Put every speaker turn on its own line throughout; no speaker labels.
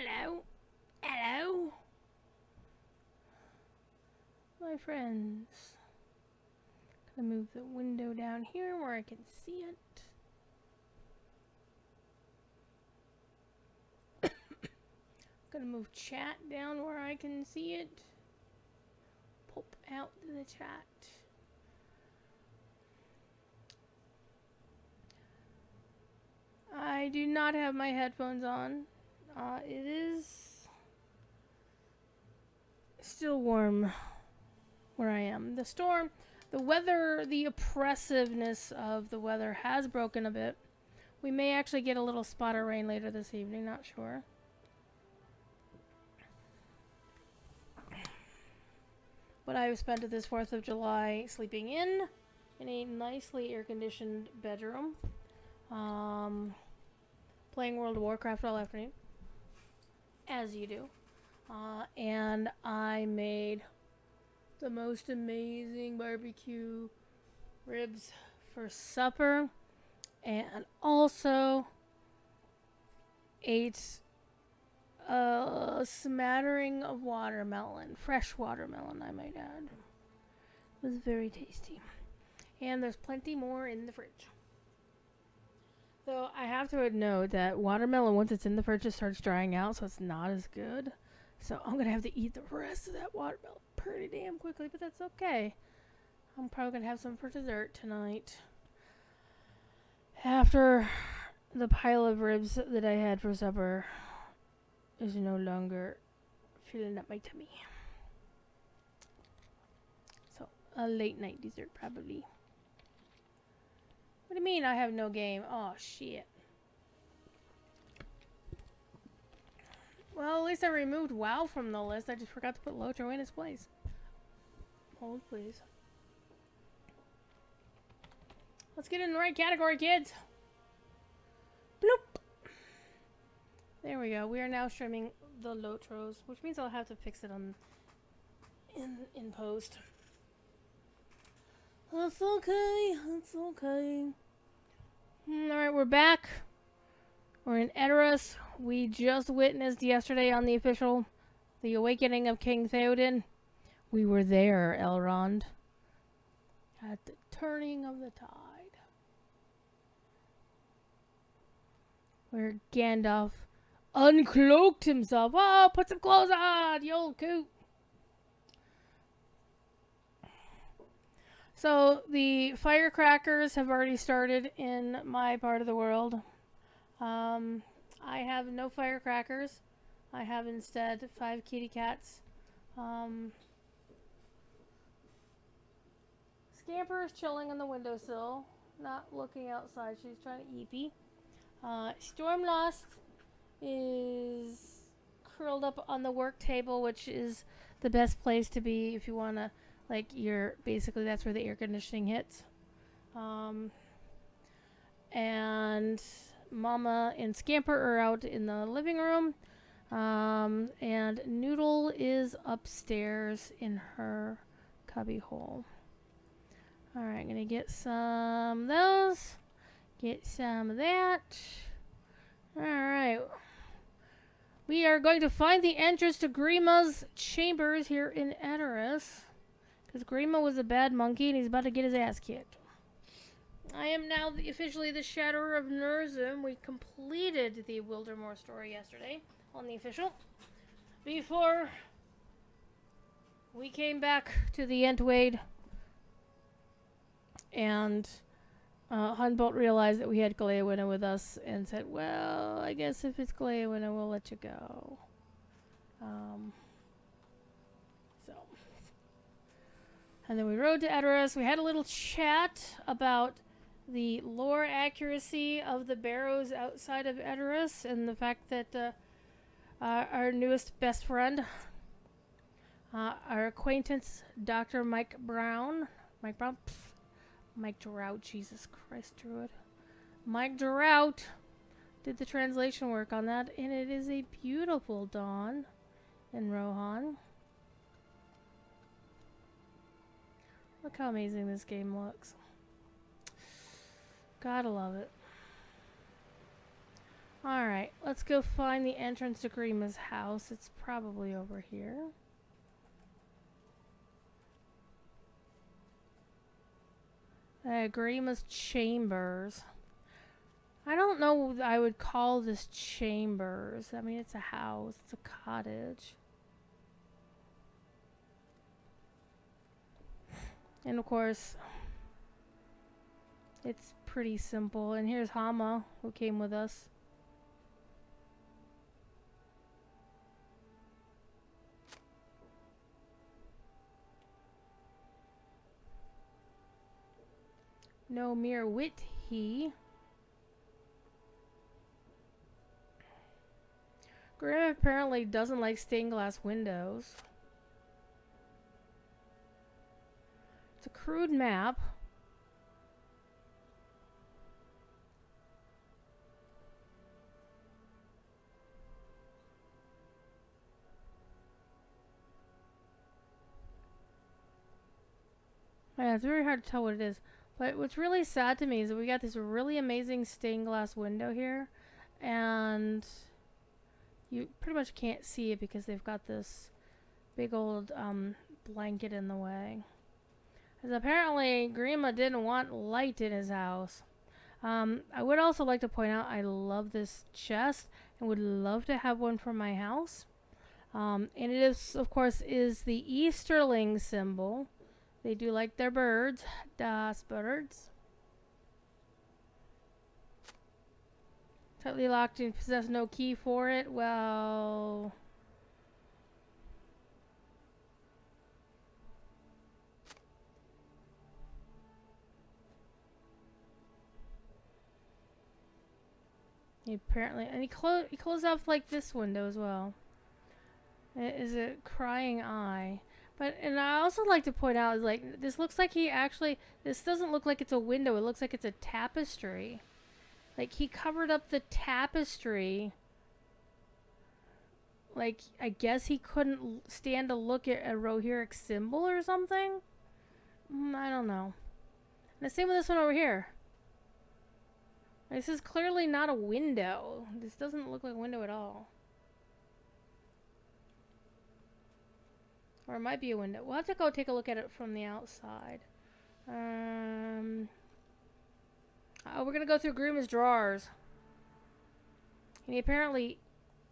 Hello? Hello? My friends. Gonna move the window down here where I can see it. Gonna move chat down where I can see it. Pop out the chat. I do not have my headphones on. It is still warm where I am. The weather, the oppressiveness of the weather has broken a bit. We may actually get a little spot of rain later this evening, not sure. But I've spent this 4th of July sleeping in a nicely air-conditioned bedroom. Playing World of Warcraft all afternoon, as you do. And I made the most amazing barbecue ribs for supper, and also ate a smattering of watermelon, fresh watermelon, I might add. It was very tasty. And there's plenty more in the fridge. So I have to note that watermelon, once it's in the fridge, it starts drying out, so it's not as good. So I'm going to have to eat the rest of that watermelon pretty damn quickly, but that's okay. I'm probably going to have some for dessert tonight. After the pile of ribs that I had for supper is no longer filling up my tummy. So a late night dessert probably. What do you mean I have no game? Oh, shit. Well, at least I removed WoW from the list. I just forgot to put Lotro in its place. Hold, please. Let's get in the right category, kids. Bloop. There we go. We are now streaming the Lotros, which means I'll have to fix it in post. That's okay. That's okay. Alright, we're back. We're in Edoras. We just witnessed yesterday on the official the awakening of King Theoden. We were there, Elrond. At the turning of the tide. Where Gandalf uncloaked himself. Oh, put some clothes on, you old coot. So the firecrackers have already started in my part of the world. I have no firecrackers. I have instead 5 kitty cats. Scamper is chilling on the windowsill, not looking outside. She's trying to eepee. Stormlost is curled up on the work table, which is the best place to be if you want to, like, basically that's where the air conditioning hits. And Mama and Scamper are out in the living room. And Noodle is upstairs in her cubby hole. Alright, gonna get some of those. Get some of that. Alright. We are going to find the entrance to Grima's chambers here in Edoras. Because Grima was a bad monkey and he's about to get his ass kicked. I am now officially the Shatterer of Nurzum. We completed the Wildermore story yesterday on the official. Before we came back to the Entwade and Hunbolt realized that we had Gleowinna with us and said, well, I guess if it's Gleowinna, we'll let you go. And then we rode to Edoras. We had a little chat about the lore accuracy of the barrows outside of Edoras and the fact that our newest best friend, our acquaintance, Dr. Mike Drought, Jesus Christ, Druid. Mike Drought did the translation work on that, and it is a beautiful dawn in Rohan. Look how amazing this game looks. Gotta love it. Alright, let's go find the entrance to Grima's house. It's probably over here. Grima's chambers. I don't know what I would call this chambers. I mean, it's a house. It's a cottage. And of course, it's pretty simple. And here's Hama, who came with us. No mere wit he. Grima apparently doesn't like stained glass windows. It's a crude map. Yeah, it's very hard to tell what it is. But what's really sad to me is that we got this really amazing stained glass window here, and you pretty much can't see it because they've got this big old blanket in the way. Because apparently Grima didn't want light in his house. I would also like to point out I love this chest and would love to have one for my house. And it is, of course, is the Easterling symbol. They do like their birds. Das birds. Tightly locked and possess no key for it. Well... He apparently... And he closed off like this window as well. It is a crying eye. But, and I also like to point out, is like, this looks like he actually... This doesn't look like it's a window. It looks like it's a tapestry. Like, he covered up the tapestry. Like, I guess he couldn't stand to look at a Rohirric symbol or something? I don't know. And the same with this one over here. This is clearly not a window. This doesn't look like a window at all. Or it might be a window. We'll have to go take a look at it from the outside. Oh, we're going to go through Grima's drawers. And he apparently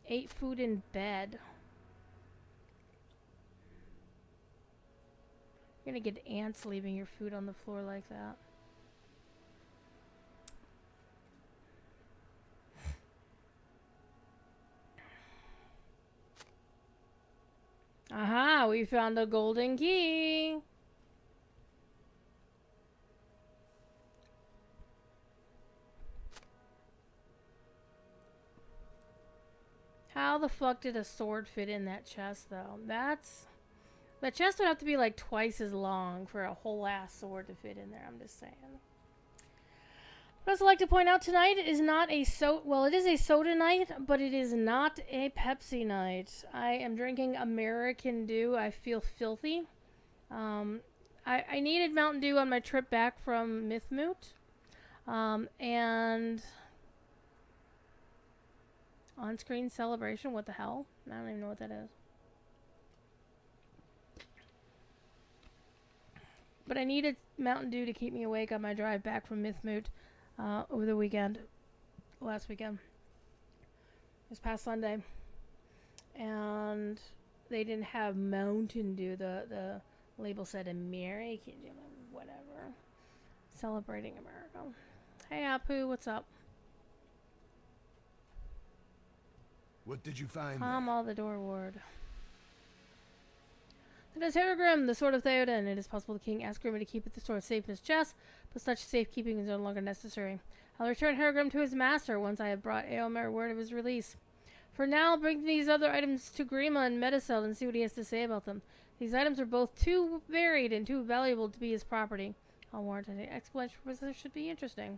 ate food in bed. You're going to get ants leaving your food on the floor like that. Aha, we found a golden key. How the fuck did a sword fit in that chest, though? The chest would have to be like twice as long for a whole ass sword to fit in there, I'm just saying. What I'd also like to point out tonight is not a well, it is a soda night, but it is not a Pepsi night. I am drinking American Dew. I feel filthy. I needed Mountain Dew on my trip back from Mythmoot. And on-screen celebration, what the hell? I don't even know what that is. But I needed Mountain Dew to keep me awake on my drive back from Mythmoot over the weekend. Last weekend. This past Sunday. And they didn't have Mountain Dew. The label said American Dew. Whatever. Celebrating America. Hey, Apu, what's up?
What did you find?
All the door ward. It is Harrogrim, the sword of Theoden. It is possible the king asked Grima to keep the sword safe in his chest, but such safekeeping is no longer necessary. I'll return Harrogrim to his master once I have brought Eomer word of his release. For now, I'll bring these other items to Grima and Medicel and see what he has to say about them. These items are both too varied and too valuable to be his property. I'll warrant any explanation for this should be interesting.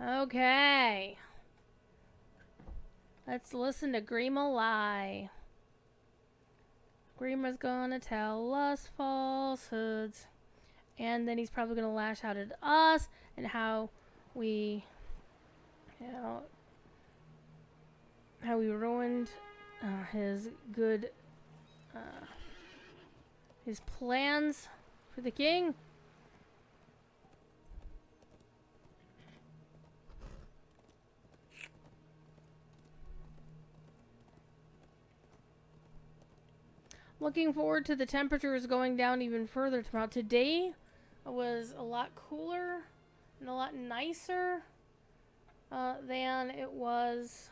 Okay. Let's listen to Grima lie. Grima's gonna tell us falsehoods. And then he's probably gonna lash out at us and how we, how we ruined his good, his plans for the king. Looking forward to the temperatures going down even further tomorrow. Today was a lot cooler and a lot nicer than it was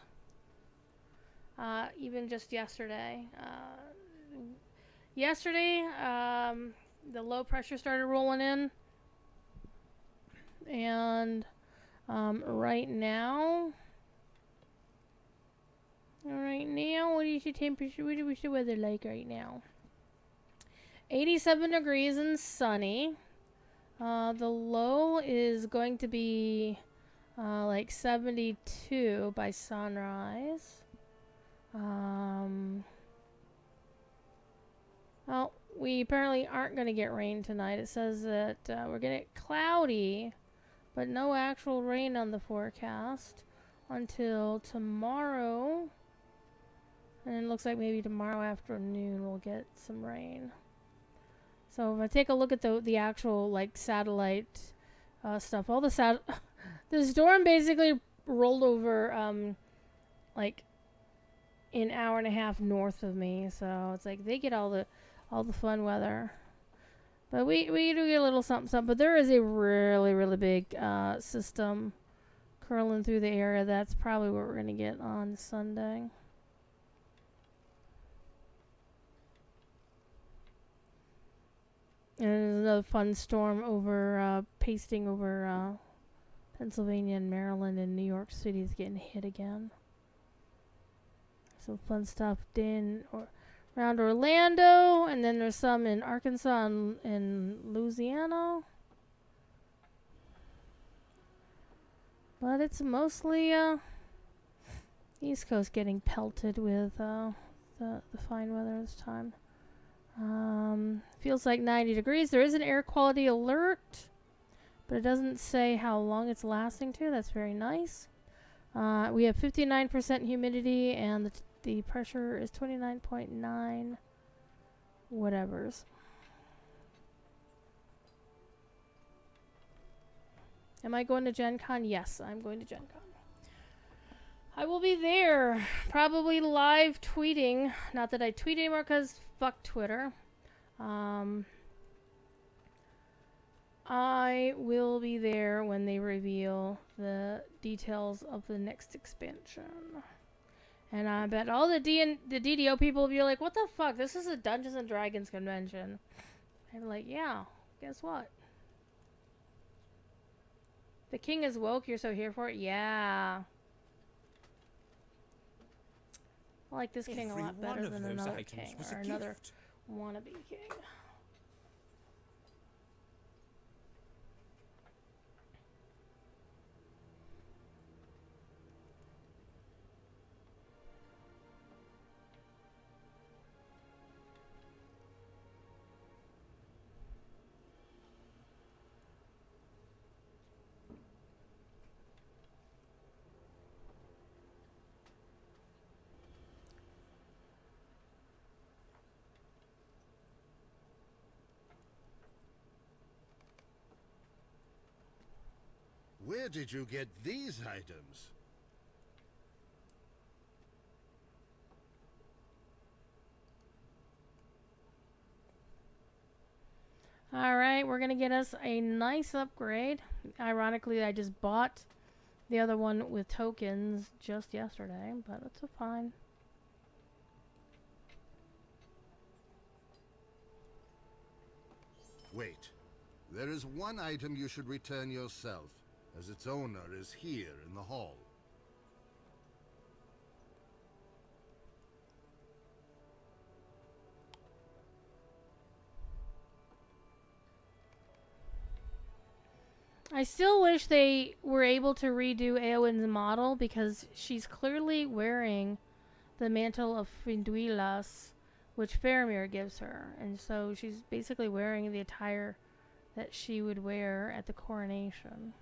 even just yesterday. Yesterday, the low pressure started rolling in, and right now, what is the temperature? What is the weather like right now? 87 degrees and sunny. The low is going to be like 72 by sunrise. Well, we apparently aren't going to get rain tonight. It says that we're going to get cloudy, but no actual rain on the forecast until tomorrow. And it looks like maybe tomorrow afternoon we'll get some rain. So if I take a look at the actual like satellite stuff, all the the storm basically rolled over like an hour and a half north of me. So it's like they get all the fun weather. But we do get a little something, something. But there is a really, really big system curling through the area. That's probably what we're going to get on Sunday. And there's another fun storm over, pasting over Pennsylvania and Maryland, and New York City is getting hit again. So fun stuff around Orlando, and then there's some in Arkansas and Louisiana. But it's mostly East Coast getting pelted with the fine weather this time. Feels like 90 degrees. There is an air quality alert, but it doesn't say how long it's lasting to. That's very nice. We have 59% humidity, and the pressure is 29.9 whatevers. Am I going to Gen Con? Yes, I'm going to Gen Con. I will be there, probably live tweeting. Not that I tweet anymore because fuck Twitter. I will be there when they reveal the details of the next expansion. And I bet all the DDO people will be like, what the fuck? This is a Dungeons and Dragons convention. I'm like, yeah, guess what? The king is woke, you're so here for it? Yeah. I like this king a lot better than another king, or another wannabe king.
Where did you get these items?
Alright, we're going to get us a nice upgrade. Ironically, I just bought the other one with tokens just yesterday, but it's fine.
Wait. There is one item you should return yourself, as its owner is here in the hall.
I still wish they were able to redo Eowyn's model, because she's clearly wearing the mantle of Finduilas, which Faramir gives her. And so she's basically wearing the attire that she would wear at the coronation.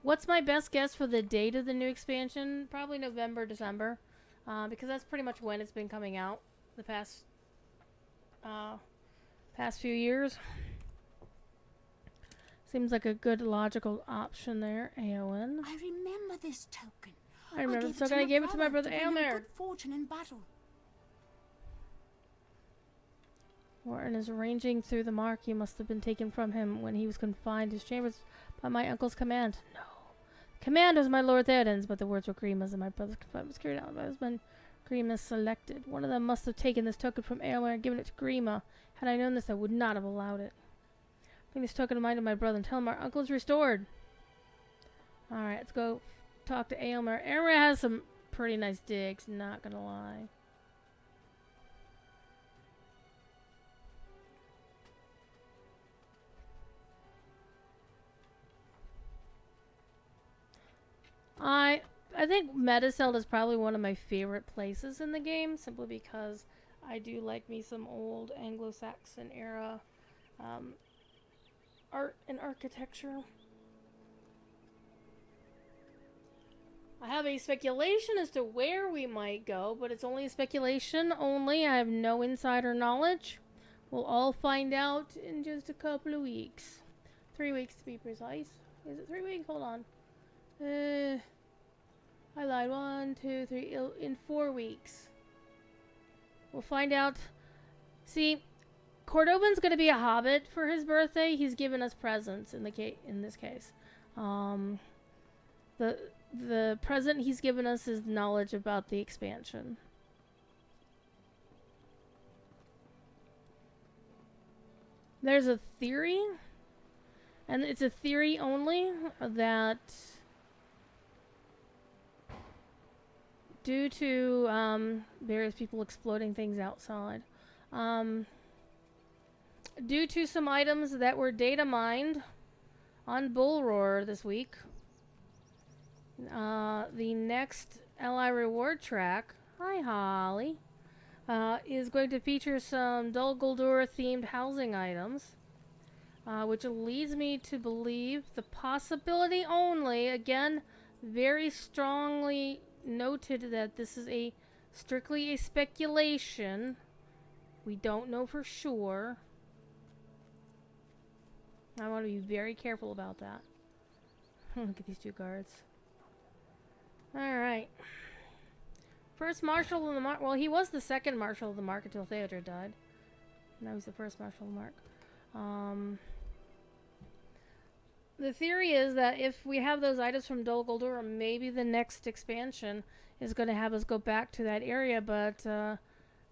What's my best guess for the date of the new expansion? Probably November, December, because that's pretty much when it's been coming out the past few years. Seems like a good logical option there, Eowyn.
I remember this token.
I remember the token. I gave it to my brother Eomer.
Good fortune in battle.
Morton is ranging through the mark. You must have been taken from him when he was confined to his chambers by my uncle's command. No. Command was my Lord Theoden's, but the words were Grima's, and my brother's confinement was carried out by his men. Grima selected. One of them must have taken this token from Eomer and given it to Grima. Had I known this, I would not have allowed it. Bring this token of mine to my brother and tell him our uncle is restored. Alright, let's go talk to Eomer. Eomer has some pretty nice digs, not gonna lie. I think Medicel is probably one of my favorite places in the game, simply because I do like me some old Anglo-Saxon era art and architecture. I have a speculation as to where we might go, but it's only a speculation only. I have no insider knowledge. We'll all find out in just a couple of weeks. 3 weeks to be precise. Is it 3 weeks? Hold on. I lied. 1, 2, 3. In 4 weeks. We'll find out. See, Cordoban's going to be a hobbit for his birthday. He's given us presents in this case. The present he's given us is knowledge about the expansion. There's a theory, and it's a theory only, that due to various people exploding things outside, due to some items that were data mined on Bullroar this week, the next Ally reward track, hi Holly, is going to feature some Dol Guldur themed housing items, which leads me to believe the possibility only, again, very strongly noted that this is strictly a speculation. We don't know for sure. I want to be very careful about that. Look at these two guards. Alright. First Marshal of the Mark. Well, he was the second Marshal of the Mark until Theoden died. Now he's the first Marshal of the Mark. The theory is that if we have those items from Dol Guldur, maybe the next expansion is going to have us go back to that area, but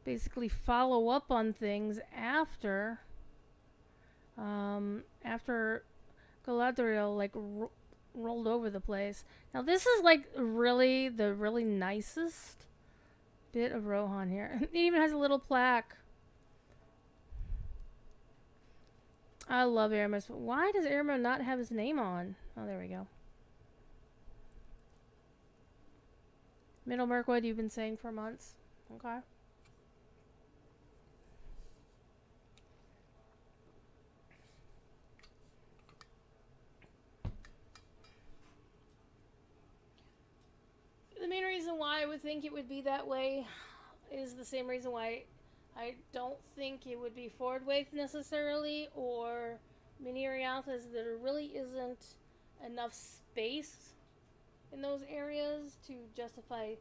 basically follow up on things after Galadriel like rolled over the place. Now this is like the really nicest bit of Rohan here. It even has a little plaque. I love Aramis. Why does Aramis not have his name on? Oh, there we go. Middle Mirkwood, you've been saying for months. Okay. The main reason why I would think it would be that way is the same reason why I don't think it would be Fordwaith necessarily or Miniriath, is there really isn't enough space in those areas to justify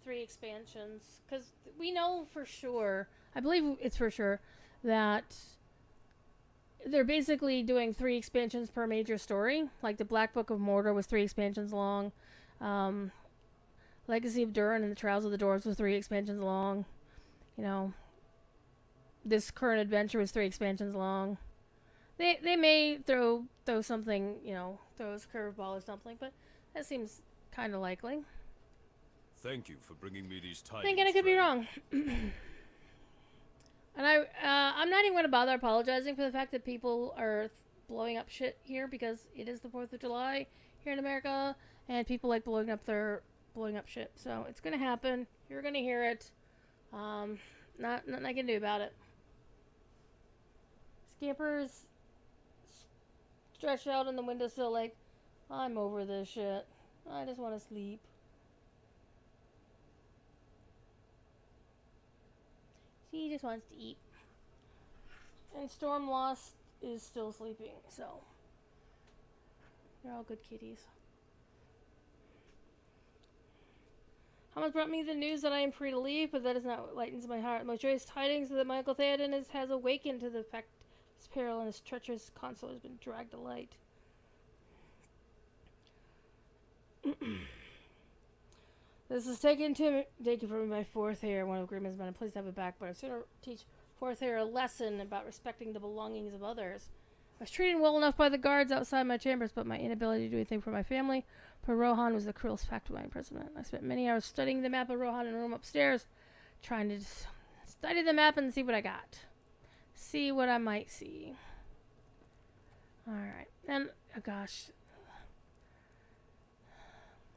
3 expansions. Because we know for sure, I believe it's for sure, that they're basically doing 3 expansions per major story. Like the Black Book of Mordor was 3 expansions long. Legacy of Durin and the Trials of the Dwarves was 3 expansions long. You know, this current adventure was 3 expansions long. They may throw something, you know, throw a curveball or something, but that seems kind of likely.
Thank you for bringing me these tidings.
Thinking I could be wrong. And I'm not even going to bother apologizing for the fact that people are blowing up shit here, because it is the 4th of July here in America, and people like blowing up shit. So it's going to happen. You're going to hear it. Nothing I can do about it. Scampers stretched out on the windowsill like, I'm over this shit. I just want to sleep. She just wants to eat. And Stormlost is still sleeping, so they're all good kitties. Hamas brought me the news that I am free to leave, but that is not what lightens my heart. Most joyous tidings that my uncle Theoden has awakened to the fact his peril and his treacherous consort has been dragged to light. This is taken from me by fourth hair, one of Grimm's men. Please have it back, but I'd sooner teach fourth hair a lesson about respecting the belongings of others. I was treated well enough by the guards outside my chambers, but my inability to do anything for my family, for Rohan, was the cruelest fact of my imprisonment. I spent many hours studying the map of Rohan in a room upstairs, trying to study the map and see what I got. See what I might see. Alright. And, oh gosh.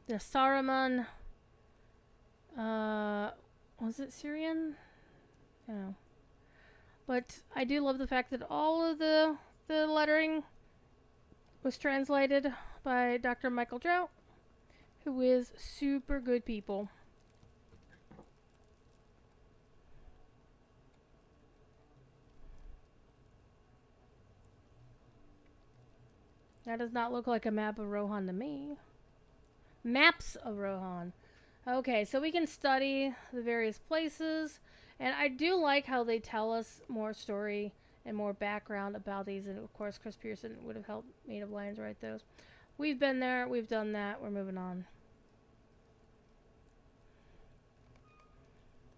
The Saruman... was it Syrian? I don't know. But I do love the fact that all of the lettering was translated by Dr. Michael Drought, who is super good people. That does not look like a map of Rohan to me. Maps of Rohan. Okay, so we can study the various places, and I do like how they tell us more story and more background about these, and of course Chris Pearson would have helped Made of Lions write those. We've been there, we've done that, we're moving on.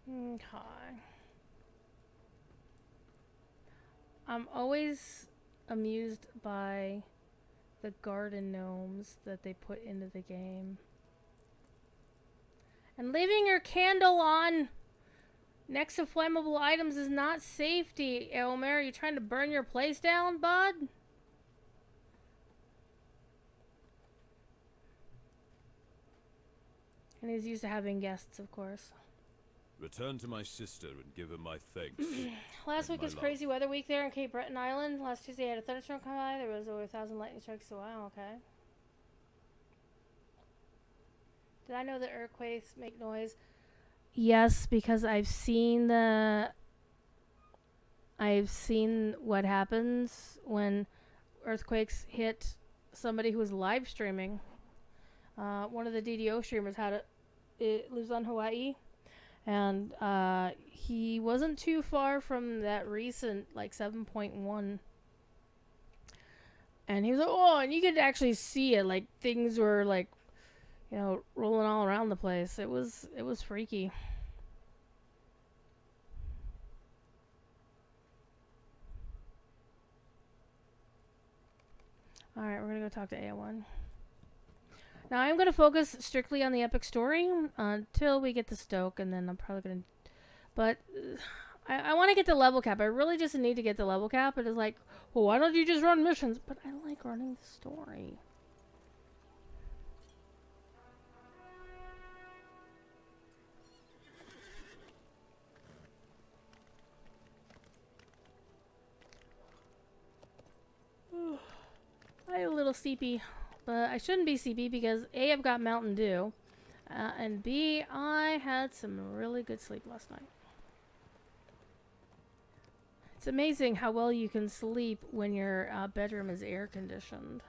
Okay. I'm always amused by the garden gnomes that they put into the game. And leaving your candle on next to flammable items is not safety. Elmer, are you trying to burn your place down, bud? And he's used to having guests, of course.
Return to my sister and give her my thanks.
Last week was crazy weather week there in Cape Breton Island. Last Tuesday I had a thunderstorm come by. There was over 1,000 lightning strikes. So wow, okay. Did I know that earthquakes make noise? Yes, because I've seen what happens when earthquakes hit somebody who was live streaming. One of the DDO streamers it lives on Hawaii, and he wasn't too far from that recent, like 7.1. And he was like, oh, and you could actually see it, like things were like, you know, rolling all around the place. It was freaky. Alright, we're gonna go talk to A1. Now I'm gonna focus strictly on the epic story until we get to Stoke, and then I'm probably gonna... But I want to get the level cap. I really just need to get the level cap. It is like, well, why don't you just run missions? But I like running the story. I'm a little sleepy, but I shouldn't be sleepy because A, I've got Mountain Dew, and B, I had some really good sleep last night. It's amazing how well you can sleep when your bedroom is air conditioned.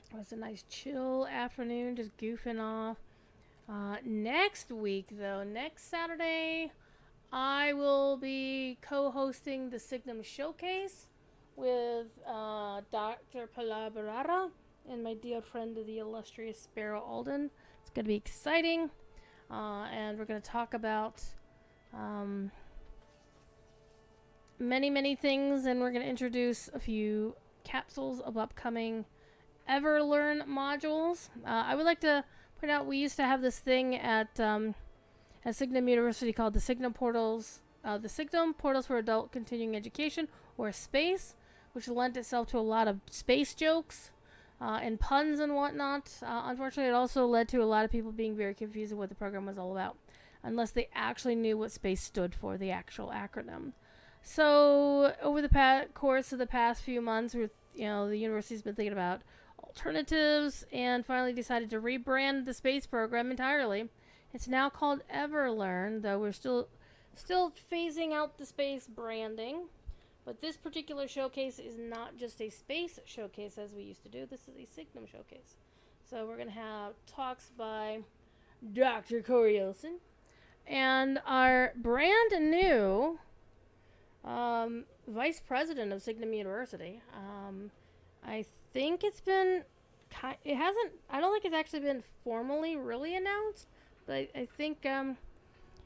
It was a nice chill afternoon, just goofing off. Next week, though, next Saturday, I will be co-hosting the Signum Showcase with Dr. Palabarara and my dear friend, the illustrious Sparrow Alden. It's going to be exciting, and we're going to talk about many, many things, and we're going to introduce a few capsules of upcoming Everlearn modules. I would like to point out we used to have this thing at Signum University called the Signum Portals the Signum, portals for adult continuing education, or space, which lent itself to a lot of space jokes and puns and whatnot. Unfortunately, it also led to a lot of people being very confused with what the program was all about, unless they actually knew what space stood for, the actual acronym. So, over the course of the past few months, the university's been thinking about alternatives and finally decided to rebrand the space program entirely. It's now called Everlearn, though we're still phasing out the space branding. But this particular showcase is not just a space showcase as we used to do. This is a Signum showcase. So we're going to have talks by Dr. Corey Olsen and our brand new vice president of Signum University. I think it's been... It hasn't... I don't think it's actually been formally really announced. But I think...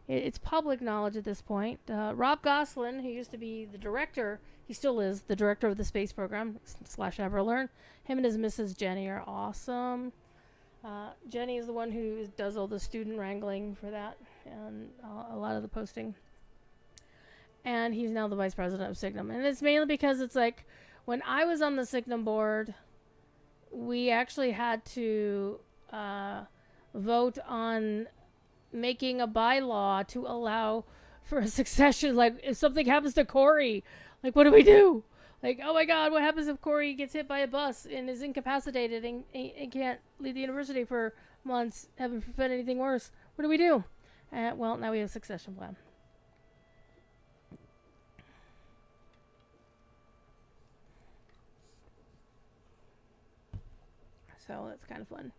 it's public knowledge at this point. Rob Goslin, who used to be the director, he still is the director of the space program / Everlearn. Him and his Mrs. Jenny are awesome. Jenny is the one who does all the student wrangling for that and a lot of the posting. And he's now the vice president of Signum. And it's mainly because it's like when I was on the Signum board, we actually had to vote on making a bylaw to allow for a succession. Like, if something happens to Corey, like, what do we do? Like, oh my god, what happens if Corey gets hit by a bus and is incapacitated and can't leave the university for months, heaven forbid anything worse? What do we do? Well, now we have a succession plan. So that's kind of fun.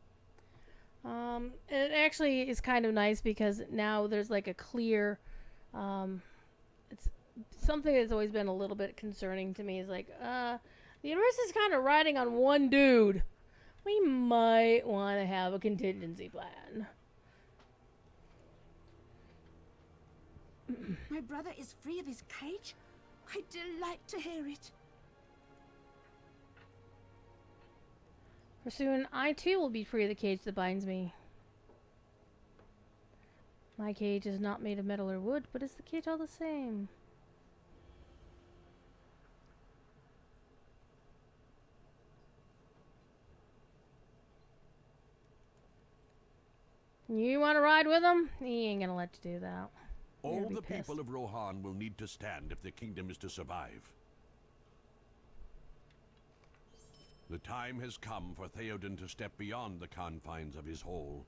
It actually is kind of nice because now there's like a clear, it's something that's always been a little bit concerning to me is like, the university's kind of riding on one dude. We might want to have a contingency plan.
My brother is free of his cage? I delight to hear it.
For soon, I too will be free of the cage that binds me. My cage is not made of metal or wood, but it's the cage all the same. You want to ride with him? He ain't gonna let you do that.
All the people of Rohan will need to stand if the kingdom is to survive. The time has come for Theoden to step beyond the confines of his hole.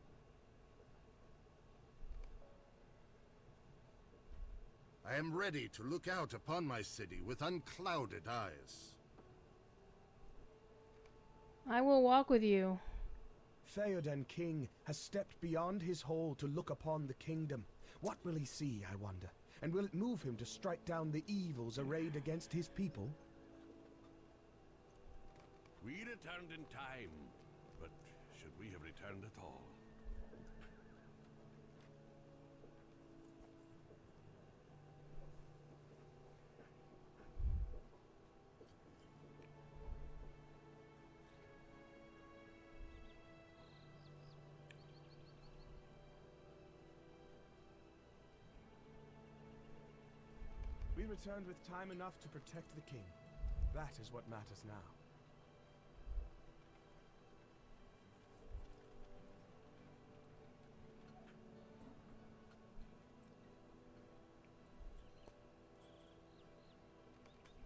I am ready to look out upon my city with unclouded eyes.
I will walk with you.
Theoden King has stepped beyond his hole to look upon the kingdom. What will he see, I wonder? And will it move him to strike down the evils arrayed against his people?
We returned in time, but should we have returned at all?
We returned with time enough to protect the king. That is what matters now.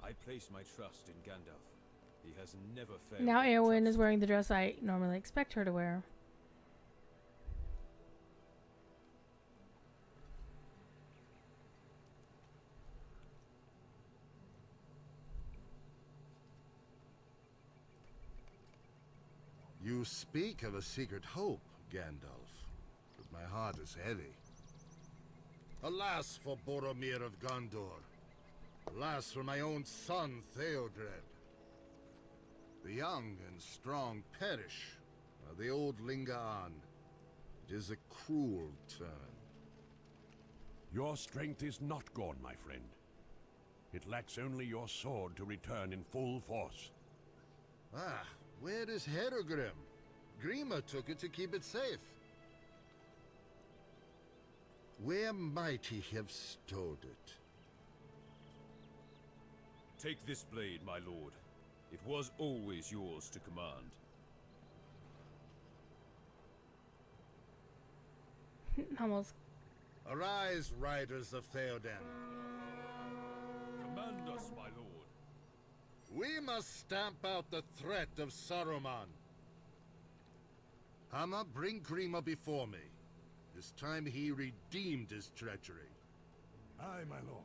I place my trust in Gandalf. He has never failed.
Now
me in
Eowyn
trust.
is wearing the dress I normally expect her to wear.
You speak of a secret hope, Gandalf, but my heart is heavy. Alas for Boromir of Gondor. Alas for my own son, Theodred. The young and strong perish, while the old linger on. It is a cruel turn.
Your strength is not gone, my friend. It lacks only your sword to return in full force.
Ah, where is Herogrim? Grima took it to keep it safe. Where might he have stowed it?
Take this blade, my lord. It was always yours to command.
Almost.
Arise, riders of Theoden.
Command us, my lord.
We must stamp out the threat of Saruman. Hama, bring Grima before me. This time he redeemed his treachery.
Aye, my lord.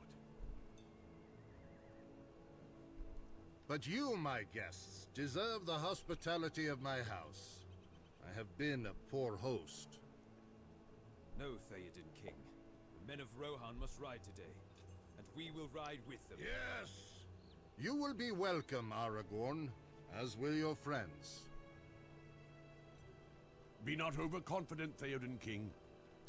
But you, my guests, deserve the hospitality of my house. I have been a poor host.
No, Theoden King. The men of Rohan must ride today, and we will ride with them.
Yes! You will be welcome, Aragorn, as will your friends.
Be not overconfident, Theoden King.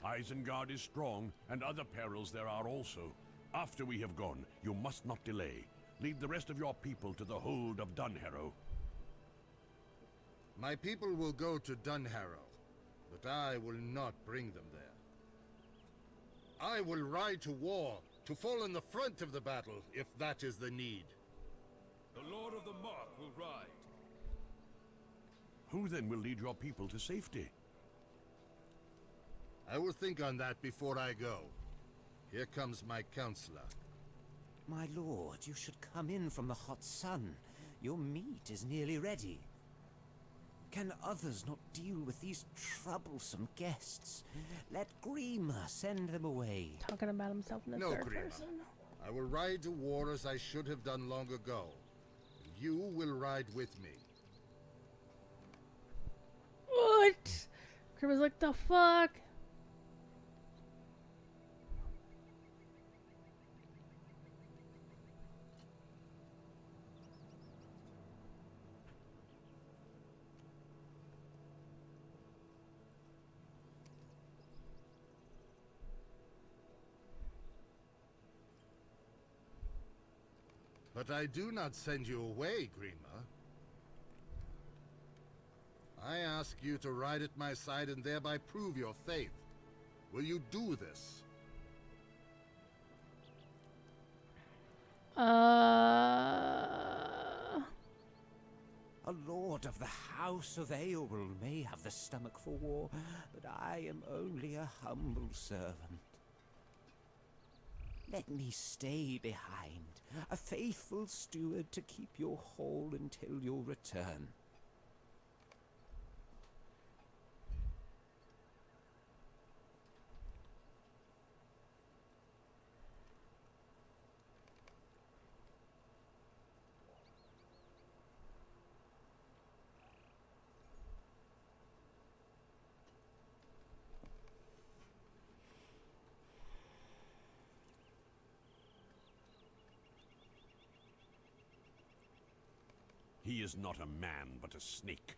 Isengard is strong, and other perils there are also. After we have gone, you must not delay. Lead the rest of your people to the hold of Dunharrow.
My people will go to Dunharrow, but I will not bring them there. I will ride to war, to fall in the front of the battle, if that is the need.
The Lord of the Mark will ride.
Who then will lead your people to safety?
I will think on that before I go. Here comes my counselor.
My lord, you should come in from the hot sun. Your meat is nearly ready. Can others not deal with these troublesome guests? Let Grima send them away.
Talking about himself in the
No,
third
Grima.
person.
I will ride to war as I should have done long ago. You will ride with me.
What? Grima's like, the fuck?
But I do not send you away, Grima. I ask you to ride at my side and thereby prove your faith. Will you do this?
A lord of the House of Eowl may have the stomach for war, but I am only a humble servant. Let me stay behind, a faithful steward to keep your hall until your return.
He is not a man, but a snake.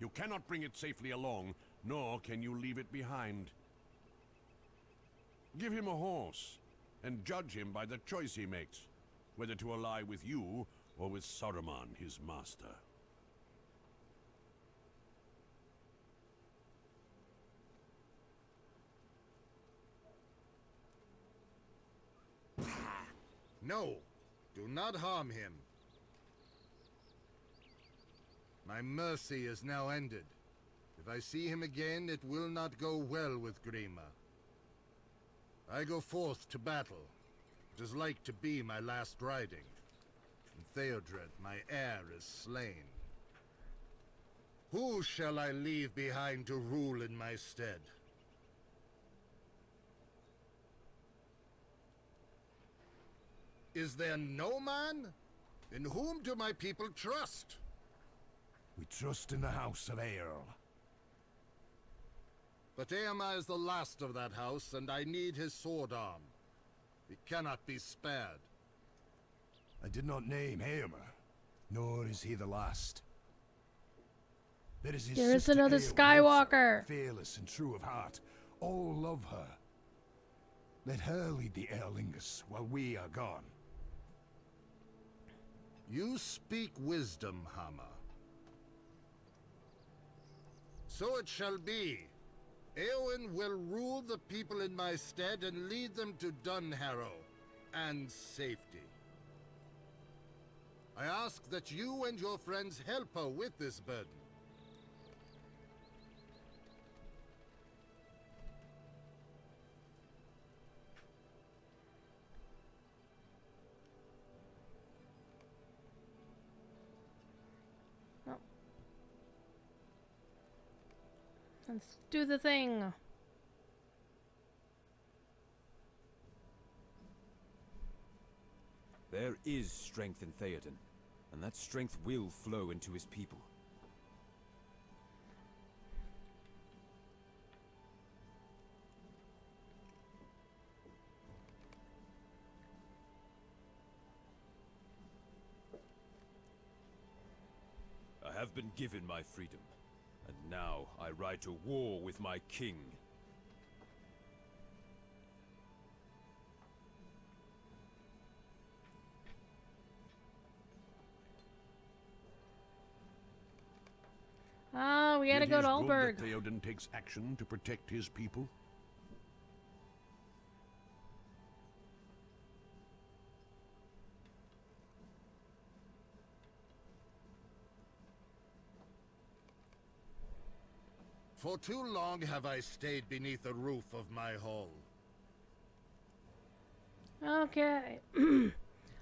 You cannot bring it safely along, nor can you leave it behind. Give him a horse, and judge him by the choice he makes, whether to ally with you or with Saruman, his master.
No, do not harm him. My mercy is now ended. If I see him again, it will not go well with Grima. I go forth to battle. It is like to be my last riding. And Theodred, my heir, is slain. Who shall I leave behind to rule in my stead? Is there no man? In whom do my people trust?
We trust in the House of Earl.
But Eomer is the last of that house, and I need his sword arm. He cannot be spared.
I did not name Eomer, nor is he the last. There is his
There is
sister
another
Eowyn
Skywalker.
also, fearless and true of heart. All love her. Let her lead the Erlingus while we are gone.
You speak wisdom, Hama. So it shall be. Eowyn will rule the people in my stead and lead them to Dunharrow and safety. I ask that you and your friends help her with this burden.
Oh. Let's do the thing.
There is strength in Theoden, and that strength will flow into his people. I have been given my freedom, and now I ride to war with my king.
Ah, we gotta
It
go
is
to
good
Alberg.
that Theoden takes action to protect his people.
For too long have I stayed beneath the roof of my hall.
Okay.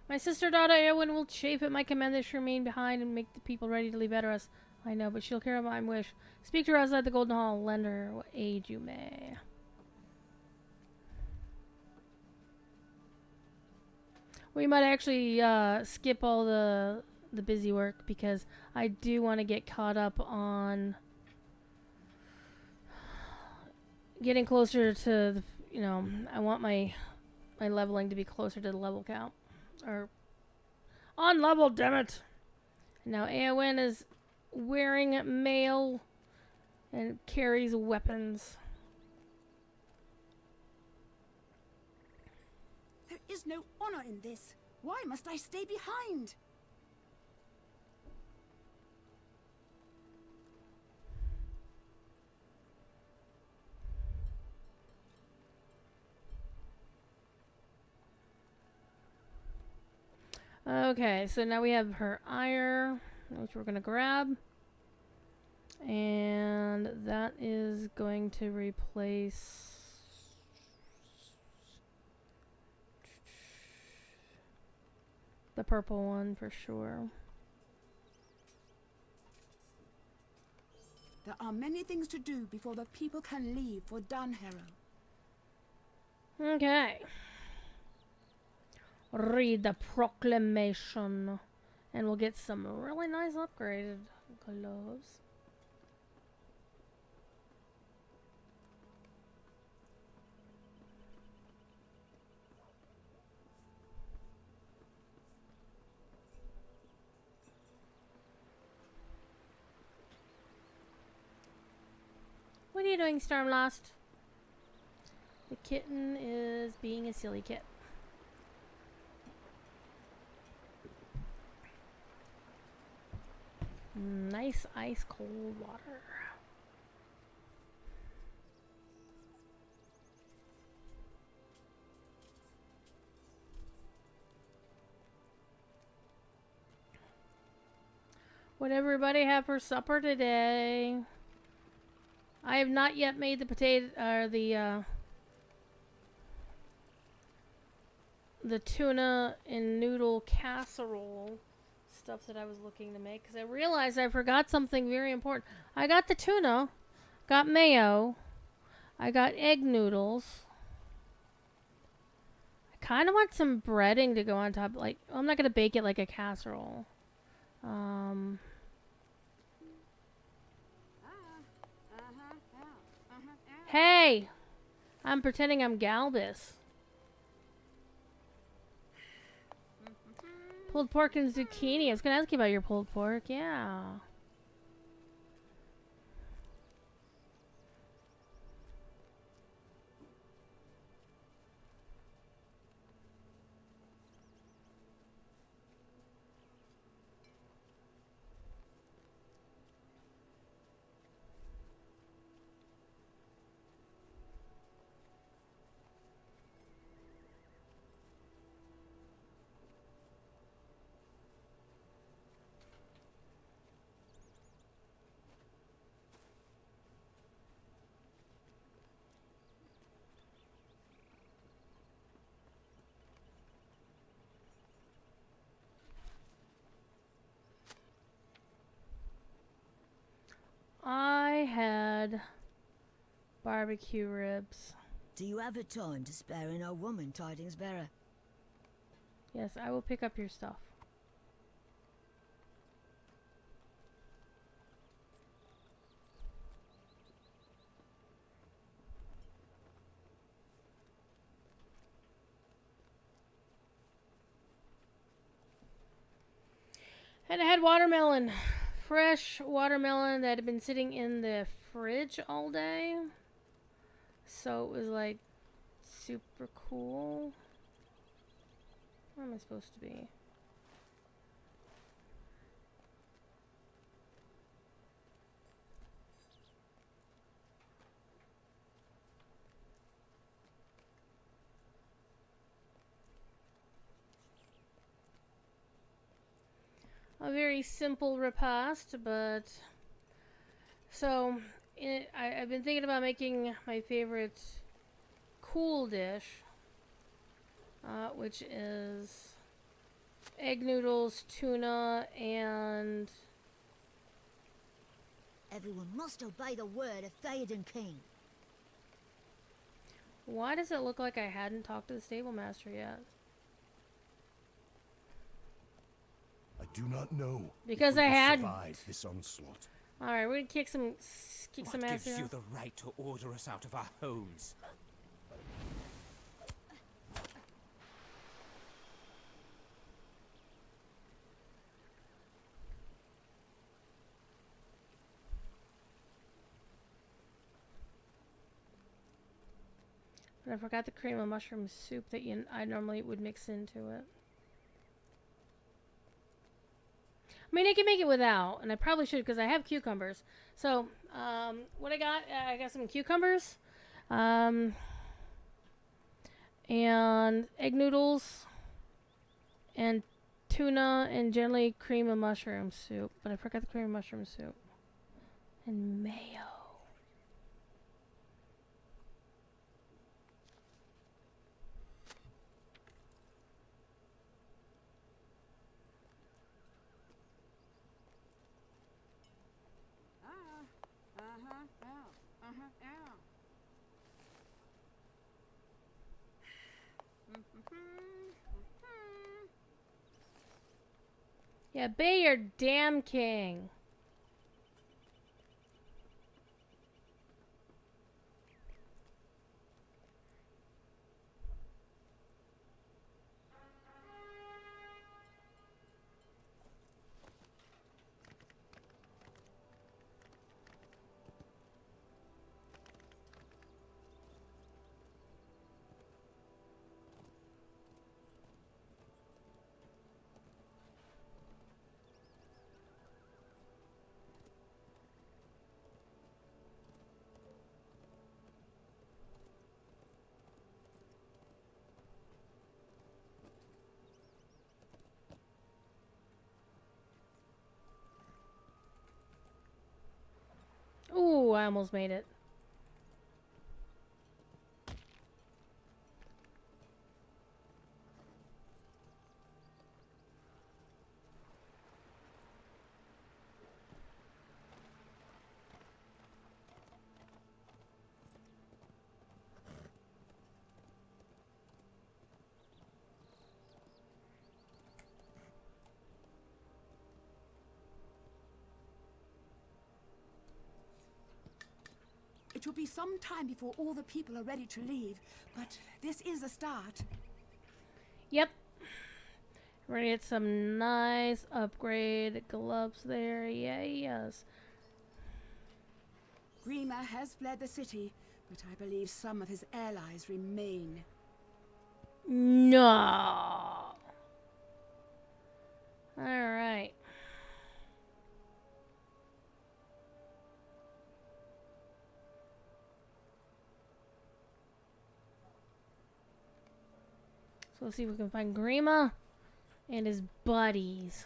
My sister daughter Eowyn will chafe at my command that she remain behind and make the people ready to leave Edoras. I know, but she'll carry out my wish. Speak to her outside the Golden Hall. Lend her what aid you may. We might actually skip all the busy work because I do want to get caught up on getting closer to the, I want my leveling to be closer to the level count. Or on level, damn it. Now Eowyn is wearing mail and carries weapons.
There is no honor in this. Why must I stay behind?
Okay, so now we have her ire, which we're going to grab. And that is going to replace the purple one for sure.
There are many things to do before the people can leave for Dunharrow.
Okay. Read the proclamation. And we'll get some really nice upgraded gloves. What are you doing, Stormlost? The kitten is being a silly kit. Nice ice cold water. What everybody have for supper today? I have not yet made the potato or the tuna and noodle casserole stuff that I was looking to make because I realized I forgot something very important. I got the tuna, got mayo, I got egg noodles. I kind of want some breading to go on top. Like, I'm not gonna bake it like a casserole. Hey, I'm pretending I'm Galbus. Pulled pork and zucchini. I was going to ask you about your pulled pork. Yeah. had barbecue ribs.
Do you have a time to spare in our woman tidings bearer?
Yes, I will pick up your stuff. And I had watermelon. Fresh watermelon that had been sitting in the fridge all day. So it was like super cool. Where am I supposed to be? A very simple repast, but so I've been thinking about making my favorite cool dish, which is egg noodles, tuna, and
Everyone must obey the word of Theoden King.
why does it look like I hadn't talked to the stable master yet?
I do not know.
Because
if we
I
will
hadn't.
survive this onslaught.
All right, we're gonna kick some
What
ass
gives
here.
you the right to order us out of our homes?
But I forgot the cream of mushroom soup that I normally would mix into it. I mean, I can make it without, and I probably should because I have cucumbers. So, what I got some cucumbers, and egg noodles, and tuna, and generally cream of mushroom soup. But I forgot the cream of mushroom soup. And mayo. Yeah, bay your damn king. Ooh, I almost made it.
It will be some time before all the people are ready to leave, but this is a start.
Yep. We're gonna get some nice upgrade gloves there. Yeah, yes.
Grima has fled the city, but I believe some of his allies remain.
No. Alright. So let's see if we can find Grima and his buddies.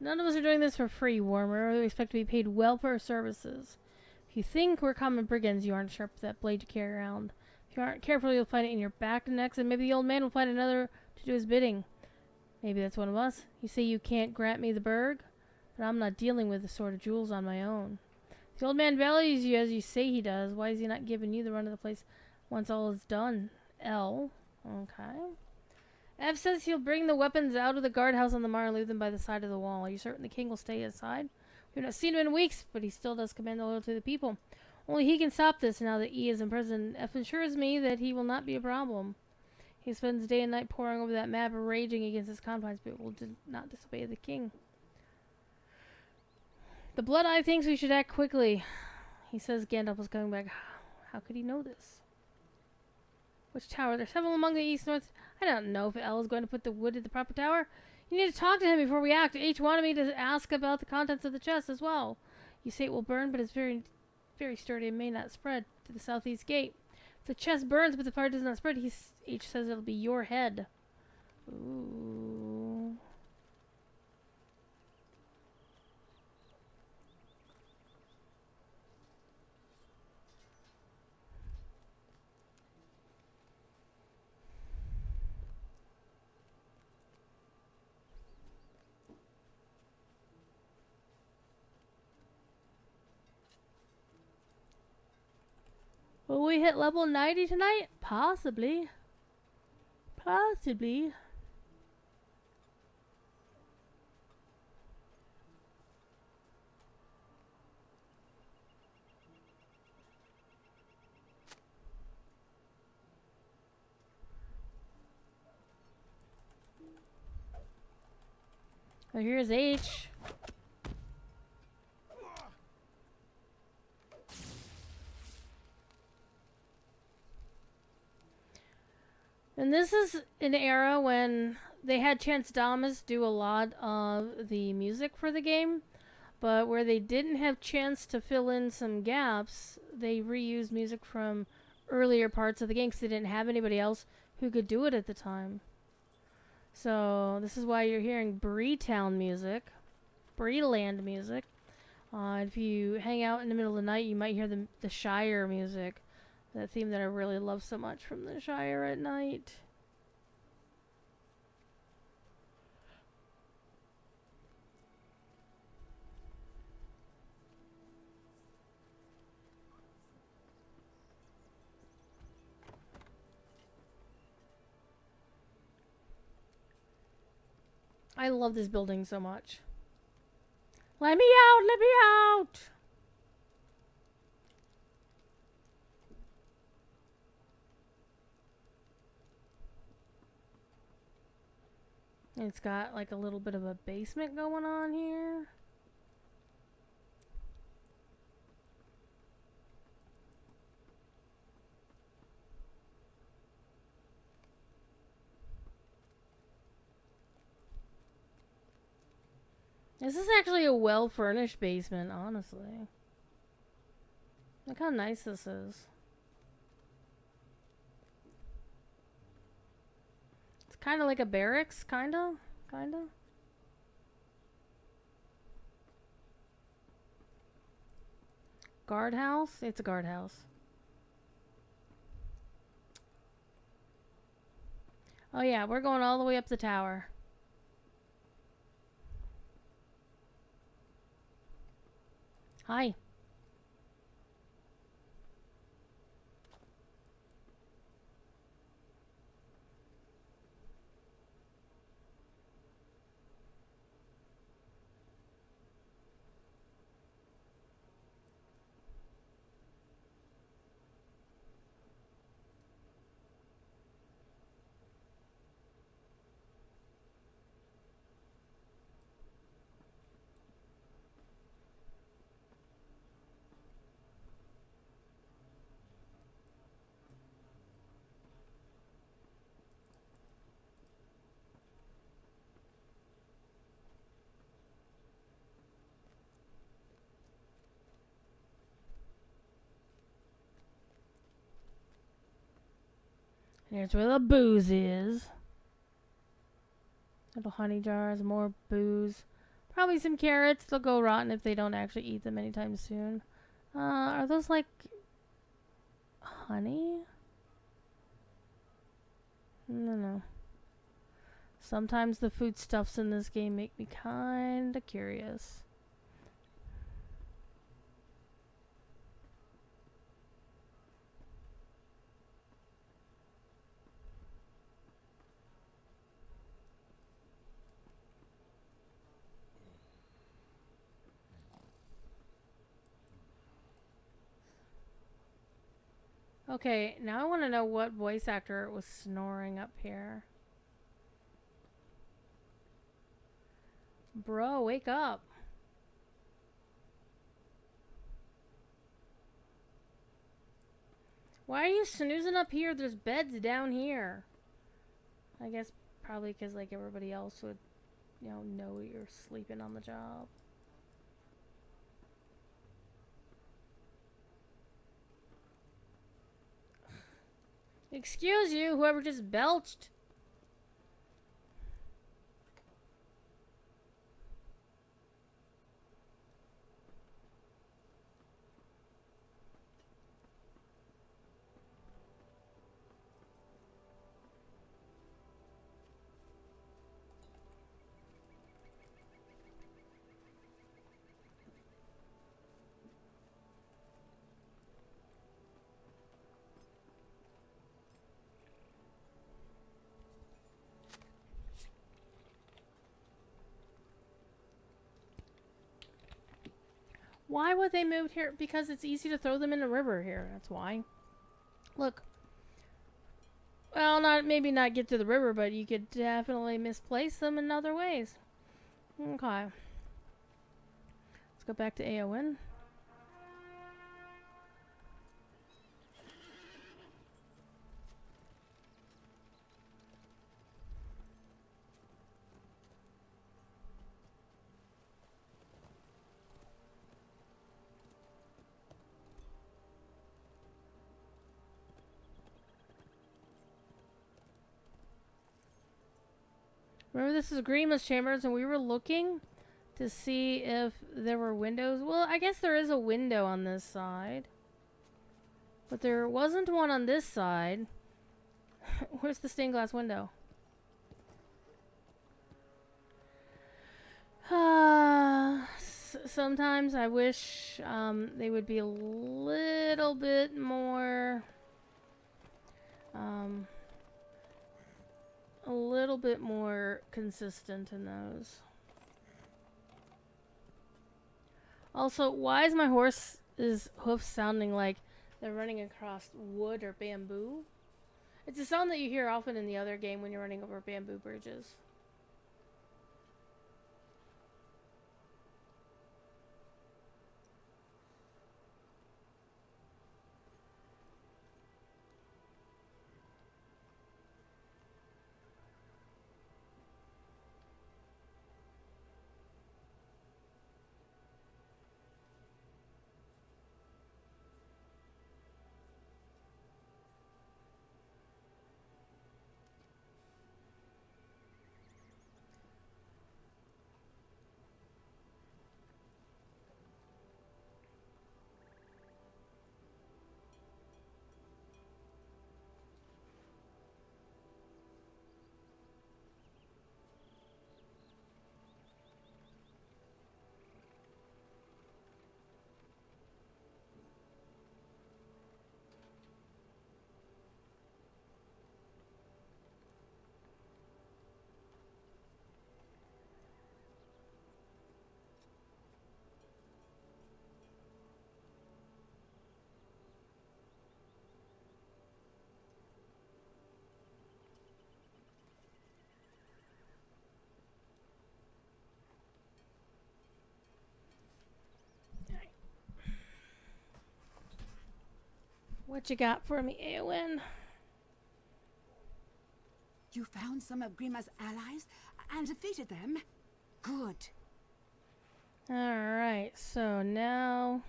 None of us are doing this for free, Warmer. We expect to be paid well for our services. If you think we're common brigands, you aren't sharp with that blade you carry around. If you aren't careful, you'll find it in your back next, and maybe the old man will find another to do his bidding. Maybe that's one of us. You say you can't grant me the burg, but I'm not dealing with the Sword of Jewels on my own. If the old man values you as you say he does, why is he not giving you the run of the place once all is done? L. Okay. Ev says he'll bring the weapons out of the guardhouse on the Mar and leave them by the side of the wall. Are you certain the king will stay aside? We've not seen him in weeks, but he still does command the loyalty of the people. Only he can stop this now that E is in prison. F assures me that he will not be a problem. He spends day and night poring over that map, raging against his confines, but will not disobey the king. The Blood-Eye thinks we should act quickly. He says Gandalf was coming back. How could he know this? Which tower? There's several among the east, north. I don't know if El is going to put the wood at the proper tower. You need to talk to him before we act. H wanted me to ask about the contents of the chest as well. You say it will burn, but it's very, very sturdy and may not spread to the southeast gate. If the chest burns, but the fire does not spread, H says it'll be your head. Ooh. Will we hit level 90 tonight? Possibly. Possibly. Oh, here's H. And this is an era when they had Chance Damas do a lot of the music for the game, but where they didn't have Chance to fill in some gaps, they reused music from earlier parts of the game because they didn't have anybody else who could do it at the time. So this is why you're hearing Breetown music, Breeland music. If you hang out in the middle of the night, you might hear the Shire music. That theme that I really love so much from the Shire at night. I love this building so much. Let me out! Let me out! It's got like a little bit of a basement going on here. This is actually a well-furnished basement, honestly. Look how nice this is. Kind of like a barracks, kinda. Guardhouse? It's a guardhouse. Oh yeah, we're going all the way up the tower. Hi. Here's where the booze is. Little honey jars, more booze. Probably some carrots. They'll go rotten if they don't actually eat them anytime soon. Are those like honey? No. Sometimes the foodstuffs in this game make me kinda curious. Okay, now I want to know what voice actor was snoring up here. Bro, wake up. Why are you snoozing up here? There's beds down here. I guess probably because like everybody else would, know you're sleeping on the job. Excuse you, whoever just belched. Why would they move here? Because it's easy to throw them in the river here. That's why. Look. Well, maybe not get to the river, but you could definitely misplace them in other ways. Okay. Let's go back to Eowyn. Remember, this is Grima's Chambers, and we were looking to see if there were windows. Well, I guess there is a window on this side. But there wasn't one on this side. Where's the stained glass window? Sometimes I wish they would be a little bit more... a little bit more consistent in those. Also, why is my horse's hoofs sounding like they're running across wood or bamboo? It's a sound that you hear often in the other game when you're running over bamboo bridges. What you got for me, Eowyn?
You found some of Grima's allies and defeated them? Good.
Alright, so now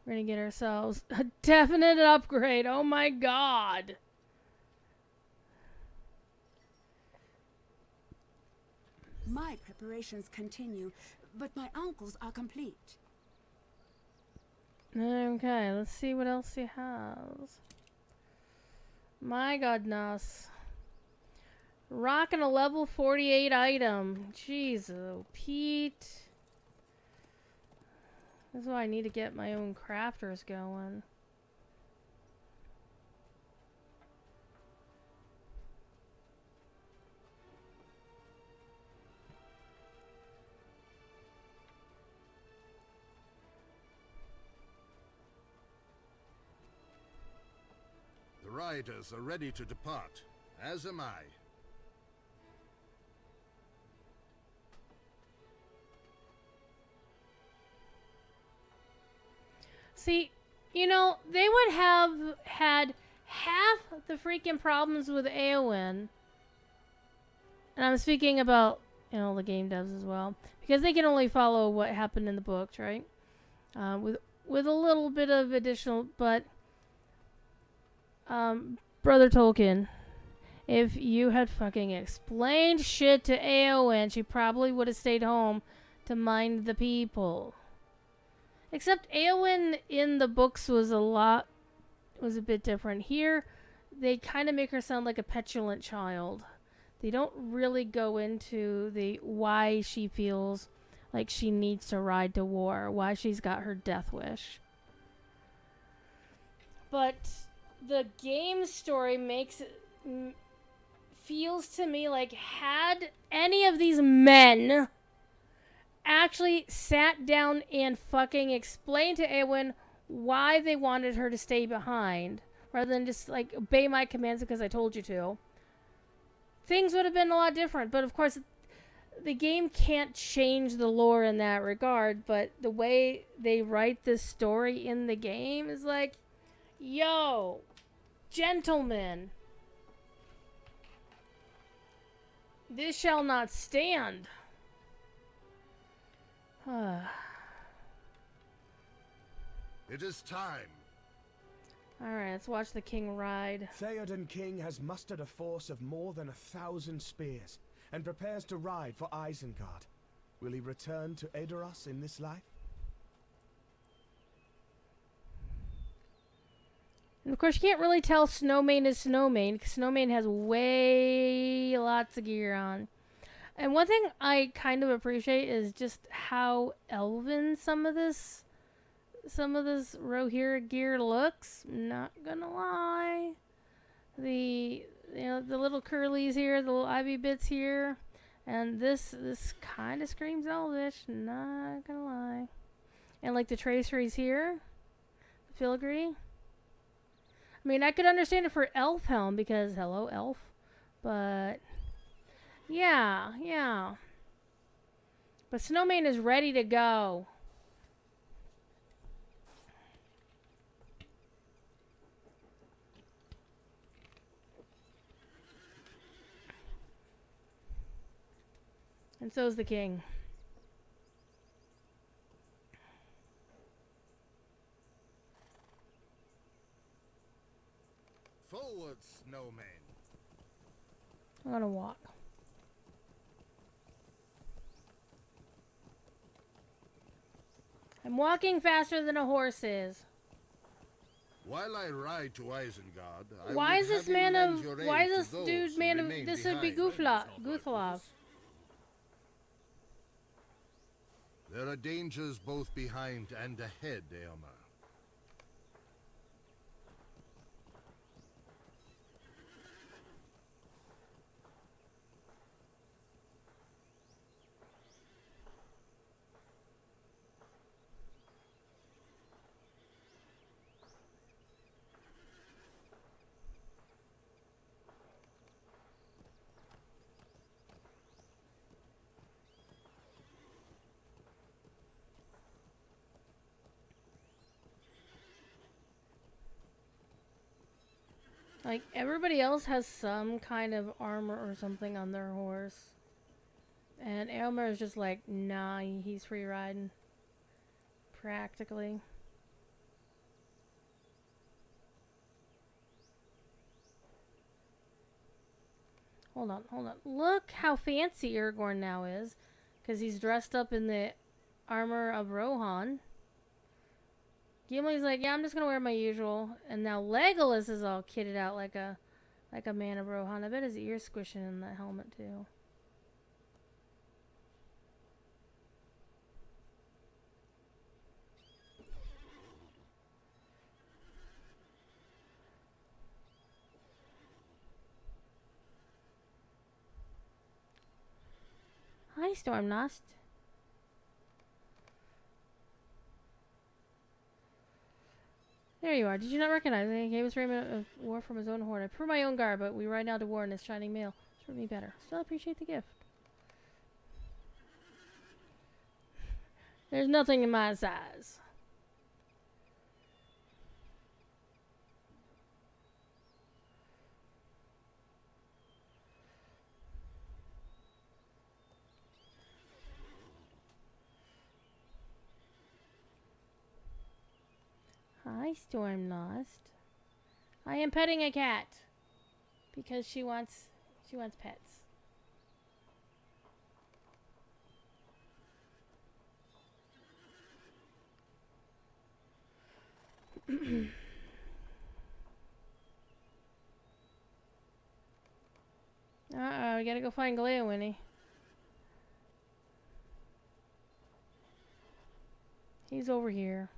we're gonna get ourselves a definite upgrade. Oh my god!
My preparations continue, but my uncle's are complete.
Okay, let's see what else he has. My goodness. Rocking a level 48 item. Jeez, oh, Pete. This is why I need to get my own crafters going.
The riders are ready to depart, as am I.
See, you know, they would have had half the freaking problems with Eowyn. And I'm speaking about, you know, the game devs as well. Because they can only follow what happened in the books, right? With a little bit of additional, but... Brother Tolkien, if you had fucking explained shit to Eowyn, she probably would have stayed home to mind the people. Except Eowyn in the books was a bit different. Here, they kind of make her sound like a petulant child. They don't really go into the why she feels like she needs to ride to war, why she's got her death wish. But the game story feels to me like had any of these men actually sat down and fucking explained to Eowyn why they wanted her to stay behind, rather than just like obey my commands because I told you to, things would have been a lot different. But of course, the game can't change the lore in that regard, but the way they write this story in the game is like, yo, gentlemen, this shall not stand.
It is time.
Alright, let's watch the king ride.
Theoden King has mustered a force of more than 1,000 spears and prepares to ride for Isengard. Will he return to Edoras in this life?
And of course, you can't really tell Snowmane is Snowmane, because Snowmane has way lots of gear on. And one thing I kind of appreciate is just how elven some of this Rohirrim gear looks. Not gonna lie. The little curlies here, the little ivy bits here, and this kind of screams elvish. Not gonna lie. And like the traceries here, the filigree. I mean, I could understand it for elf helm because hello elf, but yeah. But Snowmane is ready to go. And so is the king.
Forward, Snowman.
I'm gonna walk. I'm walking faster than a horse is.
While I ride to Isengard,
Why is this man of... Why is this dude man of... This would be Guthlov.
There are dangers both behind and ahead, Eomer.
Like, everybody else has some kind of armor or something on their horse. And Eomer is just like, nah, he's free riding. Practically. Hold on, hold on. Look how fancy Aragorn now is. Because he's dressed up in the armor of Rohan. Gimli's like, yeah, I'm just going to wear my usual. And now Legolas is all kitted out like a man of Rohan. I bet his ear's squishing in that helmet, too. Hi, Stormnost. There you are. Did you not recognize me? He gave us raiment of war from his own horde. I prefer my own garb, but we ride now to war in this shining mail. Serve me better. Still appreciate the gift. There's nothing in my size. Hi, Stormnost. I am petting a cat because she wants pets. We gotta go find Gleowinnie. He's over here.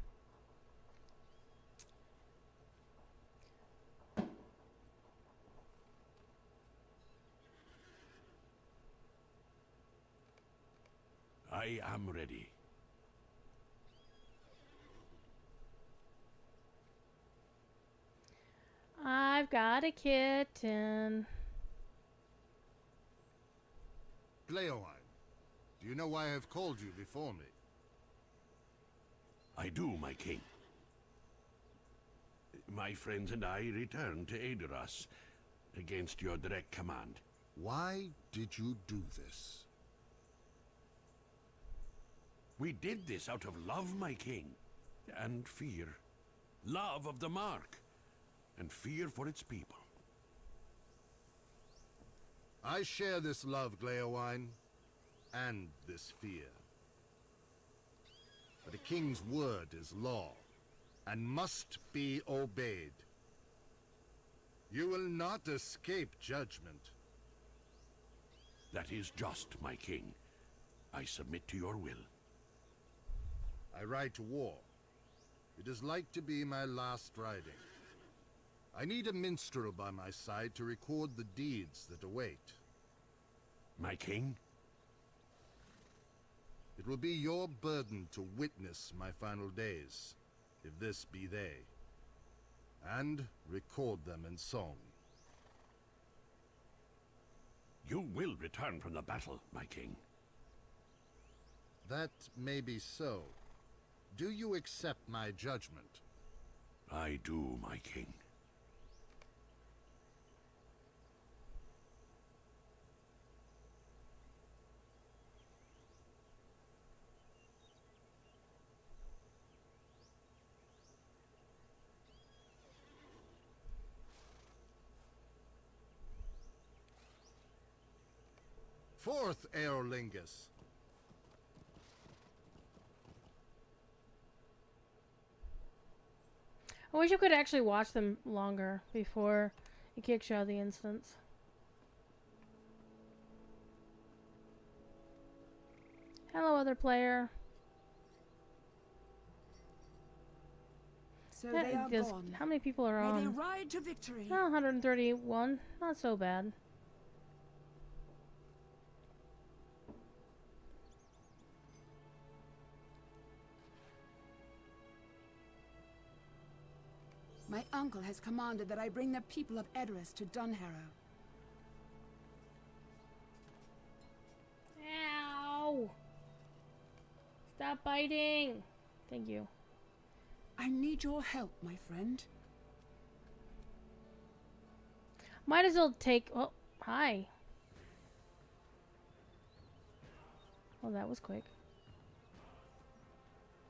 I am ready.
I've got a kitten.
Gleowine, do you know why I have called you before me?
I do, my king. My friends and I returned to Aedoras against your direct command.
Why did you do this?
We did this out of love, my king, and fear. Love of the Mark, and fear for its people.
I share this love, Gleowine, and this fear. But a king's word is law, and must be obeyed. You will not escape judgment.
That is just, my king. I submit to your will.
I ride to war. It is like to be my last riding. I need a minstrel by my side to record the deeds that await.
My king?
It will be your burden to witness my final days, if this be they, and record them in song.
You will return from the battle, my king.
That may be so. Do you accept my judgment?
I do, my king.
Forth, Aerlingus!
I wish you could actually watch them longer before it kicks you out of the instance. Hello, other player.
So they are gone.
How many people are
May they
on?
ride to victory.
Oh, 131. Not so bad.
My uncle has commanded that I bring the people of Edoras to Dunharrow.
Ow! Stop biting! Thank you.
I need your help, my friend.
Might as well take... Oh, hi. Well, that was quick.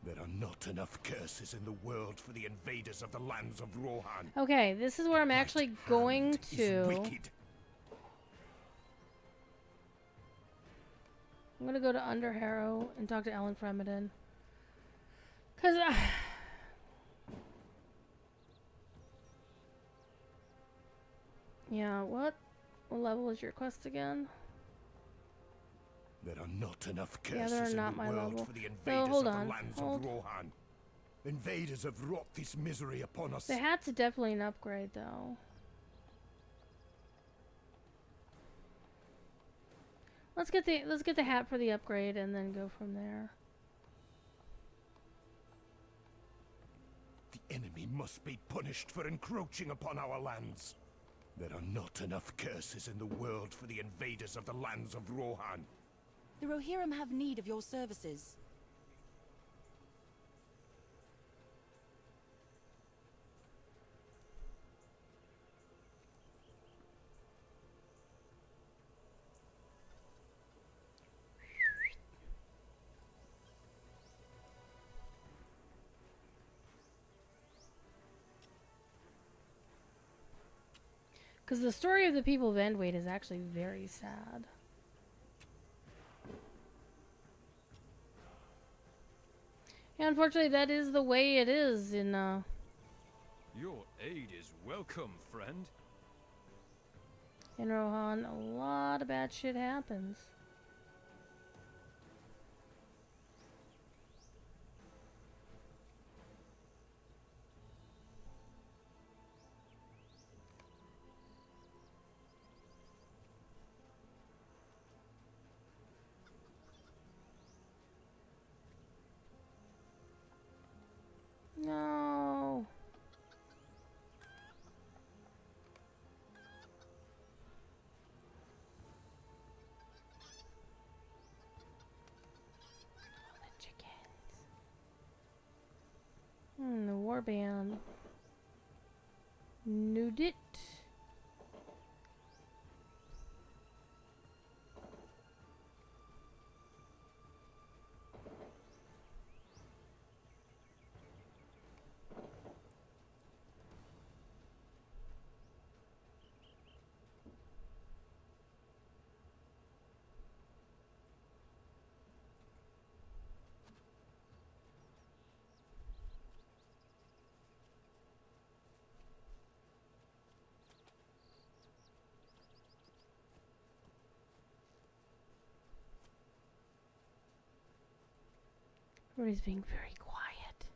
There are not enough curses in the world for the invaders of the lands of Rohan.
Okay, this is where I'm actually going
Hand is
to...
wicked.
I'm gonna go to Underharrow and talk to Alan Fremeden. Cause yeah, what level is your quest again?
There are not enough
Yeah, they're
curses
not
in the
my
world
level.
for the
So
invaders
hold
of
on,
the lands
hold.
of Rohan. Invaders have wrought this misery upon us.
The hat's definitely an upgrade, though. Let's get the hat for the upgrade and then go from there.
The enemy must be punished for encroaching upon our lands. There are not enough curses in the world for the invaders of the lands of Rohan.
The Rohirrim have need of your services.
Because the story of the people of Endwait is actually very sad. Yeah, unfortunately, that is the way it is in,
Your aid is welcome, friend.
in Rohan. A lot of bad shit happens. No. Oh, the chickens. The warband. Nude it. Everybody's being very quiet.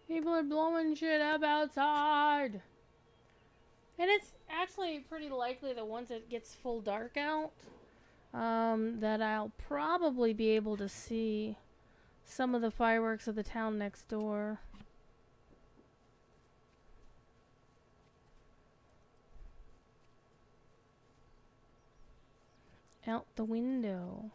People are blowing shit up outside. And it's actually pretty likely that once it gets full dark out, that I'll probably be able to see some of the fireworks of the town next door. Out the window.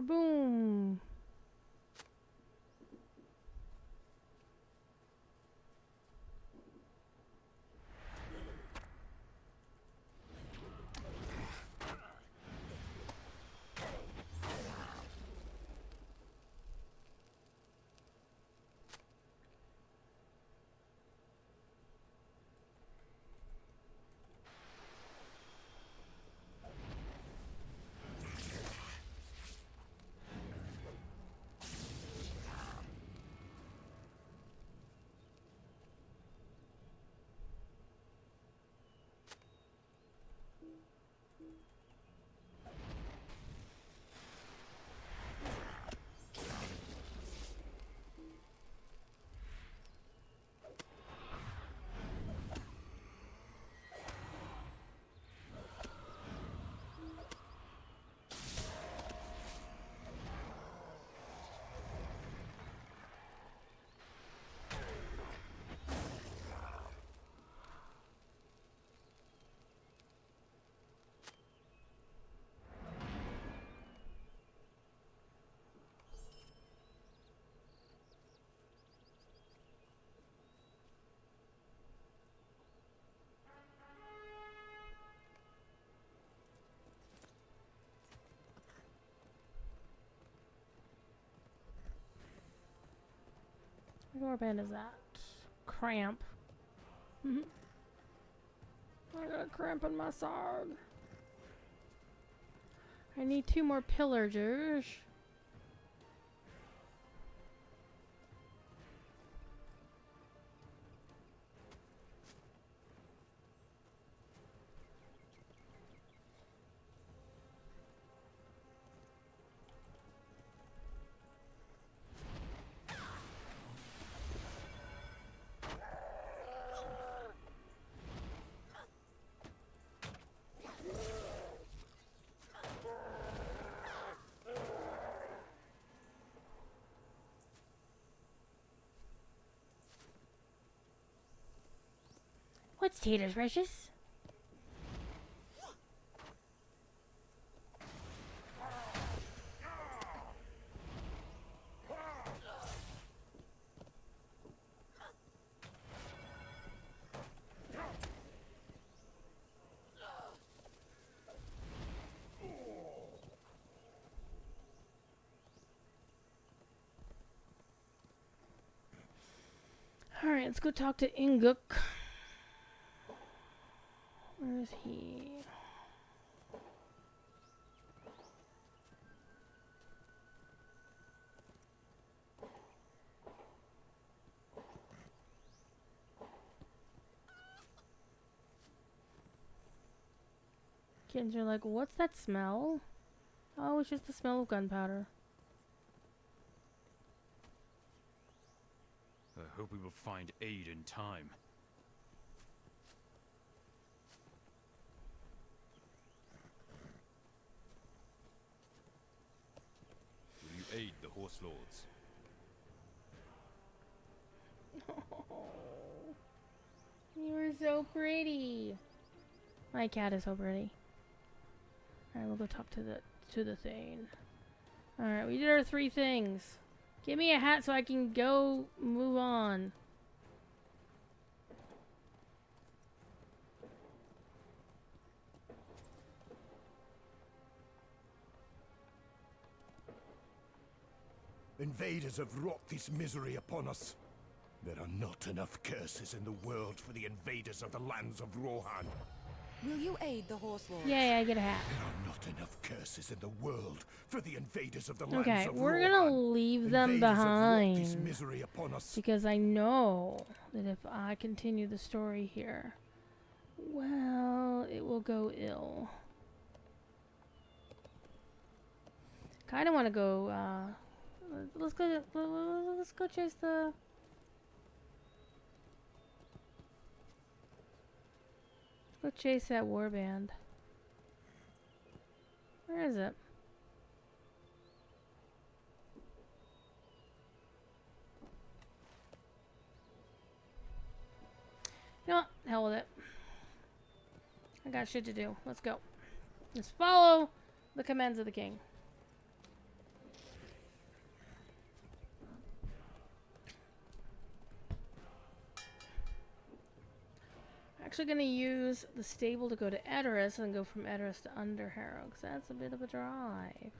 Boom. What warband is that? Cramp. I got a cramp in my side. I need 2 more pillagers. What's taters, precious? Alright, let's go talk to Inguk. Where is he? Kids are like, what's that smell? Oh, it's just the smell of gunpowder.
I hope we will find aid in time. Will you aid the Horse Lords?
Oh, you are so pretty. My cat is so pretty. Alright, we'll go talk to the thing. Alright, we did our 3 things. Give me a hat so I can go move on.
Invaders have wrought this misery upon us. There are not enough curses in the world for the invaders of the lands of Rohan.
Will you aid the Horse Lords?
Yay, I get a hat.
There are not enough curses in the world for the invaders of the lands
Okay,
of
we're
Rohan.
gonna leave them
Invaders have wrought this
behind.
misery upon us.
Because I know that if I continue the story here, well, it will go ill. Kinda wanna go, let's go chase the... Let's go chase that warband. Where is it? You know what? Hell with it. I got shit to do. Let's go. Let's follow the commands of the king. Actually gonna use the stable to go to Edoras and go from Edoras to Underharrow, because that's a bit of a drive.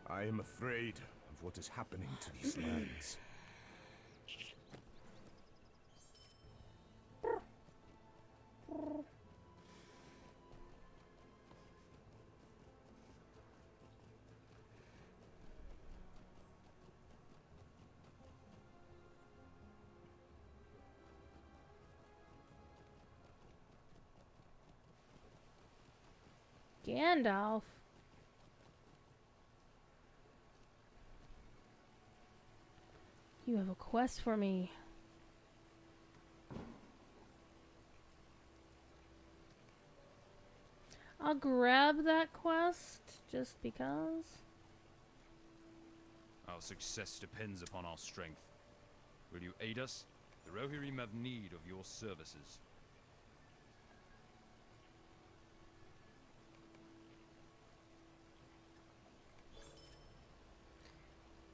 I am afraid of what is happening to these lands.
Gandalf? You have a quest for me. I'll grab that quest just because.
Our success depends upon our strength. Will you aid us? The Rohirrim have need of your services.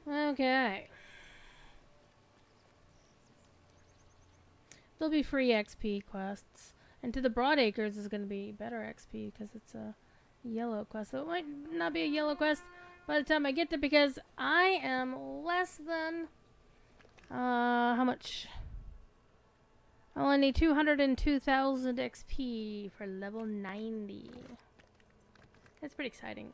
Okay. There'll be free XP quests. And to the Broadacres is going to be better XP because it's a yellow quest. So it might not be a yellow quest by the time I get there because I am less than... how much? I only need 202,000 XP for level 90. That's pretty exciting.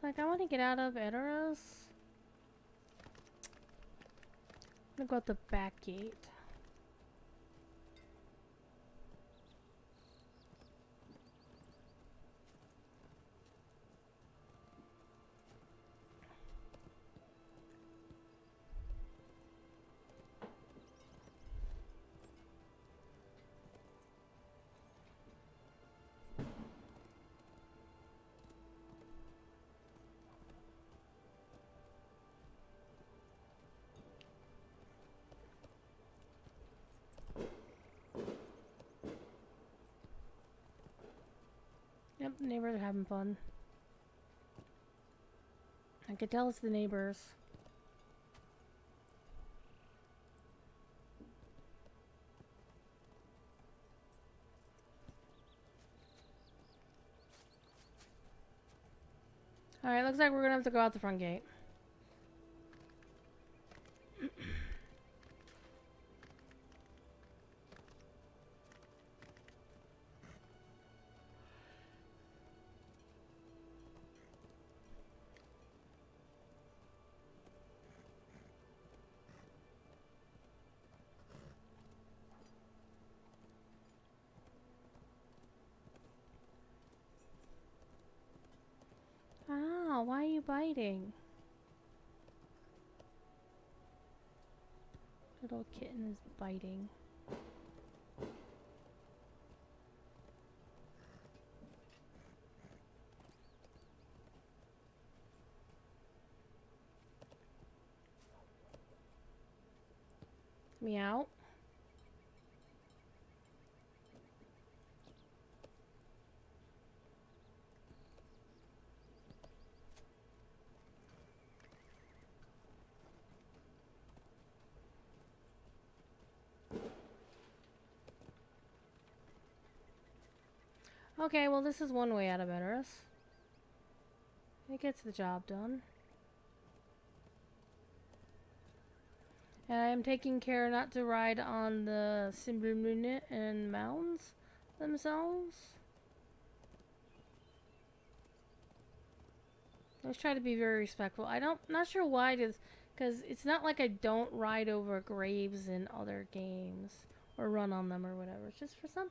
Like, I want to get out of Edoras. I'm gonna go out the back gate. Yep, the neighbors are having fun. I could tell it's the neighbors. Alright, looks like we're gonna have to go out the front gate. Ow, why are you biting? Little kitten is biting. Meow. Okay, well this is one way out of Edoras. It gets the job done. And I am taking care not to ride on the Simbermunit and mounds themselves. Let's try to be very respectful. Not sure why, because it's not like I don't ride over graves in other games or run on them or whatever. It's just for some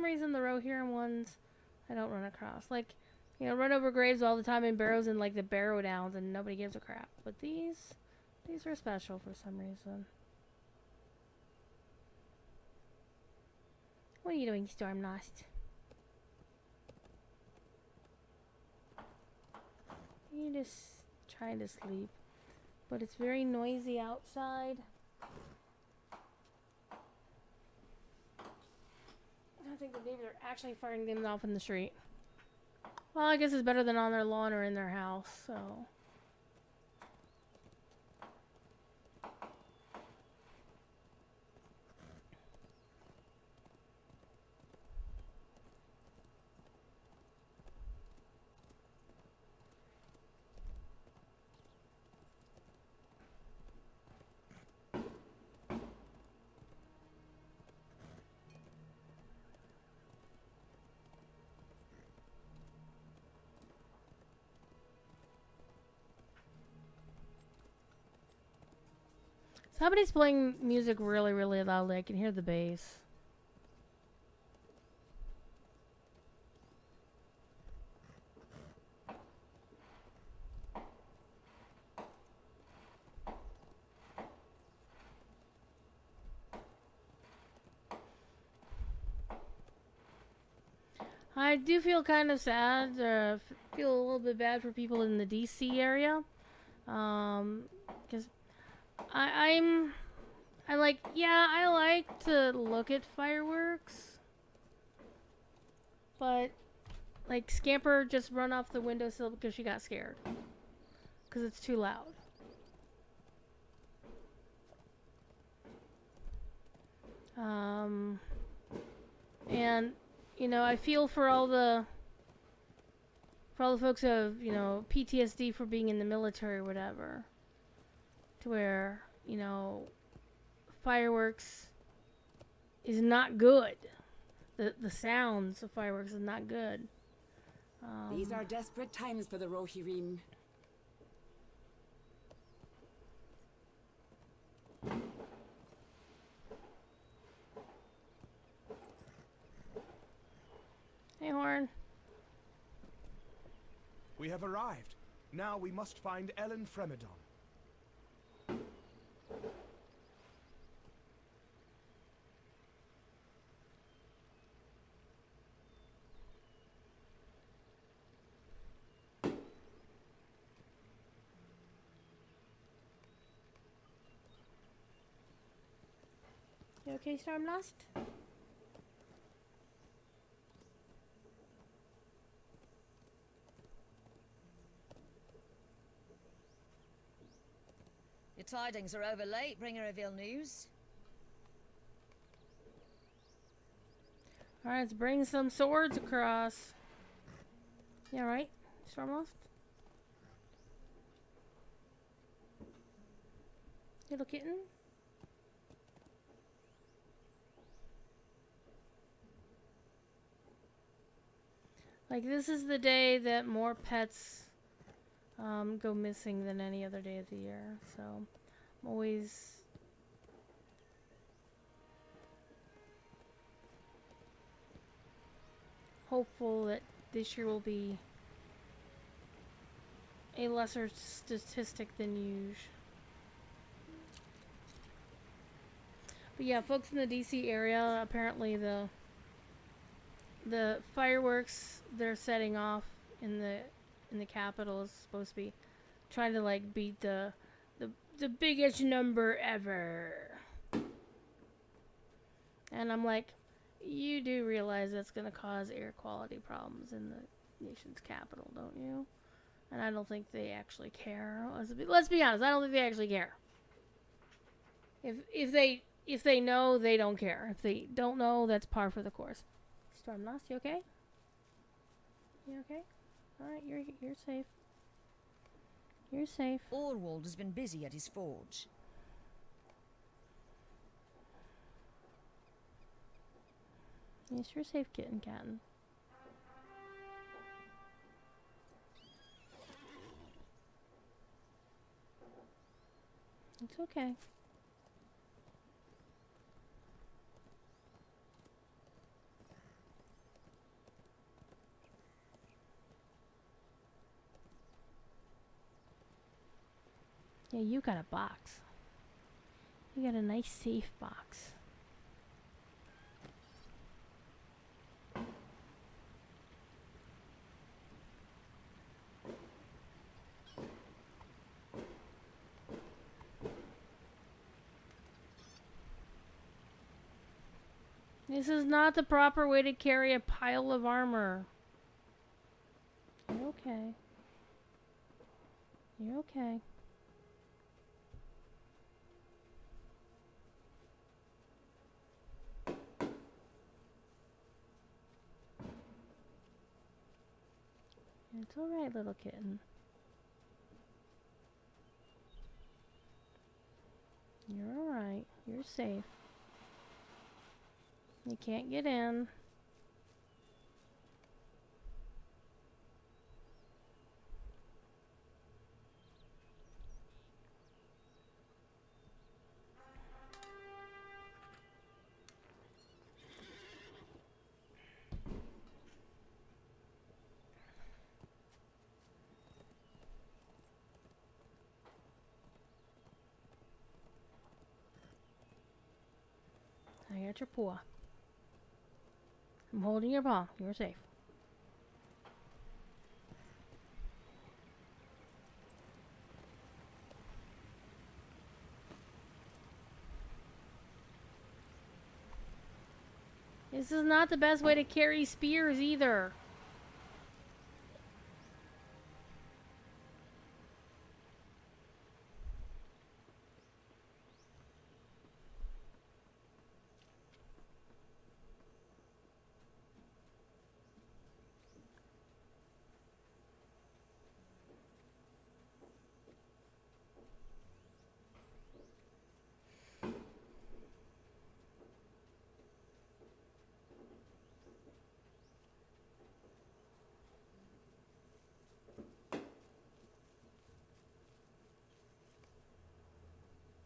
reason the Rohirrim ones I don't run across. Like, you know, run over graves all the time in barrows and like the Barrow Downs and nobody gives a crap. But these are special for some reason. What are you doing, Stormnost? You just trying to sleep. but it's very noisy outside. I think the neighbors are actually firing them off in the street. Well, I guess it's better than on their lawn or in their house, so. Somebody's playing music really, really loudly. I can hear the bass. I do feel kind of sad, feel a little bit bad for people in the DC area. Because I like to look at fireworks, but like Scamper just run off the windowsill because she got scared because it's too loud. And you know, I feel for all the folks who have, you know, PTSD for being in the military or whatever, to where, you know, fireworks is not good. The sounds of fireworks is not good.
These are desperate times for the Rohirrim.
Hey, Horn.
We have arrived. Now we must find Ellen Fremedon.
You okay, Stormlost?
Your tidings are over late, bringer of ill news.
Alright, let's bring some swords across. Yeah, right? Stormlost? Little kitten? Like, this is the day that more pets go missing than any other day of the year. So, I'm always hopeful that this year will be a lesser statistic than usual. But yeah, folks in the DC area, apparently the fireworks they're setting off in the capital is supposed to be trying to like beat the biggest number ever. And I'm like, you do realize that's going to cause air quality problems in the nation's capital, don't you? And I don't think they actually care. Let's be honest, I don't think they actually care. If they know, they don't care. If they don't know, that's par for the course. Stormlost, you okay? You okay? Alright, you're safe. You're safe.
Orwald has been busy at his forge.
Yes, you're safe, kitten Catton. It's okay. Yeah, you got a box. You got a nice safe box. This is not the proper way to carry a pile of armor. You're okay. You're okay. It's alright, little kitten. You're alright. You're safe. You can't get in. I got your paw. I'm holding your paw. You're safe. This is not the best way to carry spears either.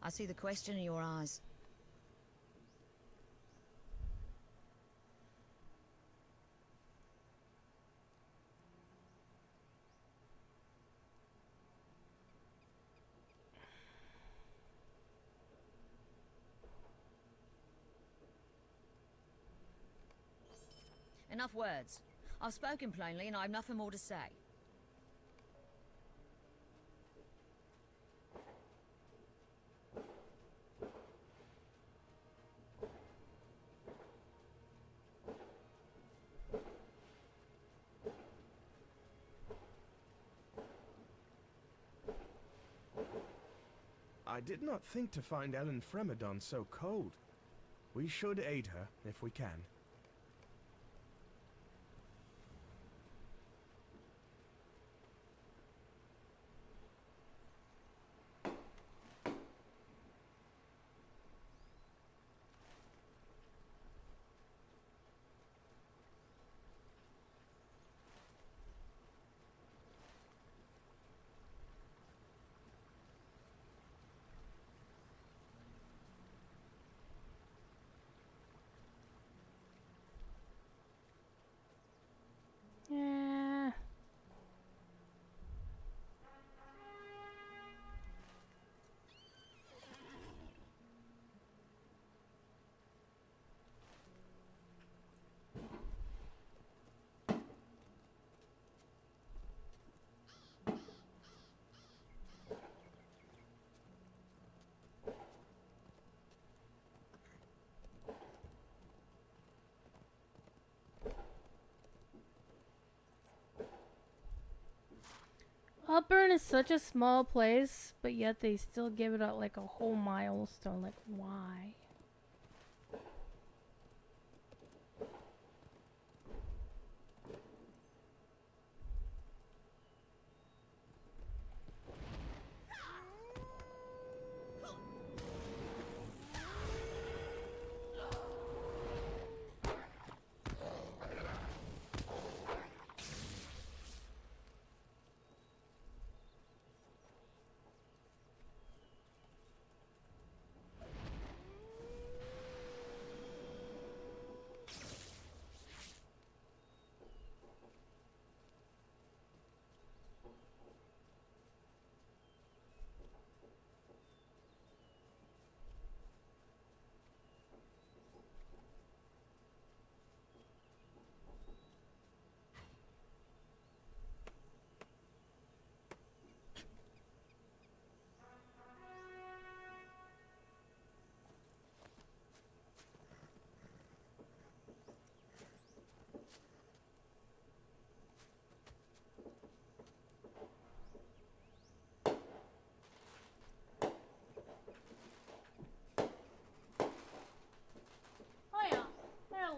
I see the question in your eyes. Enough words. I've spoken plainly and I have nothing more to say.
I did not think to find Ellen Fremedon so cold. We should aid her, if we can.
Yeah. Upburn is such a small place, but yet they still give it like a whole milestone. Like, why?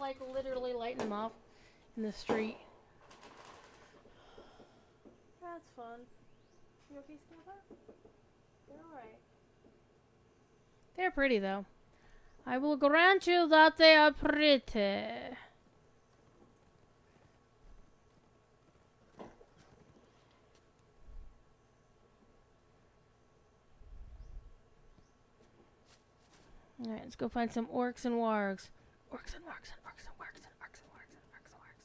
like literally lighting them off in the street. That's fun. You okay, Scamper? They're alright. They're pretty though. I will grant you that they are pretty. Alright, let's go find some orcs and wargs. Orcs and wargs and orcs and wargs and orcs and wargs and orcs and wargs.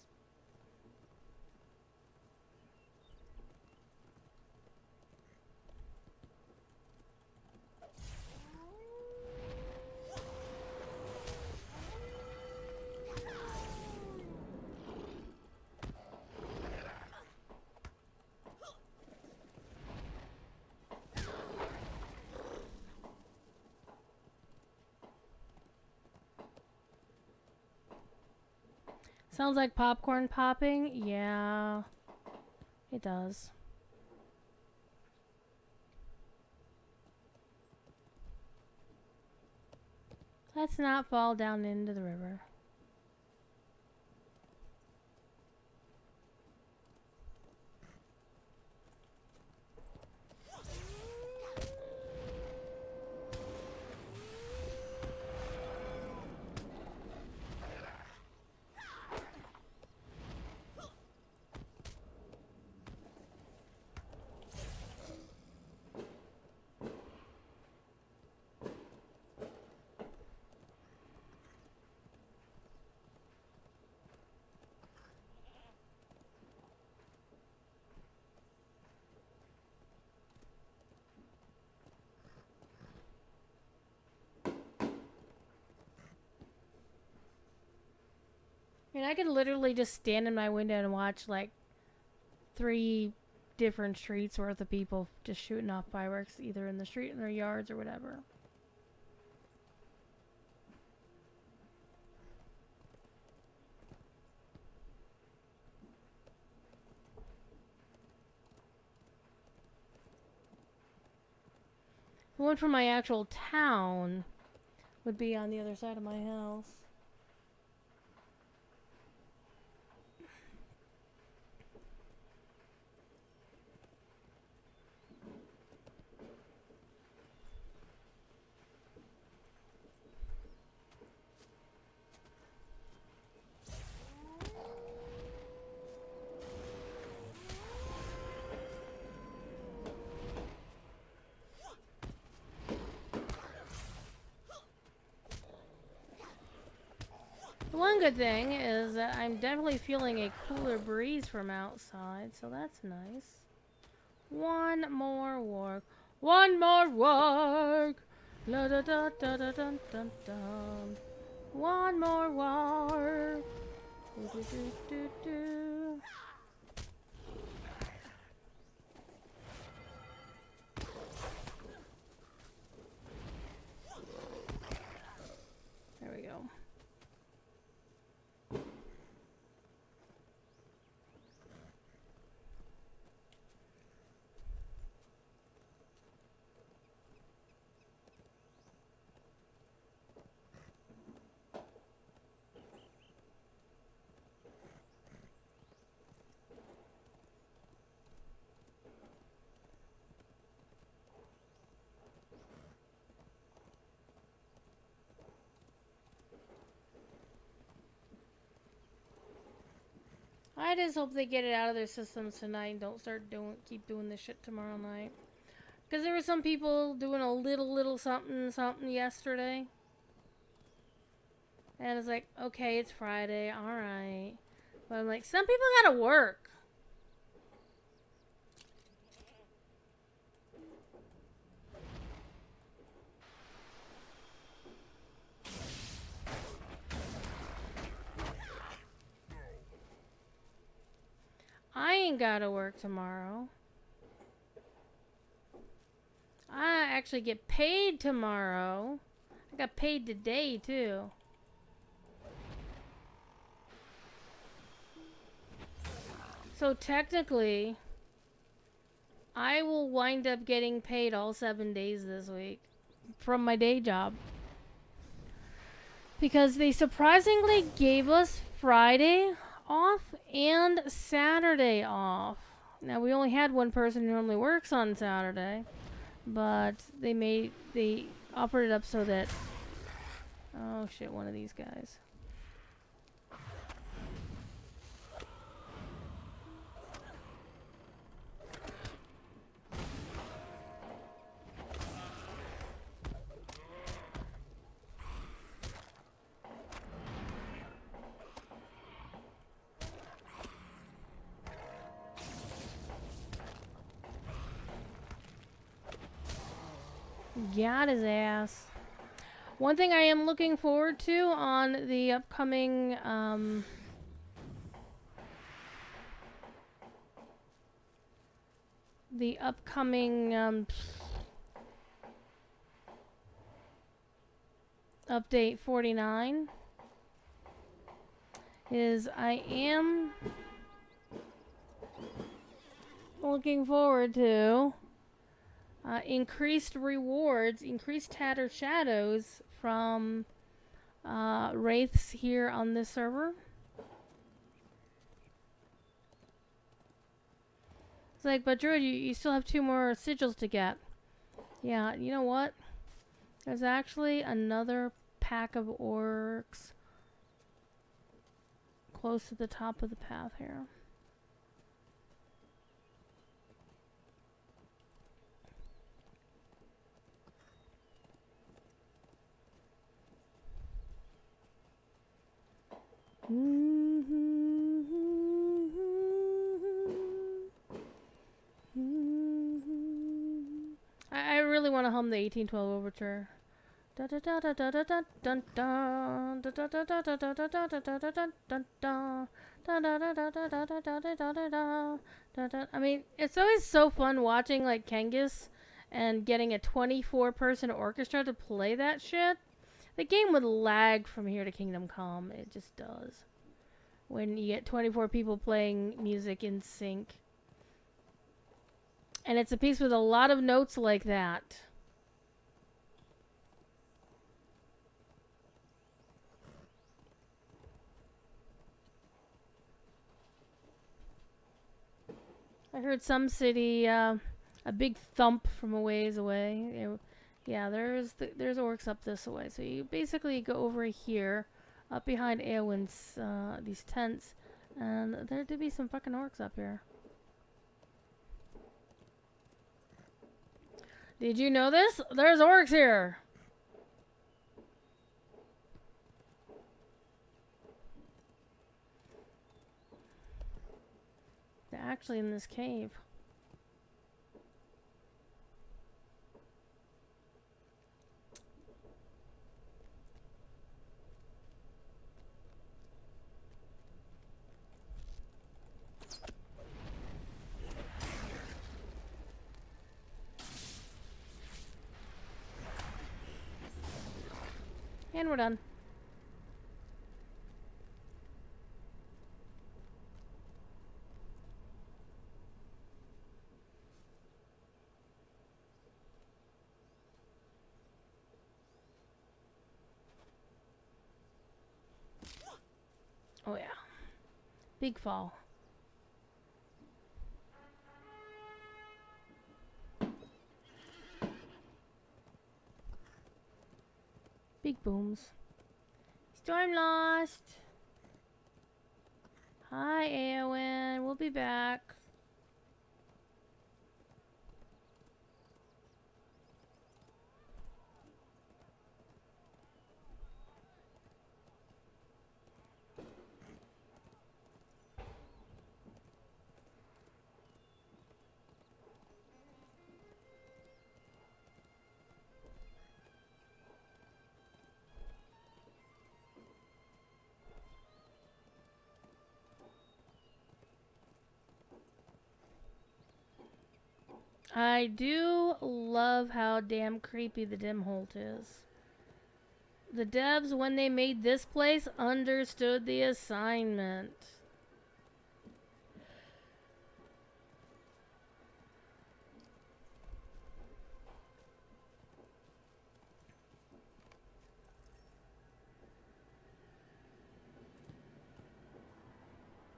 Sounds like popcorn popping. Yeah, it does. Let's not fall down into the river. I mean, I could literally just stand in my window and watch like 3 different streets worth of people just shooting off fireworks, either in the street, in their yards, or whatever. The one from my actual town would be on the other side of my house. The one good thing is that I'm definitely feeling a cooler breeze from outside, so that's nice. One more warg. One more warg! La da da da da dun dun dun. One more warg! Do do do do do. There we go. I just hope they get it out of their systems tonight and don't keep doing this shit tomorrow night. Because there were some people doing a little something yesterday. And it's like, okay, it's Friday, alright. But I'm like, some people gotta work. I ain't gotta work tomorrow. I actually get paid tomorrow. I got paid today, too. So technically, I will wind up getting paid all 7 days this week from my day job. Because they surprisingly gave us Friday off and Saturday off. Now, we only had one person who normally works on Saturday, but they offered it up so that... Oh shit, one of these guys. Got his ass. One thing I am looking forward to on the upcoming update 49 is I am looking forward to increased rewards, increased tattered shadows from wraiths here on this server. It's like, but Druid, you still have 2 more sigils to get. Yeah, you know what? There's actually another pack of orcs close to the top of the path here. I really want to hum the 1812 overture. I mean, it's always so fun watching like Kengis and getting a 24-person orchestra to play that shit. The game would lag from here to Kingdom Come. It just does. When you get 24 people playing music in sync. And it's a piece with a lot of notes like that. I heard some city, a big thump from a ways away. Yeah, there's orcs up this way. So you basically go over here, up behind Eowyn's, these tents, and there do be some fucking orcs up here. Did you know this? There's orcs here! They're actually in this cave. And we're done. Oh yeah. Big fall. Big booms. Storm lost. Hi, Eowyn. We'll be back. I do love how damn creepy the dim holt is. The devs, when they made this place, understood the assignment.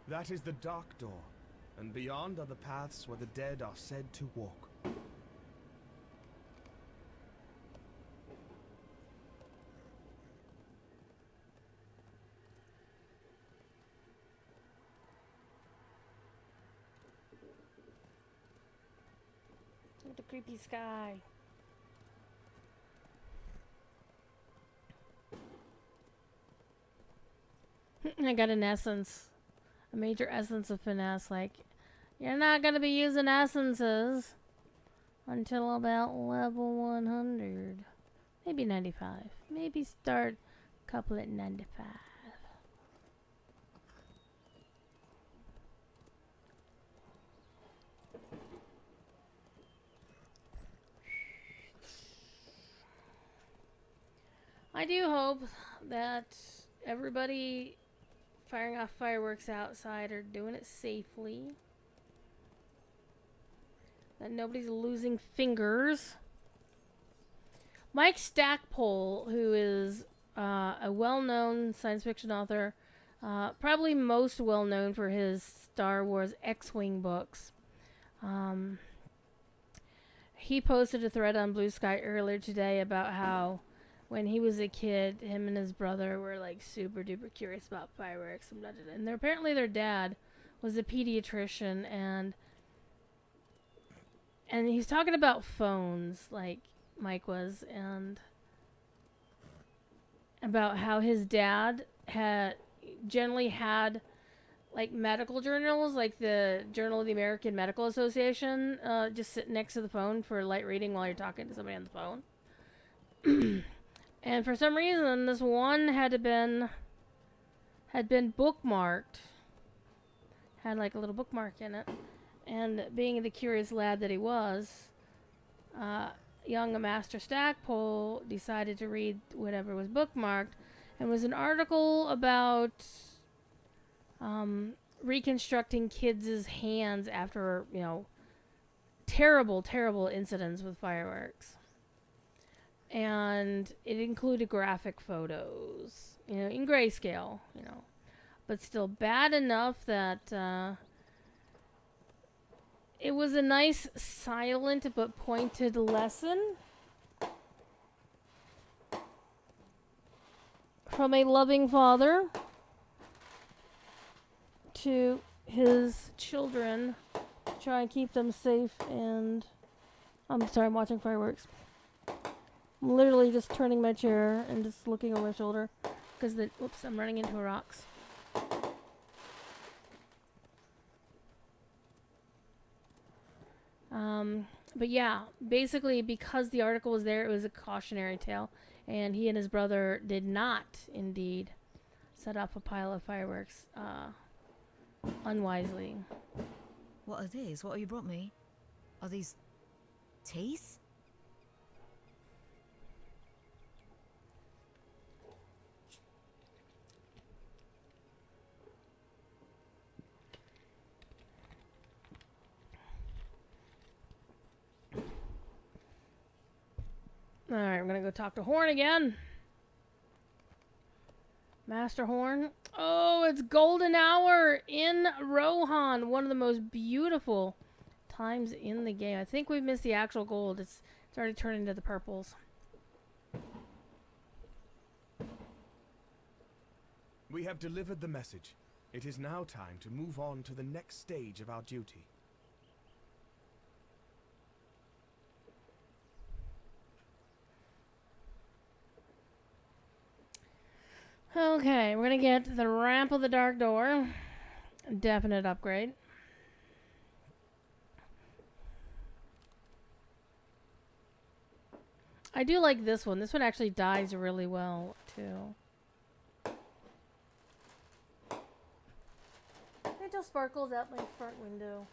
That is the Dark Door, and beyond are the paths where the dead are said to walk.
Look at the creepy sky. I got an essence. A major essence of finesse. Like, you're not going to be using essences until about level 100. Maybe 95. Maybe start a couple at 95. I do hope that everybody firing off fireworks outside are doing it safely. That nobody's losing fingers. Mike Stackpole, who is a well-known science fiction author, probably most well-known for his Star Wars X-Wing books. He posted a thread on Blue Sky earlier today about how when he was a kid, him and his brother were like super duper curious about fireworks and blah, blah, blah. And apparently their dad was a pediatrician, and he's talking about phones, like Mike was, and about how his dad generally had like medical journals, like the Journal of the American Medical Association, just sitting next to the phone for light reading while you're talking to somebody on the phone. And for some reason, this one had been bookmarked. Had like a little bookmark in it. And being the curious lad that he was, young Master Stackpole decided to read whatever was bookmarked. And it was an article about reconstructing kids' hands after, terrible, terrible incidents with fireworks. And it included graphic photos, in grayscale, but still bad enough that it was a nice, silent but pointed lesson from a loving father to his children to try and keep them safe. And I'm sorry, I'm watching fireworks. I'm literally just turning my chair and just looking over my shoulder because I'm running into rocks. But yeah, basically because the article was there, it was a cautionary tale, and he and his brother did not indeed set off a pile of fireworks unwisely.
What are these? What have you brought me? Are these teeth?
Alright, I'm gonna go talk to Horn again. Master Horn. Oh, it's golden hour in Rohan. One of the most beautiful times in the game. I think we've missed the actual gold. It's already turning to the purples.
We have delivered the message. It is now time to move on to the next stage of our duty.
Okay, we're gonna get the Ramp of the Dark Door. Definite upgrade. I do like this one. This one actually dies really well, too. It just sparkles out my front window.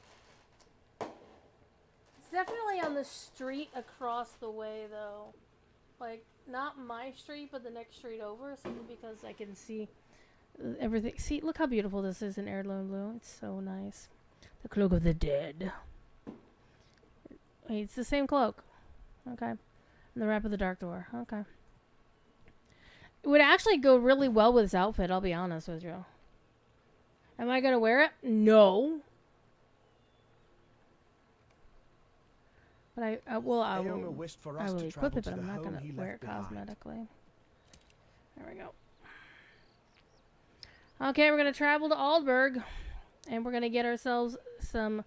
It's definitely on the street across the way, though. Like, not my street, but the next street over, simply because I can see everything. See, look how beautiful this is in Heirloom Blue. It's so nice. The Cloak of the Dead. Wait, it's the same cloak. Okay. And the Ramp of the Dark Door. Okay. It would actually go really well with this outfit, I'll be honest with you. Am I gonna wear it? No. But I will
wished for
I
us
will
to
equip
travel
it,
to
but
the
I'm not
home
gonna
he
wear it
left behind.
cosmetically. There we go. Okay, we're gonna travel to Aldburg, and we're gonna get ourselves some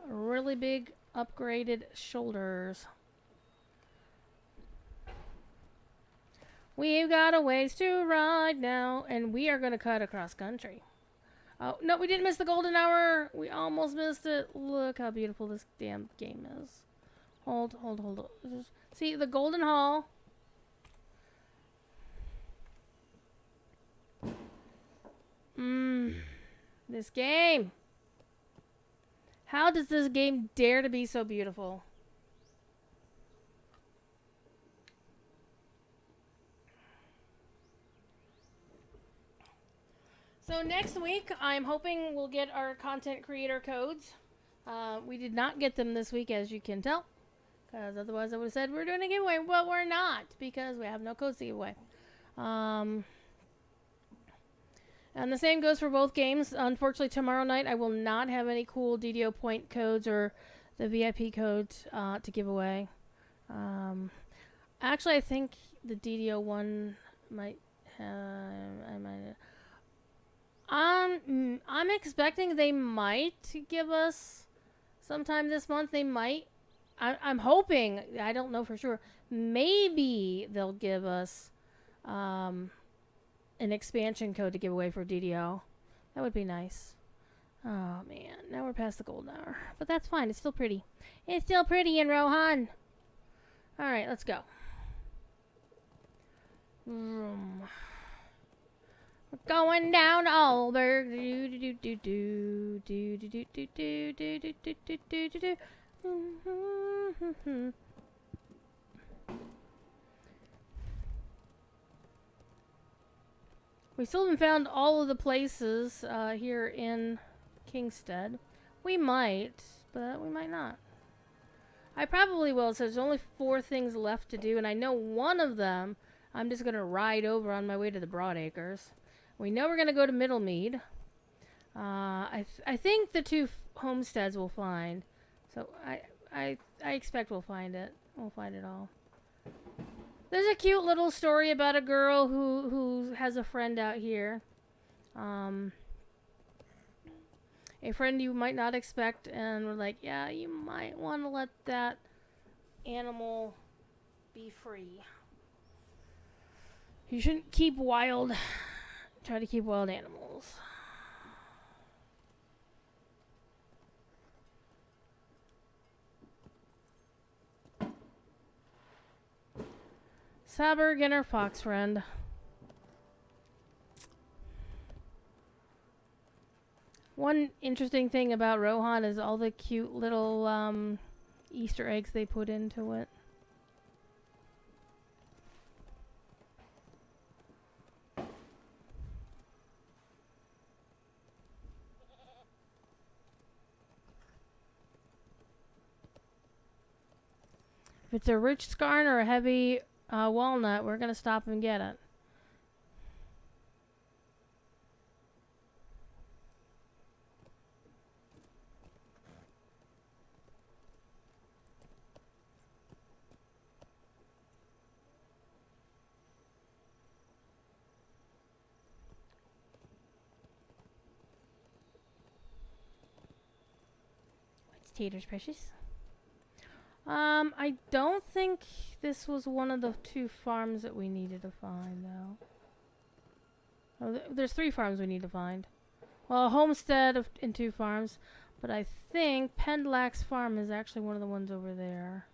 really big upgraded shoulders. We've got a ways to ride now, and we are gonna cut across country. Oh, no, we didn't miss the golden hour. We almost missed it. Look how beautiful this damn game is. Hold. See, the golden hall. This game. How does this game dare to be so beautiful? So next week, I'm hoping we'll get our content creator codes. We did not get them this week, as you can tell. Because otherwise I would have said we're doing a giveaway. But we're not, because we have no codes to give away. And the same goes for both games. Unfortunately, tomorrow night I will not have any cool DDO point codes or the VIP codes to give away. Actually, I think the DDO one might have... I'm expecting they might give us sometime this month. They might. I'm hoping. I don't know for sure. Maybe they'll give us an expansion code to give away for DDO. That would be nice. Oh man, now we're past the golden hour, but that's fine. It's still pretty. It's still pretty in Rohan. All right, let's go. Vroom. We're going down Alberg. We still haven't found all of the places here in Kingstead. We might, but we might not. I probably will, so there's only 4 things left to do, and I know one of them I'm just going to ride over on my way to the Broadacres. We know we're going to go to Middlemead. I think the 2 homesteads we'll find. So I expect we'll find it. We'll find it all. There's a cute little story about a girl who has a friend out here. A friend you might not expect, and we're like, yeah, you might want to let that animal be free. You shouldn't keep wild... Try to keep wild animals. Saberg and her fox friend. One interesting thing about Rohan is all the cute little Easter eggs they put into it. If it's a rich scarn or a heavy walnut, we're going to stop and get it. What's taters, precious? I don't think this was one of the 2 farms that we needed to find, though. Oh, there's 3 farms we need to find. Well, a homestead and 2 farms, but I think Pendlack's farm is actually one of the ones over there.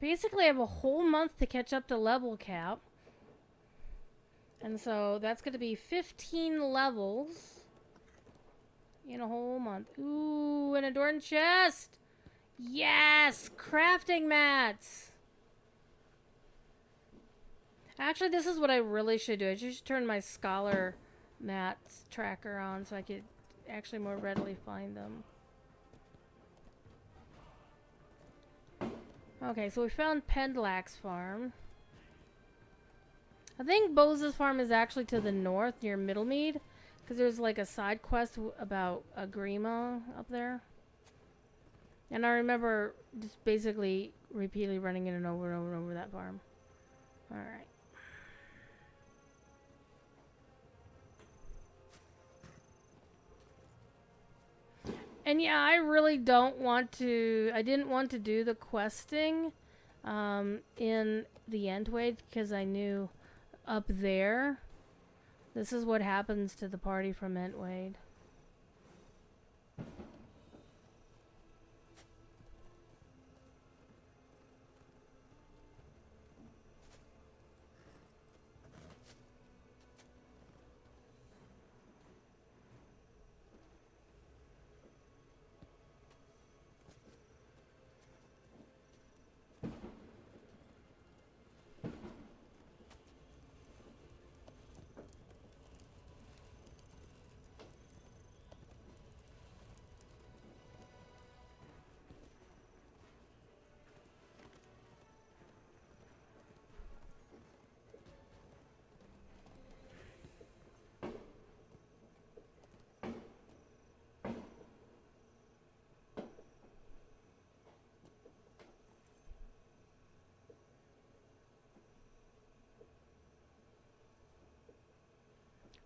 basically I have a whole month to catch up to level cap. And so that's going to be 15 levels in a whole month. Ooh, an adorned chest. Yes, crafting mats. Actually, this is what I really should do. I should turn my scholar mats tracker on so I could actually more readily find them. Okay, so we found Pendlack's farm. I think Bose's farm is actually to the north near Middlemead, because there's like a side quest about a Grima up there. And I remember just basically repeatedly running in and over that farm. Alright. And yeah, I really don't want to... I didn't want to do the questing in the Entwade because I knew up there this is what happens to the party from Entwade.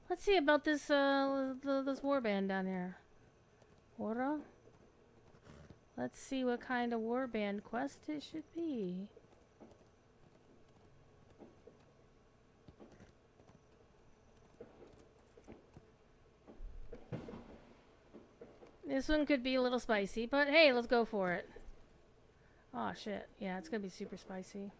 Let's see about this this warband down here. Aura? Let's see what kind of warband quest it should be. This one could be a little spicy, but hey, let's go for it. Oh shit. Yeah, it's gonna be super spicy.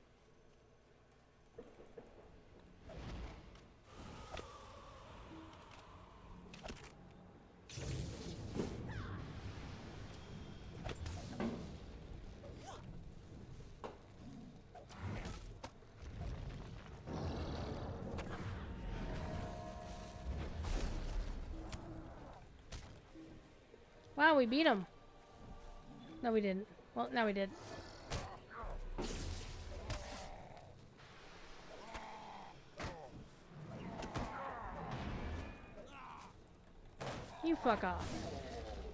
Wow, we beat him. No, we didn't. Well, now we did. You fuck off.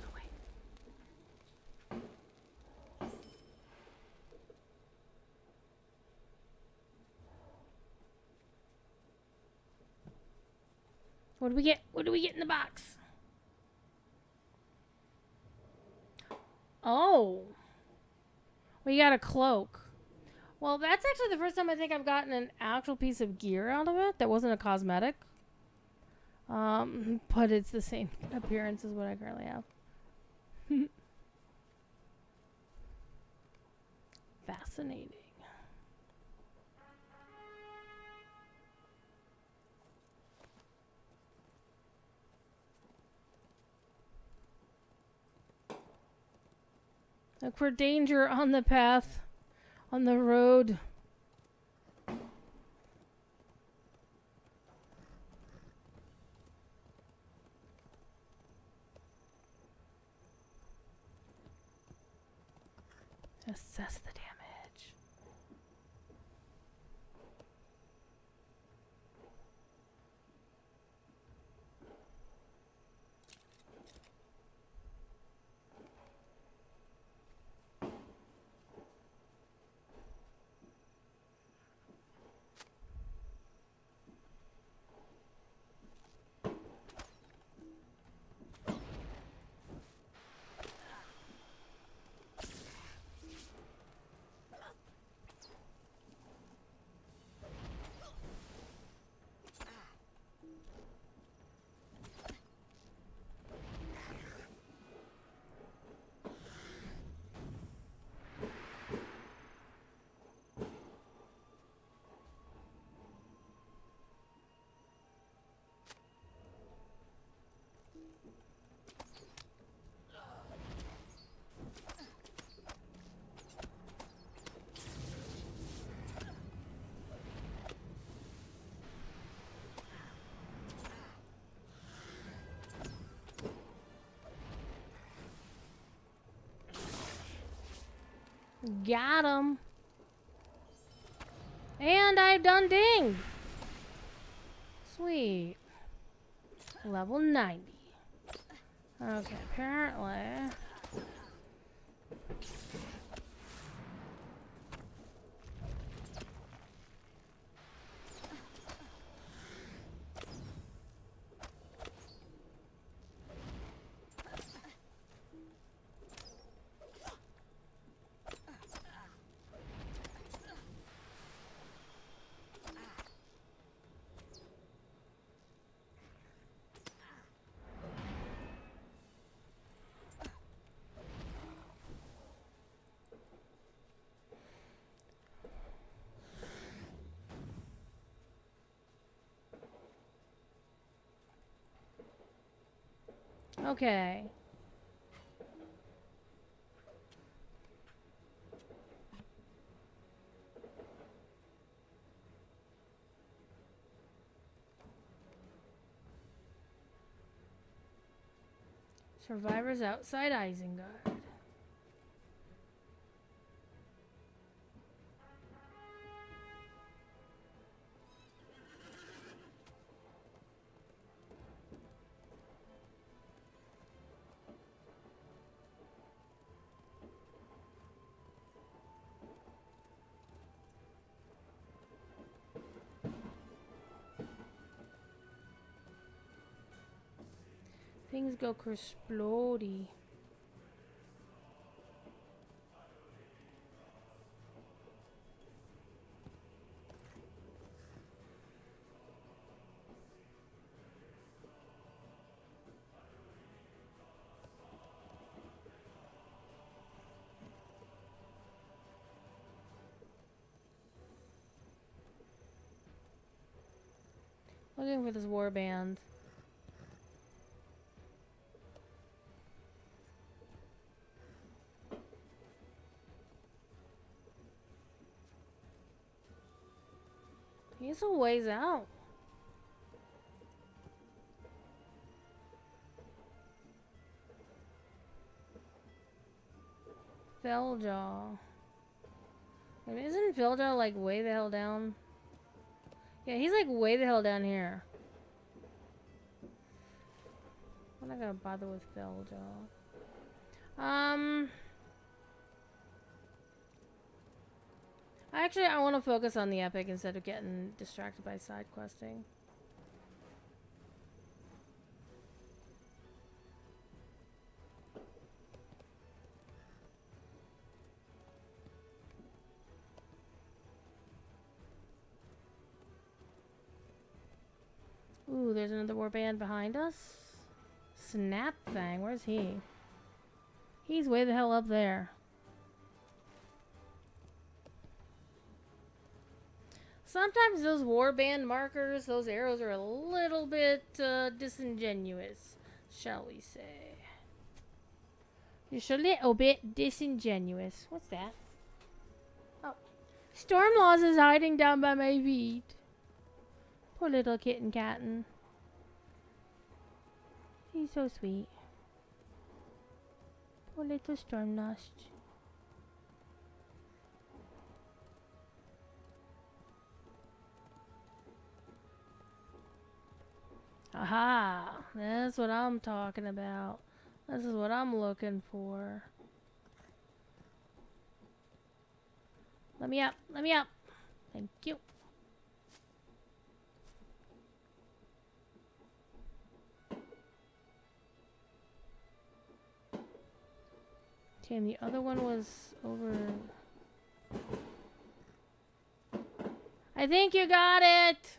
Go away. What do we get? What do we get in the box? Oh. We got a cloak. Well, that's actually the first time I think I've gotten an actual piece of gear out of it that wasn't a cosmetic. But it's the same appearance as what I currently have. Fascinating. Look for danger on the path, on the road. Assess the damage. Got him. And I've done dinged. Sweet. Level 90. Okay, apparently. Okay. Survivors outside Isengard. Things go explodey. Looking for this warband. He's a ways out. Feljaw. Wait, isn't Feljaw like way the hell down? Yeah, he's like way the hell down here. I'm not gonna bother with Feljaw. Actually, I want to focus on the epic instead of getting distracted by side questing. Ooh, there's another warband behind us. Snapfang, where's he? He's way the hell up there. Sometimes those warband markers, those arrows are a little bit disingenuous, shall we say. Just a little bit disingenuous. What's that? Oh. Stormlaws is hiding down by my feet. Poor little kitten catten. He's so sweet. Poor little Stormlost. Aha! That's what I'm talking about. This is what I'm looking for. Let me up. Let me up. Thank you. Okay, and the other one was over... I think you got it!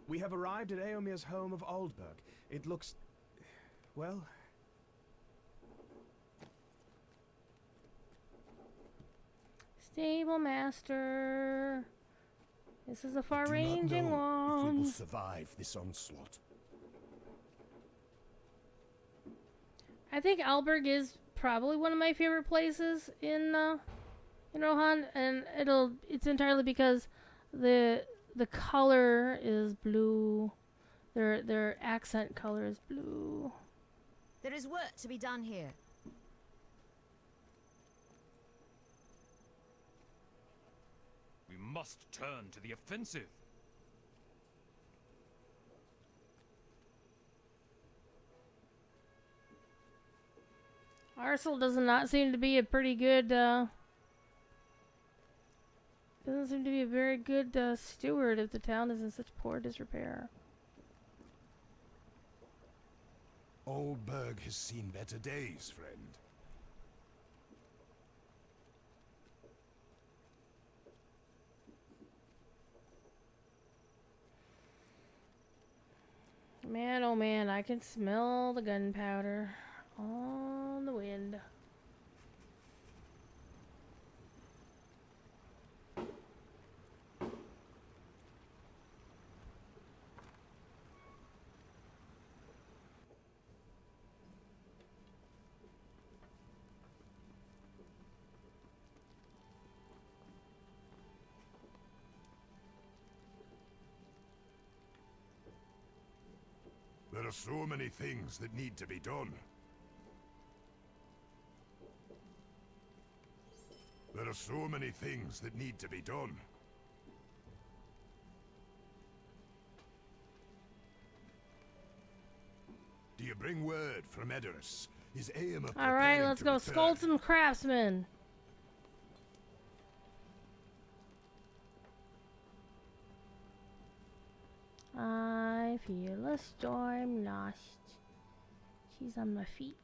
We have arrived at Eomir's home of Aldburg. It looks... well...
Stable master. This is a
I do not
far-ranging
know if we will
one.
survive this onslaught.
I think Alberg is probably one of my favorite places in Rohan, and it's entirely because the color is blue. Their accent color is blue.
There is work to be done here.
We must turn to the offensive.
Arcel does not seem to be a pretty good, doesn't seem to be a very good steward if the town is in such poor disrepair.
Old Berg has seen better days, friend.
Man, oh man, I can smell the gunpowder on the wind.
There are so many things that need to be done. There are so many things that need to be done. Do you bring word from Edoras? Is Aemma
Alright,
preparing
let's
to
go
return?
scold some craftsmen. I feel a storm lost. She's on my feet.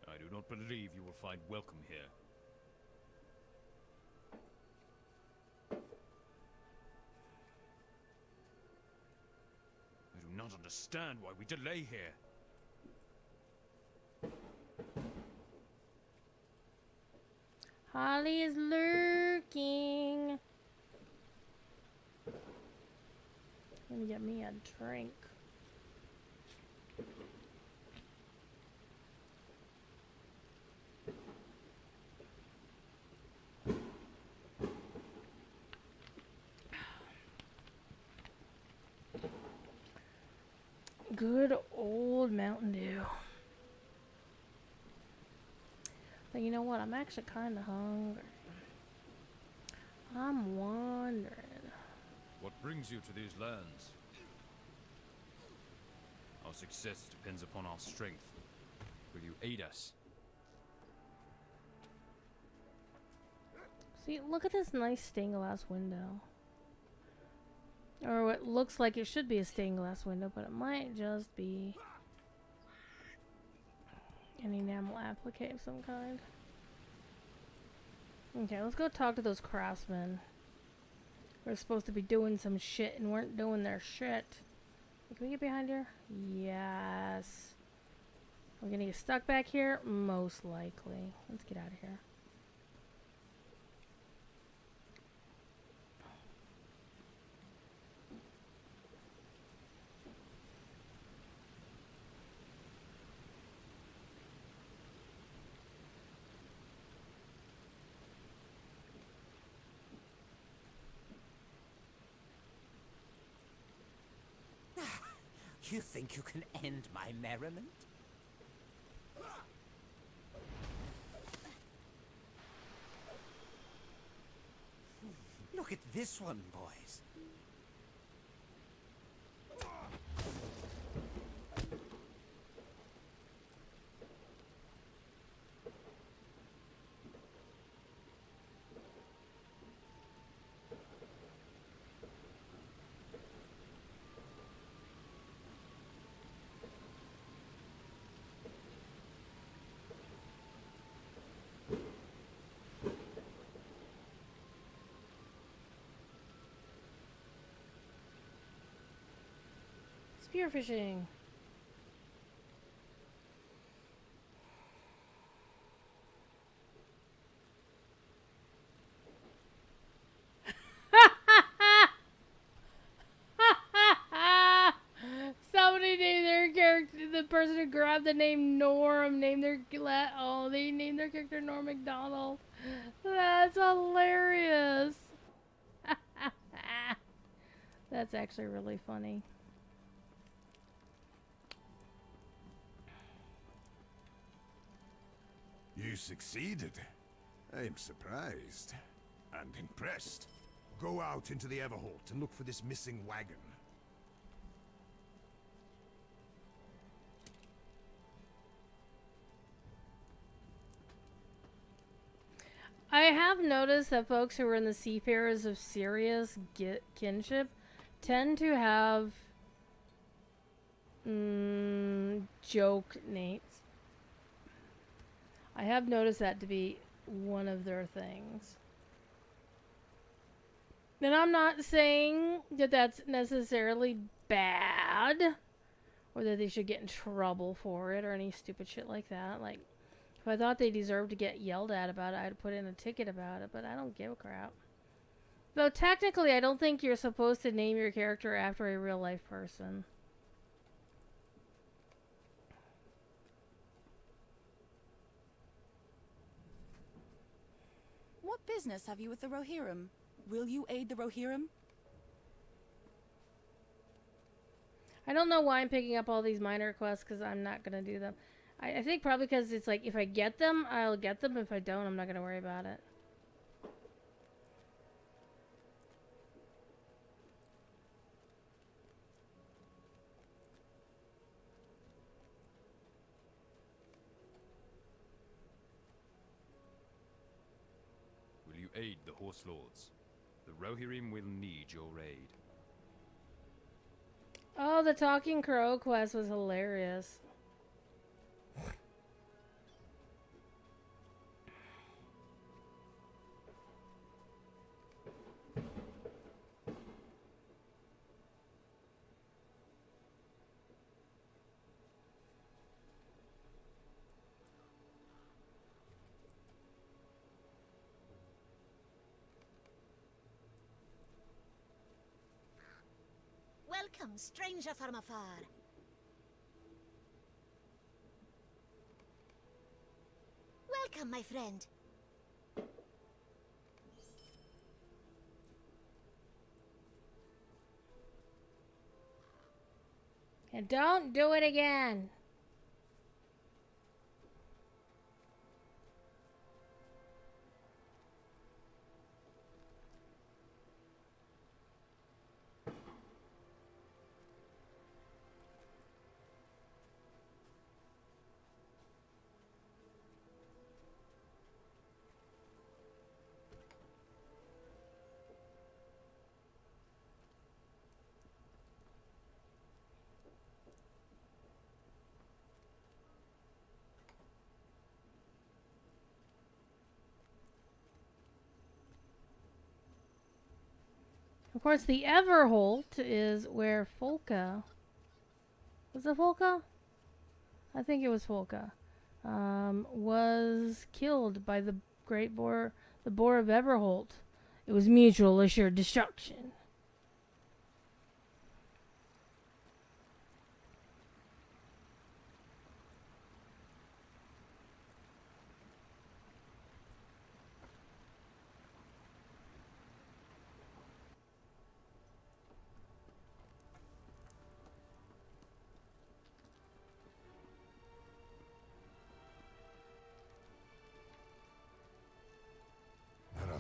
I do not believe you will find welcome here. I do not understand why we delay here.
Holly is lurking. Let me get me a drink. Good old Mountain Dew. But you know what? I'm actually kind of hungry. I'm wondering.
What brings you to these lands? Our success depends upon our strength. Will you aid us?
See, look at this nice stained glass window. Or what looks like it should be a stained glass window, but it might just be an enamel applique of some kind. Okay, let's go talk to those craftsmen. We're supposed to be doing some shit and weren't doing their shit. Can we get behind here? Yes. We're gonna get stuck back here? Most likely. Let's get out of here.
You think you can end my merriment? Look at this one, boys.
Spearfishing. Somebody named their character, the person who grabbed the name Norm, named their, they named their character Norm McDonald. That's hilarious. That's actually really funny.
You succeeded. I'm surprised. And impressed. Go out into the Everholt and look for this missing wagon.
I have noticed that folks who are in the Seafarers of Sirius kinship tend to have joke names. I have noticed that to be one of their things. And I'm not saying that that's necessarily bad or that they should get in trouble for it or any stupid shit like that. Like, if I thought they deserved to get yelled at about it, I'd put in a ticket about it, but I don't give a crap. Though technically, I don't think you're supposed to name your character after a real life person.
What business have you with the Rohirrim? Will you aid the Rohirrim?
I don't know why I'm picking up all these minor quests, because I'm not going to do them. I think probably because it's like, if I get them, I'll get them. If I don't, I'm not going to worry about it.
Will you aid the Horse Lords? The Rohirrim will need your aid.
Oh, the Talking Crow quest was hilarious.
Welcome, stranger from afar. Welcome, my friend.
And don't do it again. Of course, the Everholt is where Folka... Was it Folka? I think it was Folka. Was killed by the Great Boar... The Boar of Everholt. It was mutual assured destruction.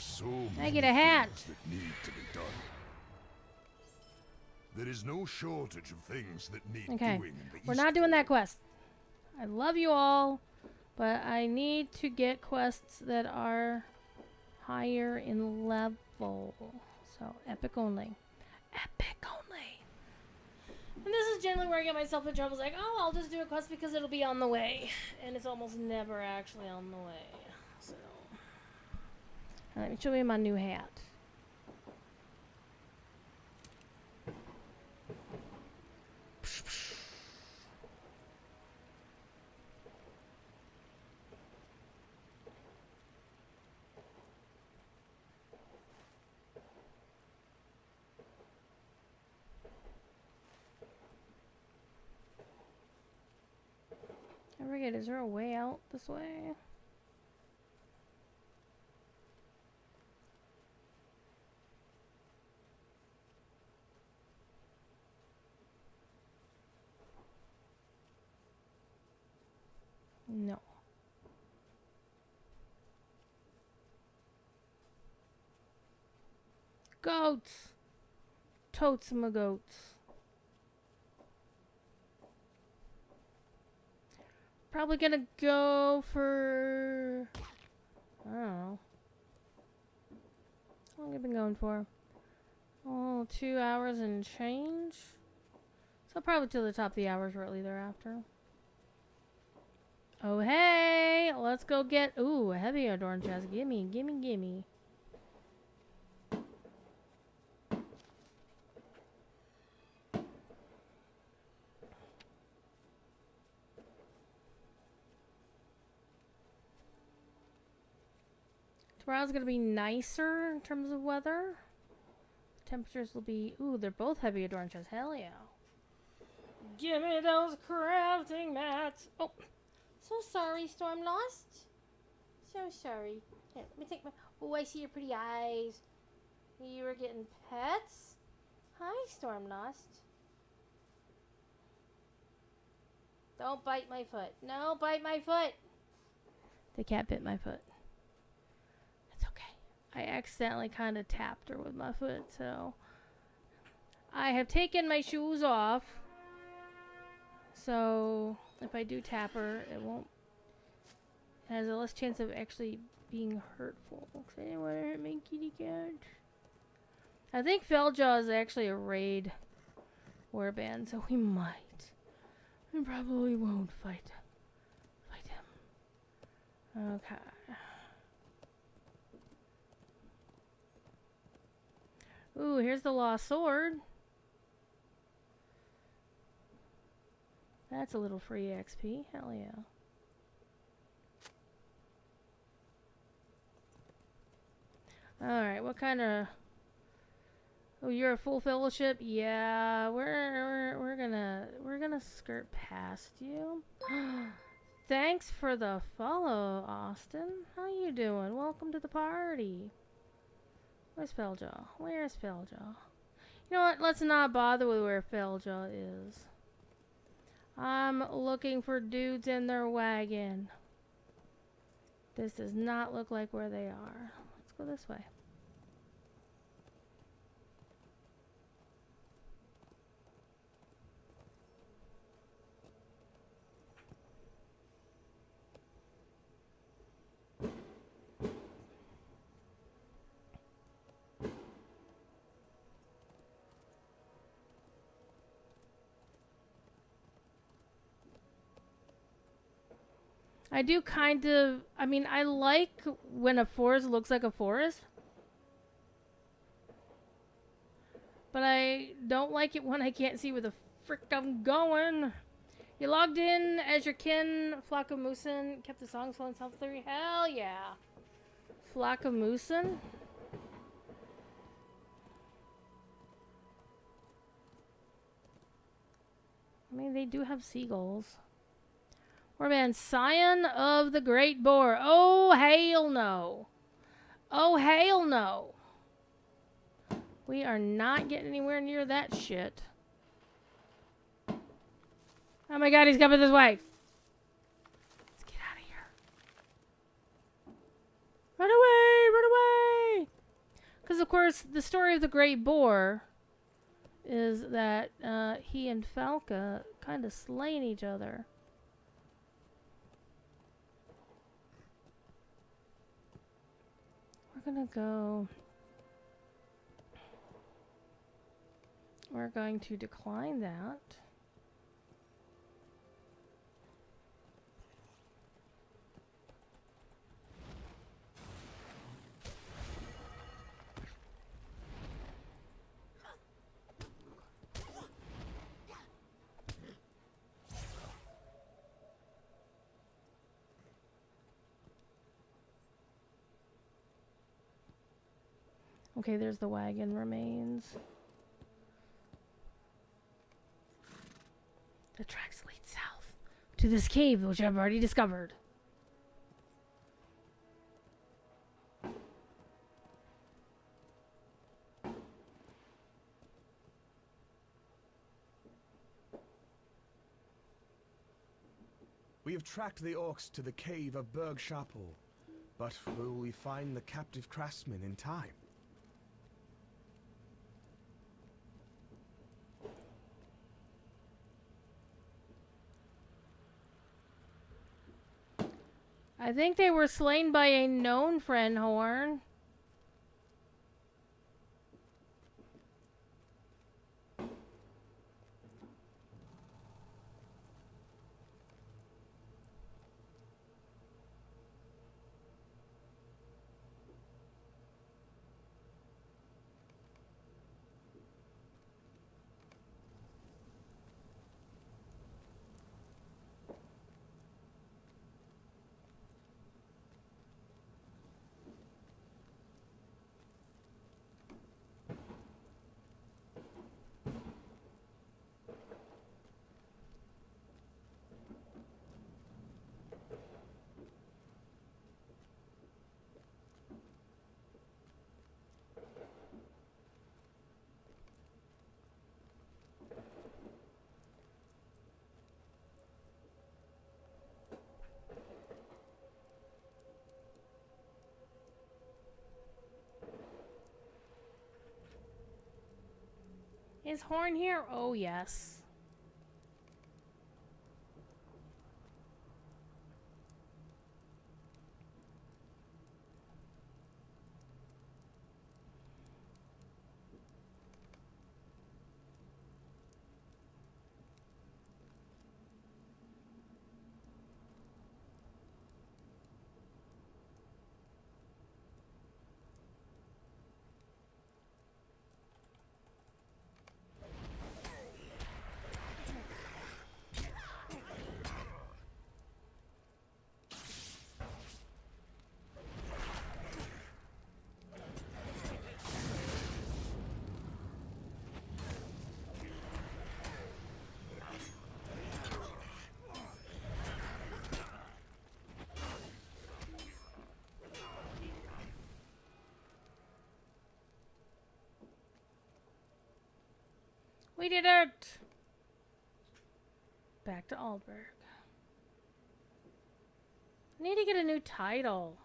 So
I get a hat.
That need to be done. There is no shortage of things that need doing in the
We're not doing that quest. I love you all, but I need to get quests that are higher in level. So, epic only. Epic only. And this is generally where I get myself in trouble. It's like, oh, I'll just do a quest because it'll be on the way. And it's almost never actually on the way. So... Let me show you my new hat. forget, is there a way out this way? No. Goats! Totes my goats. Probably gonna go for... I don't know. How long have I been going for? Oh, 2 hours and change? So probably till the top of the hour shortly thereafter. Oh, hey! Let's go get... Ooh, a heavy adorned chest. Gimme, gimme, gimme. Tomorrow's gonna be nicer in terms of weather. Temperatures will be... Ooh, they're both heavy adorned chests. Hell yeah. Give me those crafting mats. Oh, so sorry, Storm Lost. So sorry. Here, let me take my... Oh, I see your pretty eyes. You were getting pets? Hi, Storm Lost. Don't bite my foot. No, bite my foot. The cat bit my foot. It's okay. I accidentally kind of tapped her with my foot, so... I have taken my shoes off. So, if I do tap her, it won't... It has a less chance of actually being hurtful. Because I didn't want to hurt my kitty cat. I think Feljaw is actually a raid warband, so we might. We probably won't fight him. Okay. Ooh, here's the lost sword. That's a little free XP. Hell yeah. Alright, what kind of... Oh, you're a full fellowship? Yeah, we're gonna skirt past you. Thanks for the follow, Austin. How you doing? Welcome to the party. Where's Feljaw? Where's Feljaw? You know what? Let's not bother with where Feljaw is. I'm looking for dudes in their wagon. This does not look like where they are. Let's go this way. I do kind of... I mean, I like when a forest looks like a forest. But I don't like it when I can't see where the frick I'm going. You logged in as your kin, Flock of Moosin. Kept the songs flowing self-theory. Hell yeah. Flock of Moosin. I mean, they do have seagulls. Warband, Scion of the Great Boar. Oh, hail no. Oh, hail no. We are not getting anywhere near that shit. Oh my god, he's coming this way. Let's get out of here. Run away, run away. Because, of course, the story of the Great Boar is that he and Falca kind of slaying each other. We're gonna go... We're going to decline that. Okay, there's the wagon remains. The tracks lead south to this cave, which I've already discovered.
We have tracked the orcs to the cave of Berg Shapul, but will we find the captive craftsman in time?
I think they were slain by a known friend, Horn. Is Horn here? Oh, yes. We did it! Back to Aldberg. I need to get a new title.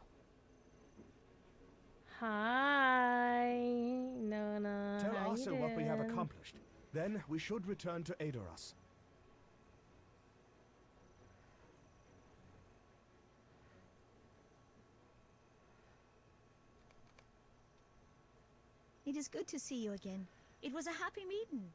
Hi, Nona.
Tell
How
Asa
you
what we have
doing?
accomplished. Then we should return to Aedoras.
It is good to see you again. It was a happy meeting.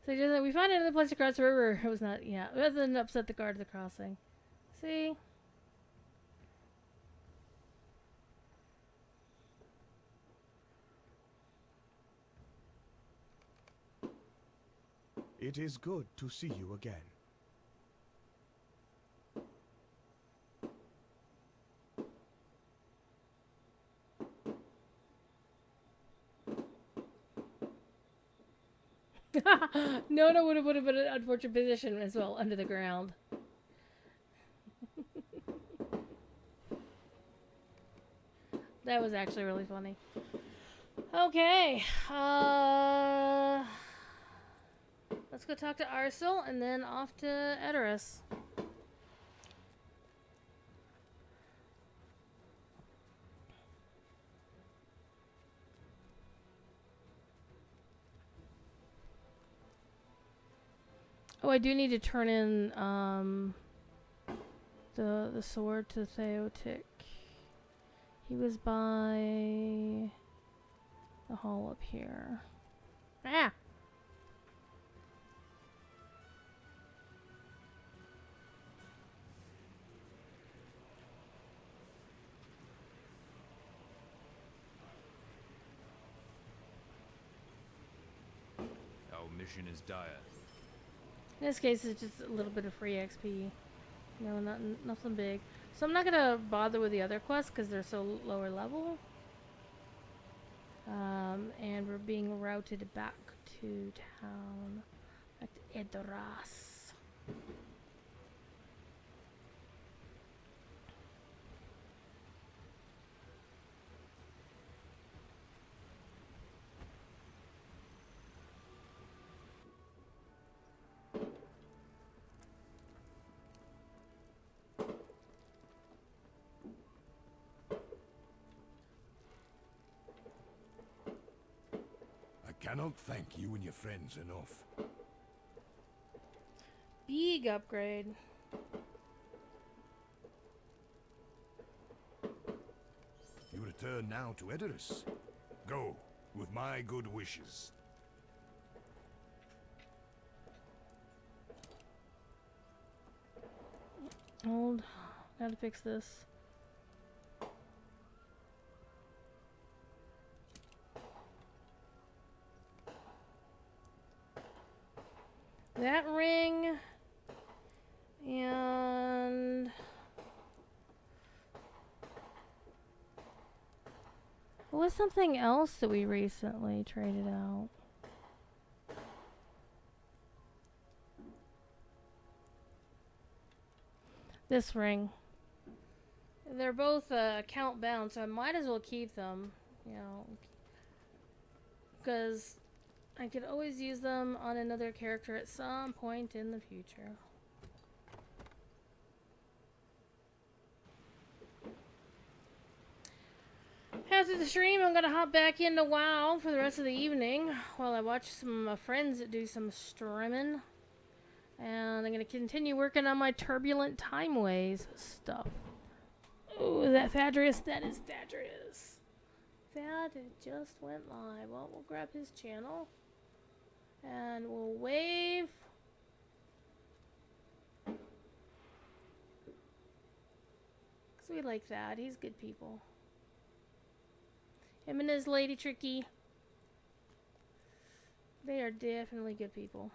So just like, we found another place to cross the river. It was not, yeah, rather than upset the guard of the crossing. See?
It is good to see you again.
Nona would have been in an unfortunate position as well, under the ground. That was actually really funny. Okay. Let's go talk to Arsil and then off to Edoras. Oh, I do need to turn in the sword to Theotic. He was by the hall up here. Ah!
Our mission is dire.
In this case, it's just a little bit of free XP. No, nothing big. So I'm not gonna bother with the other quests because they're so lower level. And we're being routed back to town. Back to Edoras.
I cannot thank you and your friends enough.
Big upgrade.
You return now to Edoras. Go, with my good wishes.
Hold. Gotta fix this. That ring. And what was something else that we recently traded out? This ring. They're both account bound, so I might as well keep them, you know, because I could always use them on another character at some point in the future. After the stream, I'm going to hop back into WoW for the rest of the evening while I watch some of my friends that do some streaming. And I'm going to continue working on my Turbulent Timeways stuff. Ooh, that Thaddeus? That is Thaddeus. Thad just went live. Well, we'll grab his channel. And we'll wave. Because we like that. He's good people. Him and his lady Tricky. They are definitely good people.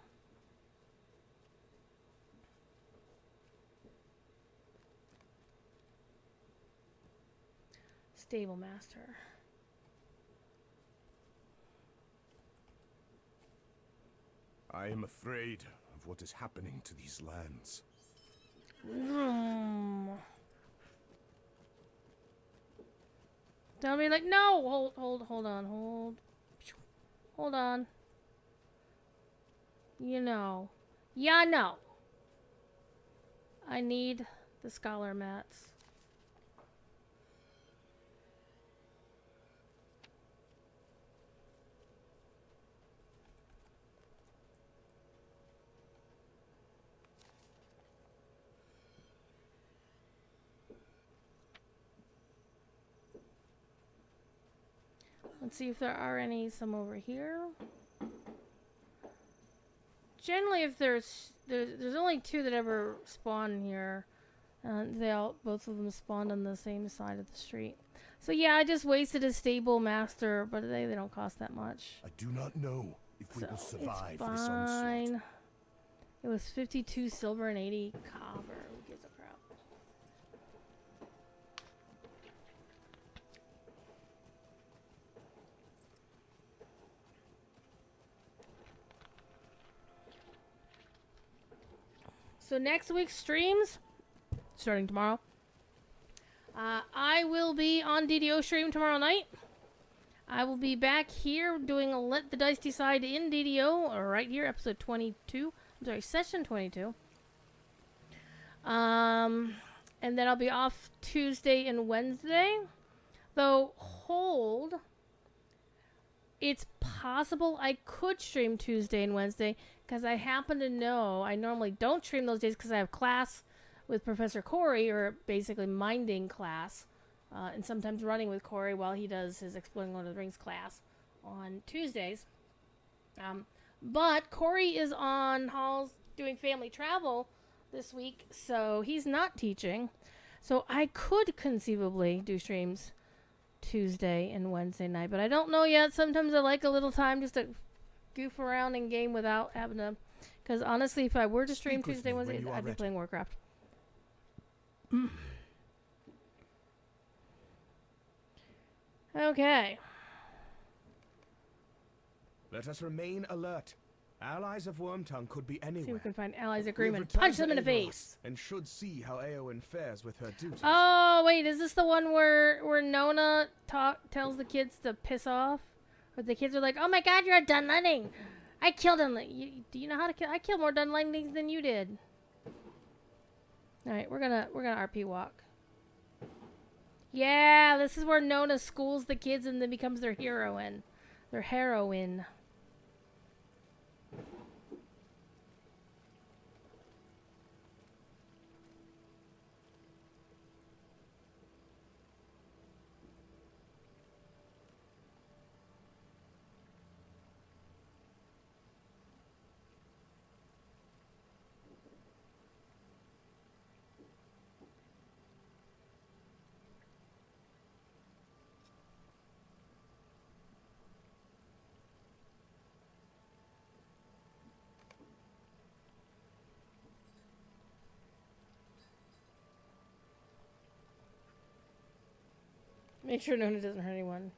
Stable Master.
I am afraid of what is happening to these lands.
Don't be like, no! Hold on. You know. Yeah, no. I need the scholar mats. Let's see if there are some over here. Generally, if there's only 2 that ever spawn here, and both of them spawned on the same side of the street. So yeah, I just wasted a stable master, but they don't cost that much.
I do not know if we will survive
it's
this
fine.
onslaught.
It was 52 silver and 80 copper. Who gives a crap? So next week's streams, starting tomorrow, I will be on DDO stream tomorrow night. I will be back here doing a Let the Dice Decide in DDO, or right here, episode 22. I'm sorry, session 22. And then I'll be off Tuesday and Wednesday. Though, hold. It's possible I could stream Tuesday and Wednesday, because I happen to know I normally don't stream those days because I have class with Professor Corey, or basically minding class, and sometimes running with Corey while he does his Exploring Lord of the Rings class on Tuesdays. But Corey is on halls doing family travel this week, so he's not teaching. So I could conceivably do streams Tuesday and Wednesday night, but I don't know yet. Sometimes I like a little time just to goof around in game without having to, because honestly, if I were to stream Tuesday, Wednesday, I'd be playing Warcraft. Okay.
Let us remain alert. Allies of Wormtongue could be
See if we
anywhere.
can find allies
We have
agreement.
returned
Punch
to
them in the
Aegoras
face.
And should see how Eowyn fares with her duties.
Oh wait, is this the one where Nona tells the kids to piss off? Or the kids are like, "Oh my God, you're a Dunlending! I killed him. Do you know how to kill? I killed more Dunlendings than you did." All right, we're gonna RP walk. Yeah, this is where Nona schools the kids and then becomes their heroine. Their heroine. Make sure Nona doesn't hurt anyone.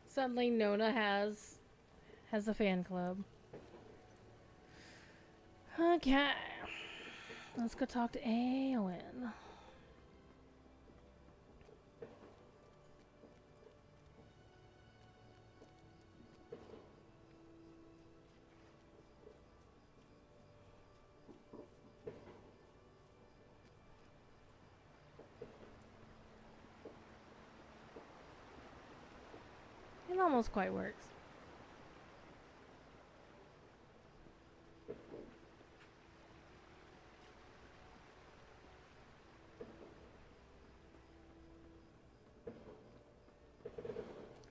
Suddenly Nona has a fan club. Okay. Let's go talk to Eowyn. It almost quite works.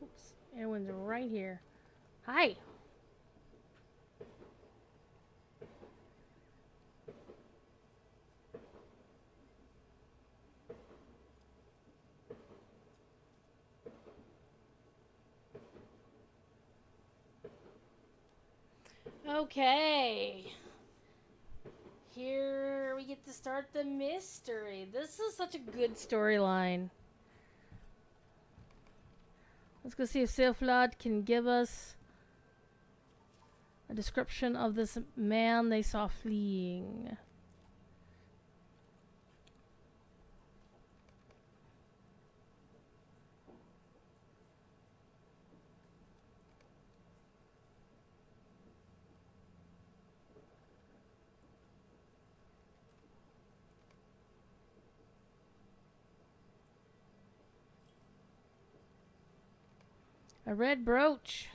Oops. Eowyn's right here. Hi. Okay. Here we get to start the mystery. This is such a good storyline. Let's go see if Sylflad can give us a description of this man they saw fleeing. A red brooch.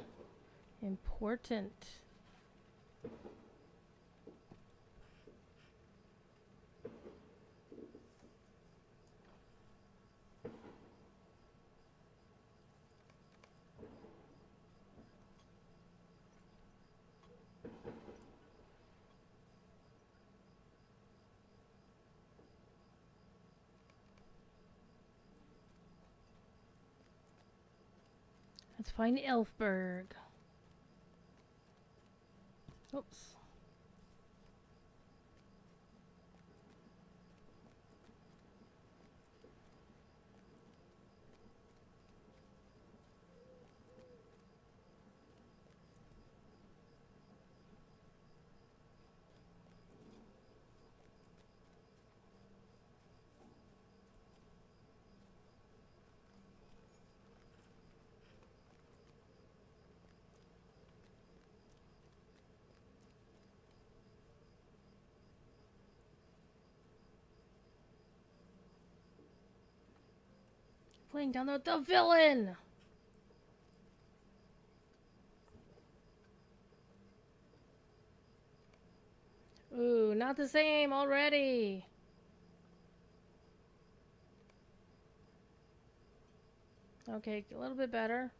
Important. Let's find Elfberg. Oops. Playing down there with the villain! Ooh, not the same already. Okay, a little bit better.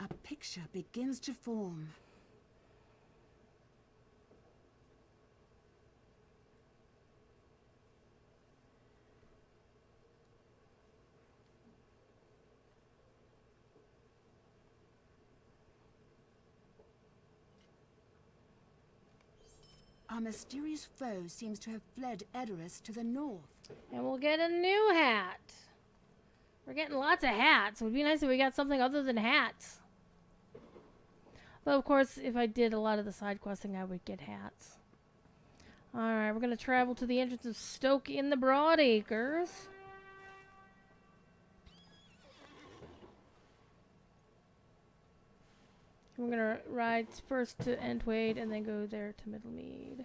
A picture begins to form. Our mysterious foe seems to have fled Edoras to the north.
And we'll get a new hat. We're getting lots of hats. It would be nice if we got something other than hats. Though, of course, if I did a lot of the side questing, I would get hats. Alright, we're going to travel to the entrance of Stoke in the Broadacres. We're going to ride first to Entwade and then go there to Middlemead.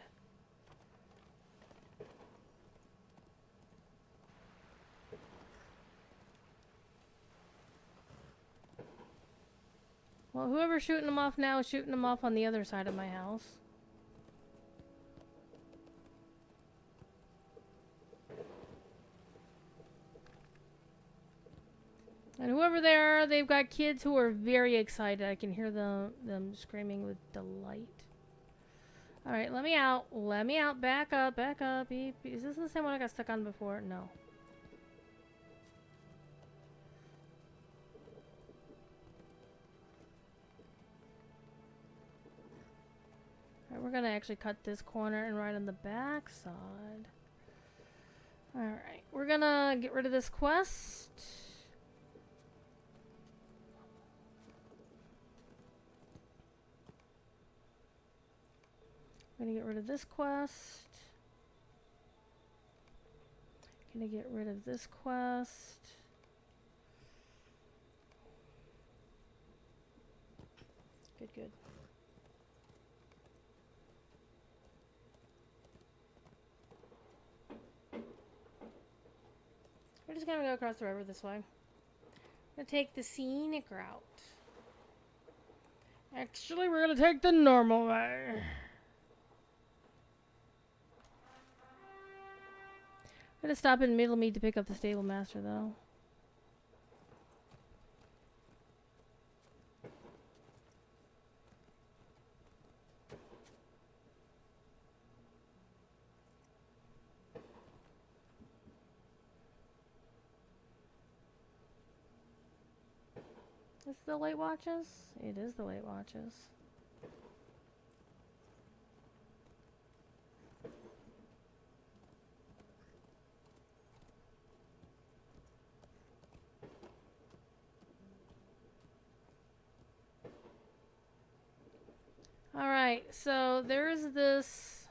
Well, whoever's shooting them off now is shooting them off on the other side of my house. And whoever they are, they've got kids who are very excited. I can hear them screaming with delight. Alright, let me out. Let me out. Back up. Back up. Beep. Is this the same one I got stuck on before? No. Alright, we're gonna actually cut this corner and ride on the back side. Alright, we're gonna get rid of this quest. Gonna get rid of this quest. Gonna get rid of this quest. Good, good. We're just gonna go across the river this way. I'm gonna take the scenic route. Actually, we're gonna take the normal way. I'm gonna stop in Middlemead to pick up the stable master, though. Is it the Late Watches? It is the Late Watches. Alright, so there's this...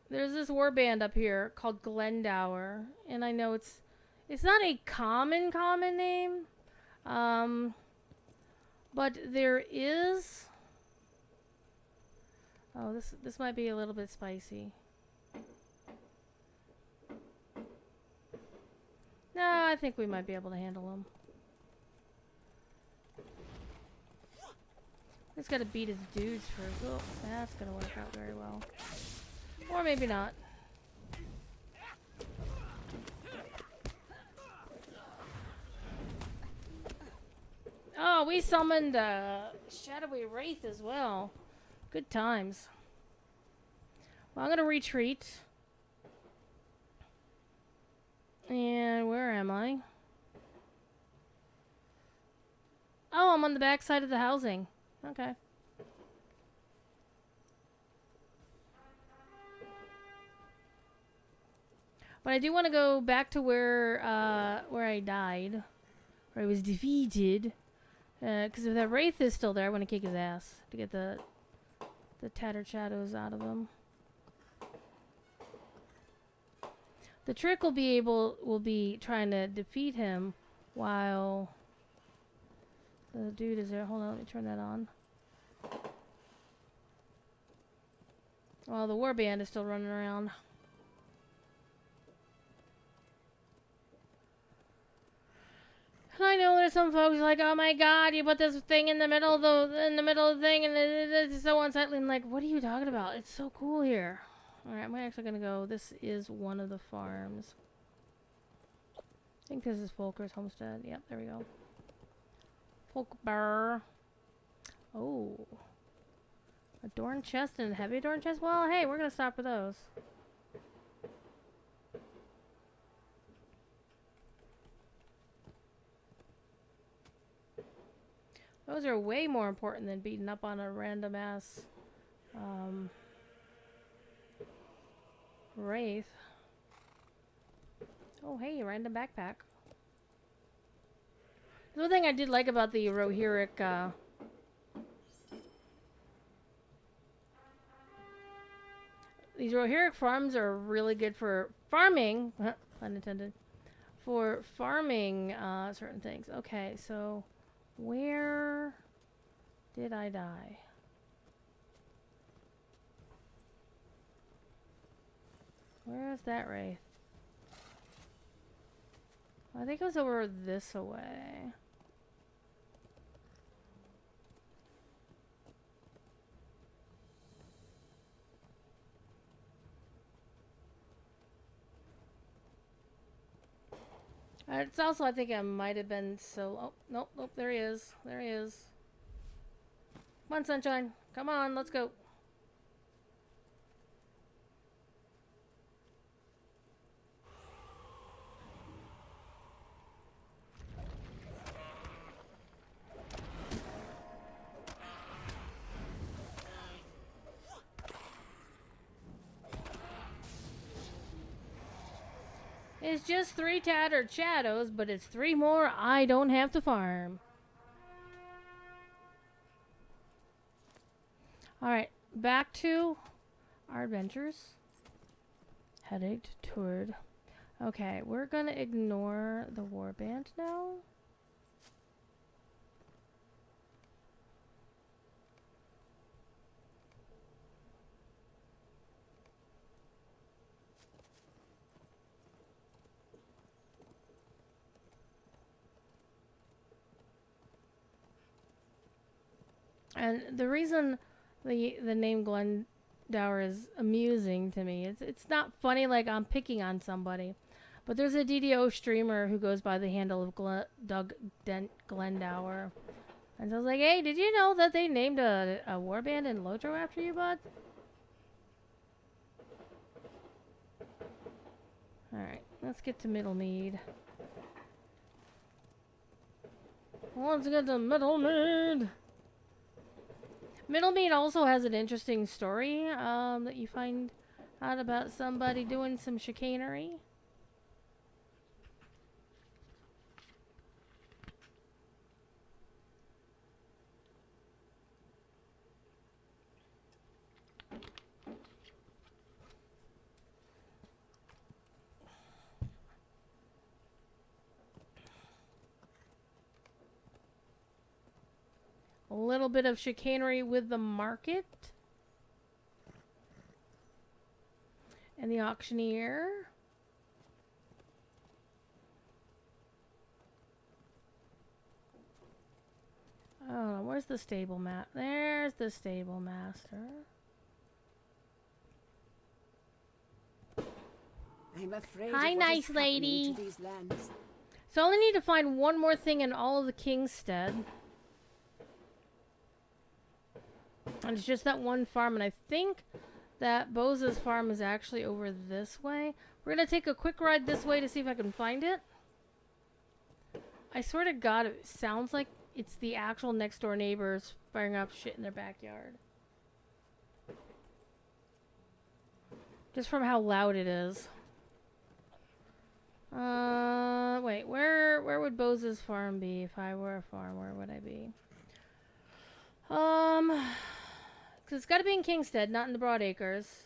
There's this warband up here called Glendower, and I know it's not a common name, but there is... Oh, this might be a little bit spicy. No, I think we might be able to handle him. Just gotta beat his dudes first. Oh, that's gonna work out very well. Or maybe not. Oh, we summoned Shadowy Wraith as well. Good times. Well, I'm gonna retreat. And where am I? Oh, I'm on the back side of the housing. Okay. But I do want to go back to where I died, where I was defeated. Because if that Wraith is still there, I want to kick his ass to get the tattered shadows out of him. The trick will be trying to defeat him while the dude is there. Hold on, let me turn that on. While the warband is still running around. And I know there's some folks like, oh my god, you put this thing in the middle of the thing, and it's so unsettling. I'm like, what are you talking about? It's so cool here. Alright, I'm actually gonna go. This is one of the farms. I think this is Folker's homestead. Yep, there we go. Folkbar. Oh. Adorned chest and a heavy adorned chest? Well, hey, we're gonna stop for those. Those are way more important than beating up on a random ass Wraith. Oh, hey, random backpack. The one thing I did like about the Rohirric these Rohirric farms are really good for farming, pun intended, for farming certain things. Okay, so where did I die? Where's that Wraith? I think it was over this way. It's also, I think I might have been so... Oh, nope, nope, there he is. There he is. Come on, Sunshine. Come on, let's go. It's just 3 tattered shadows, but it's 3 more I don't have to farm. Alright, back to our adventures. Headed toward... Okay, we're gonna ignore the warband now. And the reason the name Glendower is amusing to me, it's not funny like I'm picking on somebody, but there's a DDO streamer who goes by the handle of Doug Glendower, and so I was like, hey, did you know that they named a warband in Lotro after you, bud? Alright, let's get to Middlemead. Let's get to Middlemead! Middlemead also has an interesting story that you find out about somebody doing some chicanery. A little bit of chicanery with the market. And the auctioneer. Oh, where's the stable mat? There's the stable master.
I'm afraid
Hi,
of what
nice
is happening
lady.
to these lands.
So I only need to find one more thing in all of the Kingstead. And it's just that one farm, and I think that Boza's farm is actually over this way. We're going to take a quick ride this way to see if I can find it. I swear to God, it sounds like it's the actual next door neighbors firing up shit in their backyard. Just from how loud it is. Wait, where would Boza's farm be if I were a farm? Where would I be? Because it's got to be in Kingstead, not in the Broadacres.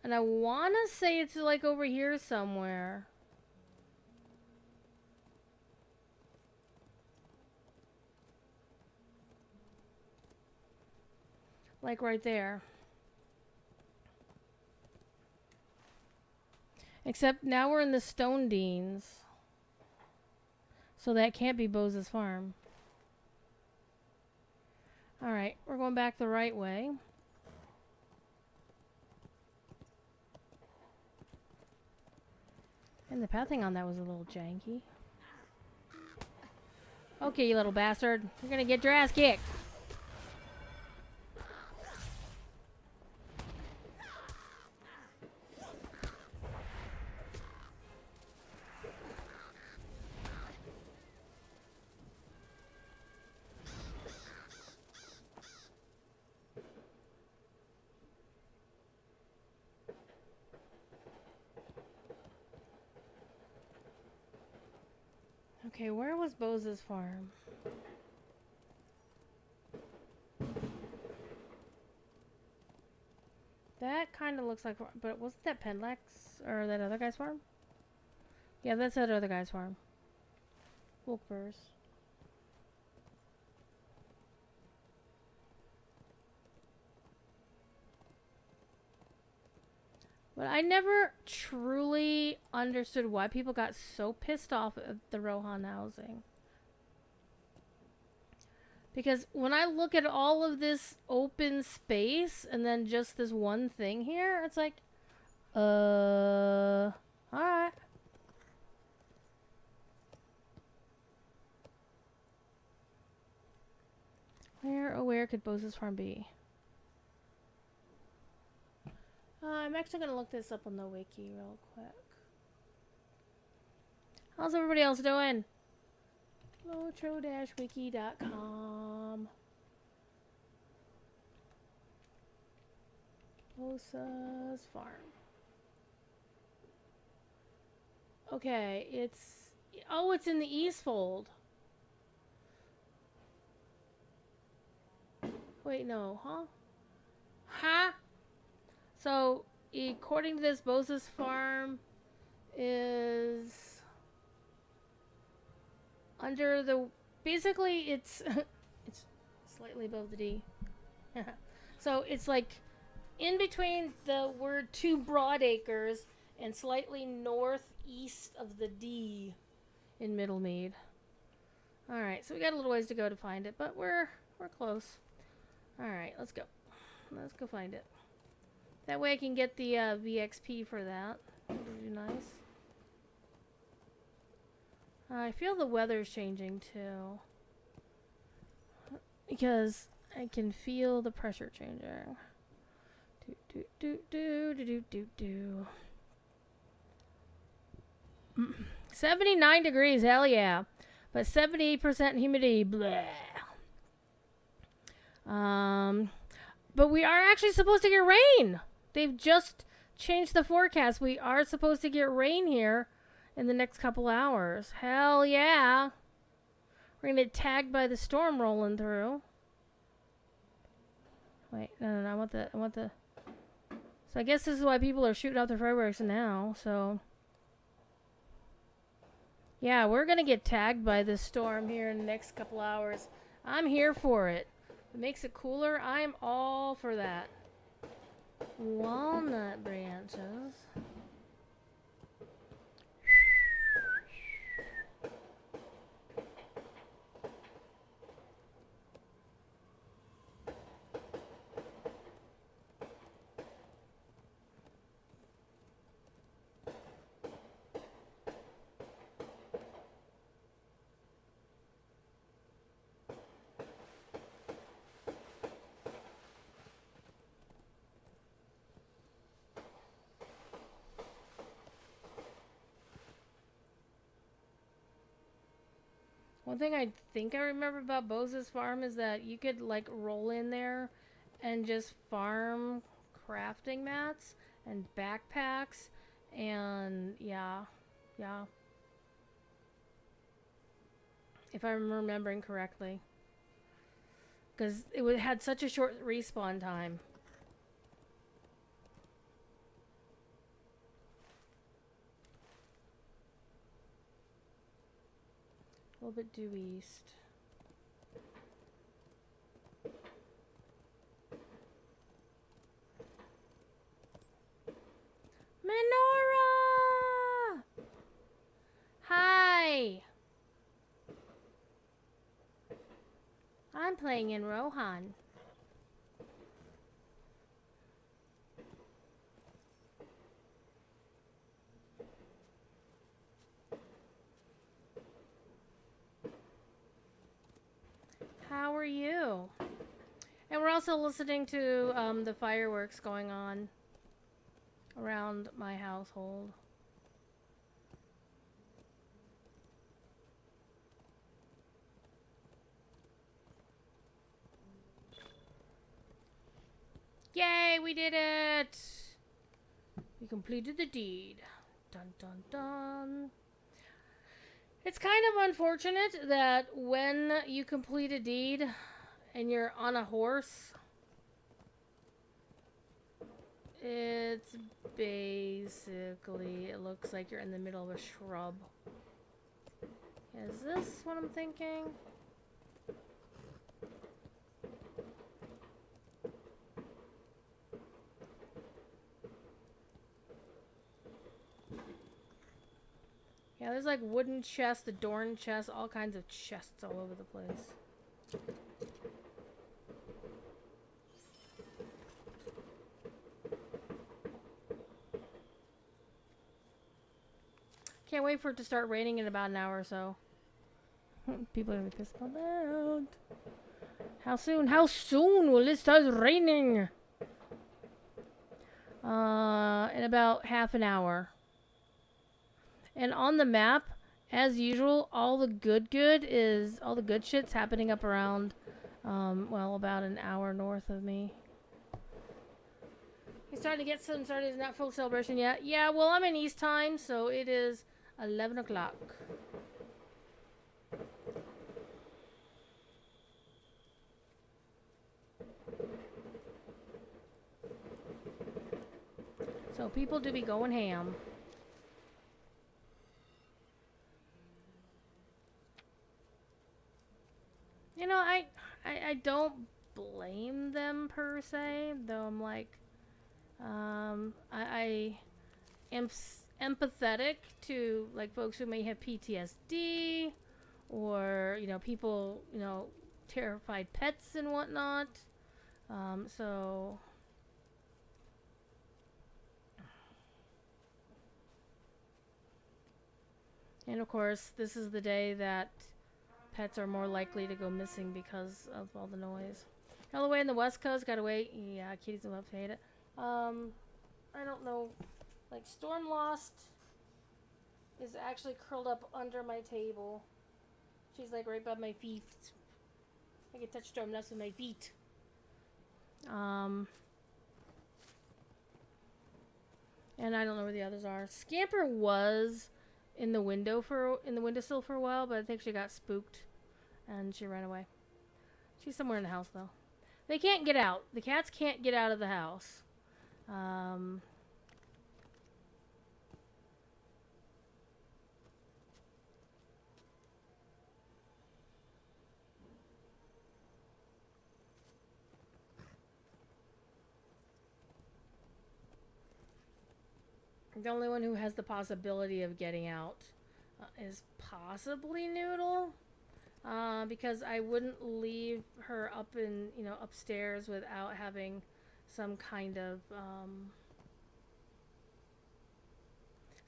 And I want to say it's like over here somewhere. Like right there. Except now we're in the Stone Deans. So that can't be Boza's farm. Alright, we're going back the right way. And the pathing on that was a little janky. Okay, you little bastard. You're gonna get your ass kicked. Okay, where was Boza's farm? That kind of looks like, but wasn't that Pendlex or that other guy's farm? Yeah, that's that other guy's farm. Wolkburst. But I never truly understood why people got so pissed off at the Rohan housing. Because when I look at all of this open space and then just this one thing here, it's like, alright. Where could Boza's farm be? I'm actually going to look this up on the wiki real quick. How's everybody else doing? Lotro-wiki.com. Boza's farm. Okay, it's in the Eastfold. Wait, no, huh? Huh? So, according to this, Boza's farm is under the... Basically, it's it's slightly above the D. So, it's like in between the word 2 Broadacres and slightly northeast of the D in Middlemead. Alright, so we got a little ways to go to find it, but we're close. Alright, let's go. Let's go find it. That way I can get the VXP for that. That would be nice. I feel the weather's changing too. Because I can feel the pressure changing. 79 degrees, hell yeah. But 78% humidity, blah. But we are actually supposed to get rain. They've just changed the forecast. We are supposed to get rain here in the next couple hours. Hell yeah. We're going to get tagged by the storm rolling through. Wait, no, I want the... So I guess this is why people are shooting out their fireworks now, so... Yeah, we're going to get tagged by this storm here in the next couple hours. I'm here for it. It makes it cooler. I'm all for that. Walnut branches. One thing I think I remember about Bose's farm is that you could like roll in there and just farm crafting mats and backpacks and yeah. If I'm remembering correctly. Because it had such a short respawn time. A little bit due east. Menorah! Hi! I'm playing in Rohan. How are you? And we're also listening to the fireworks going on around my household. Yay, we did it! We completed the deed. Dun dun dun. It's kind of unfortunate that when you complete a deed and you're on a horse, it's basically, it looks like you're in the middle of a shrub. Is this what I'm thinking? Yeah, there's like wooden chests, adorned chests, all kinds of chests all over the place. Can't wait for it to start raining in about an hour or so. People are gonna be pissed about that. How soon? How soon will it start raining? In about half an hour. And on the map, as usual, all the good shit's happening up around, well, about an hour north of me. He's starting to get some started. It's not full celebration yet. Yeah, well, I'm in East time, so it is 11 o'clock. So people do be going ham. You know, I don't blame them per se, though I'm like, I am empathetic to like folks who may have PTSD or, you know, people, you know, terrified pets and whatnot. So and of course, this is the day that pets are more likely to go missing because of all the noise. All the way in the West Coast, gotta wait. Yeah, kitties will have to hate it. I don't know. Like, Storm Lost is actually curled up under my table. She's like right by my feet. I can touch Storm Lost with my feet. And I don't know where the others are. Scamper was in the windowsill for a while, but I think she got spooked and she ran away. She's somewhere in the house though. They can't get out. The cats can't get out of the house. The only one who has the possibility of getting out is possibly Noodle. Because I wouldn't leave her up in, you know, upstairs without having some kind of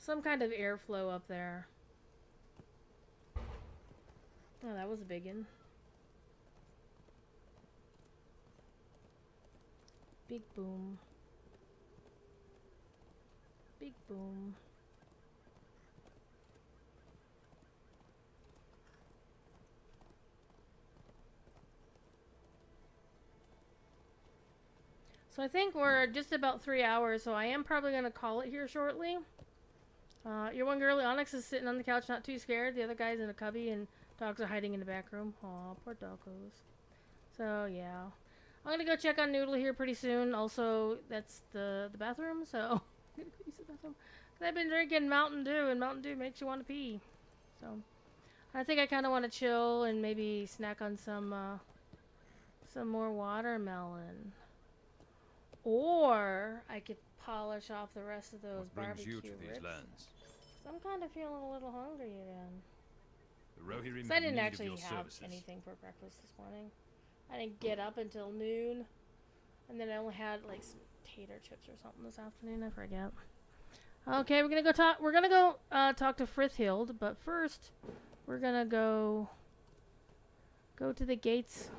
airflow up there. Oh, that was a big one. Big boom. Big boom. So I think we're just about 3 hours, so I am probably going to call it here shortly. Your one girlie, Onyx, is sitting on the couch, not too scared. The other guy's in a cubby, and dogs are hiding in the back room. Aw, poor doggos. So, yeah. I'm going to go check on Noodle here pretty soon. Also, that's the bathroom, so I'm going to go use the bathroom. Because I've been drinking Mountain Dew, and Mountain Dew makes you want to pee. So, I think I kind of want to chill and maybe snack on some more watermelon. Or I could polish off the rest of those
What brings
barbecue
you to these
ribs.
lands?
I'm kind of feeling a little hungry again.
The Rohirrim
So I
have
didn't
need
actually
of your
have
services.
anything for breakfast this morning. I didn't get up until noon, and then I only had like some tater chips or something this afternoon. I forget. Okay, we're gonna go talk. We're gonna go talk to Frithild, but first we're gonna go to the gates.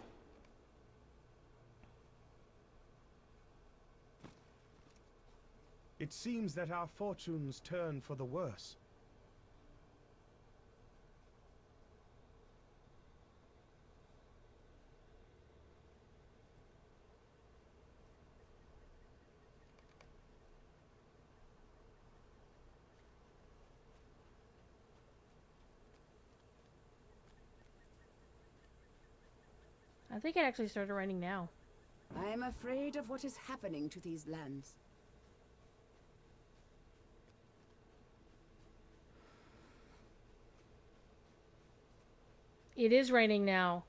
It seems that our fortunes turn for the worse.
I think it actually started raining now.
I am afraid of what is happening to these lands.
It is raining now.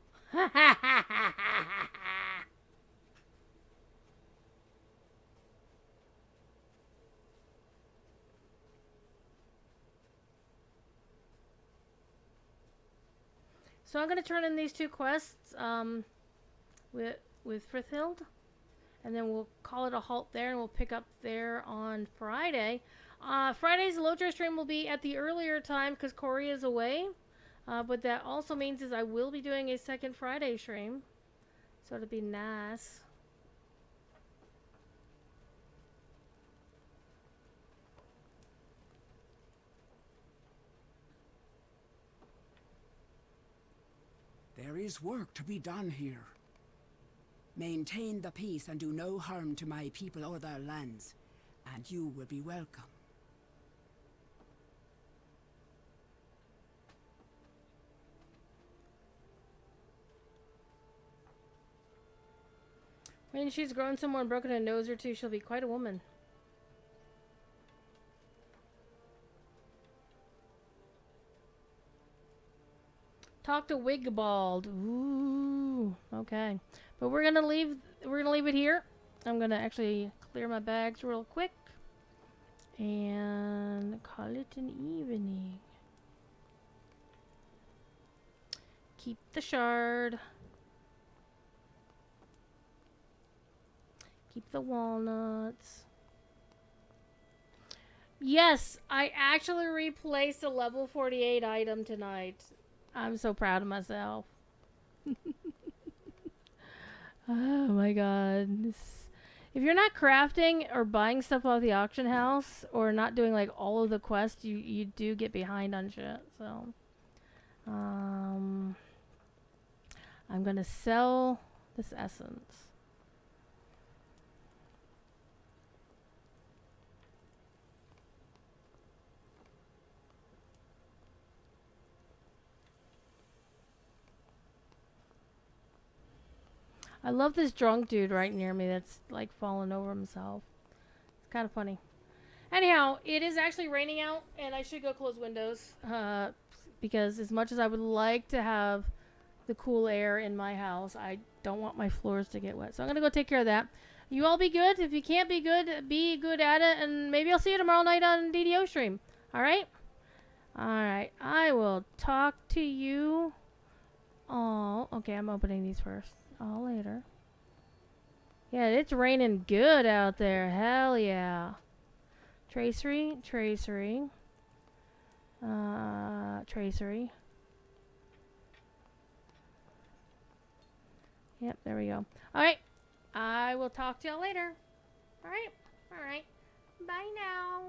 So I'm gonna turn in these 2 quests with Frithild, and then we'll call it a halt there, and we'll pick up there on Friday. Friday's Lotra stream will be at the earlier time because Corey is away, but that also means is I will be doing a second Friday stream, so it'll be nice.
There is work to be done here. Maintain the peace and do no harm to my people or their lands, and you will be welcome.
When she's grown some more and broken a nose or two, she'll be quite a woman. Talk to Wigbald. Ooh, okay. But we're gonna leave it here. I'm gonna actually clear my bags real quick and call it an evening. Keep the shard. Keep the walnuts. Yes, I actually replaced a level 48 item tonight. I'm so proud of myself. Oh my god. If you're not crafting or buying stuff off the auction house or not doing like all of the quests, you do get behind on shit. So I'm gonna sell this essence. I love this drunk dude right near me that's like falling over himself. It's kind of funny. Anyhow, it is actually raining out and I should go close windows because as much as I would like to have the cool air in my house, I don't want my floors to get wet. So I'm going to go take care of that. You all be good. If you can't be good at it, and maybe I'll see you tomorrow night on DDO stream. All right? All right. I will talk to you all. Okay, I'm opening these first. All later. Yeah, it's raining good out there. Hell yeah. Tracery. Yep, there we go. Alright. I will talk to y'all later. Alright. Bye now.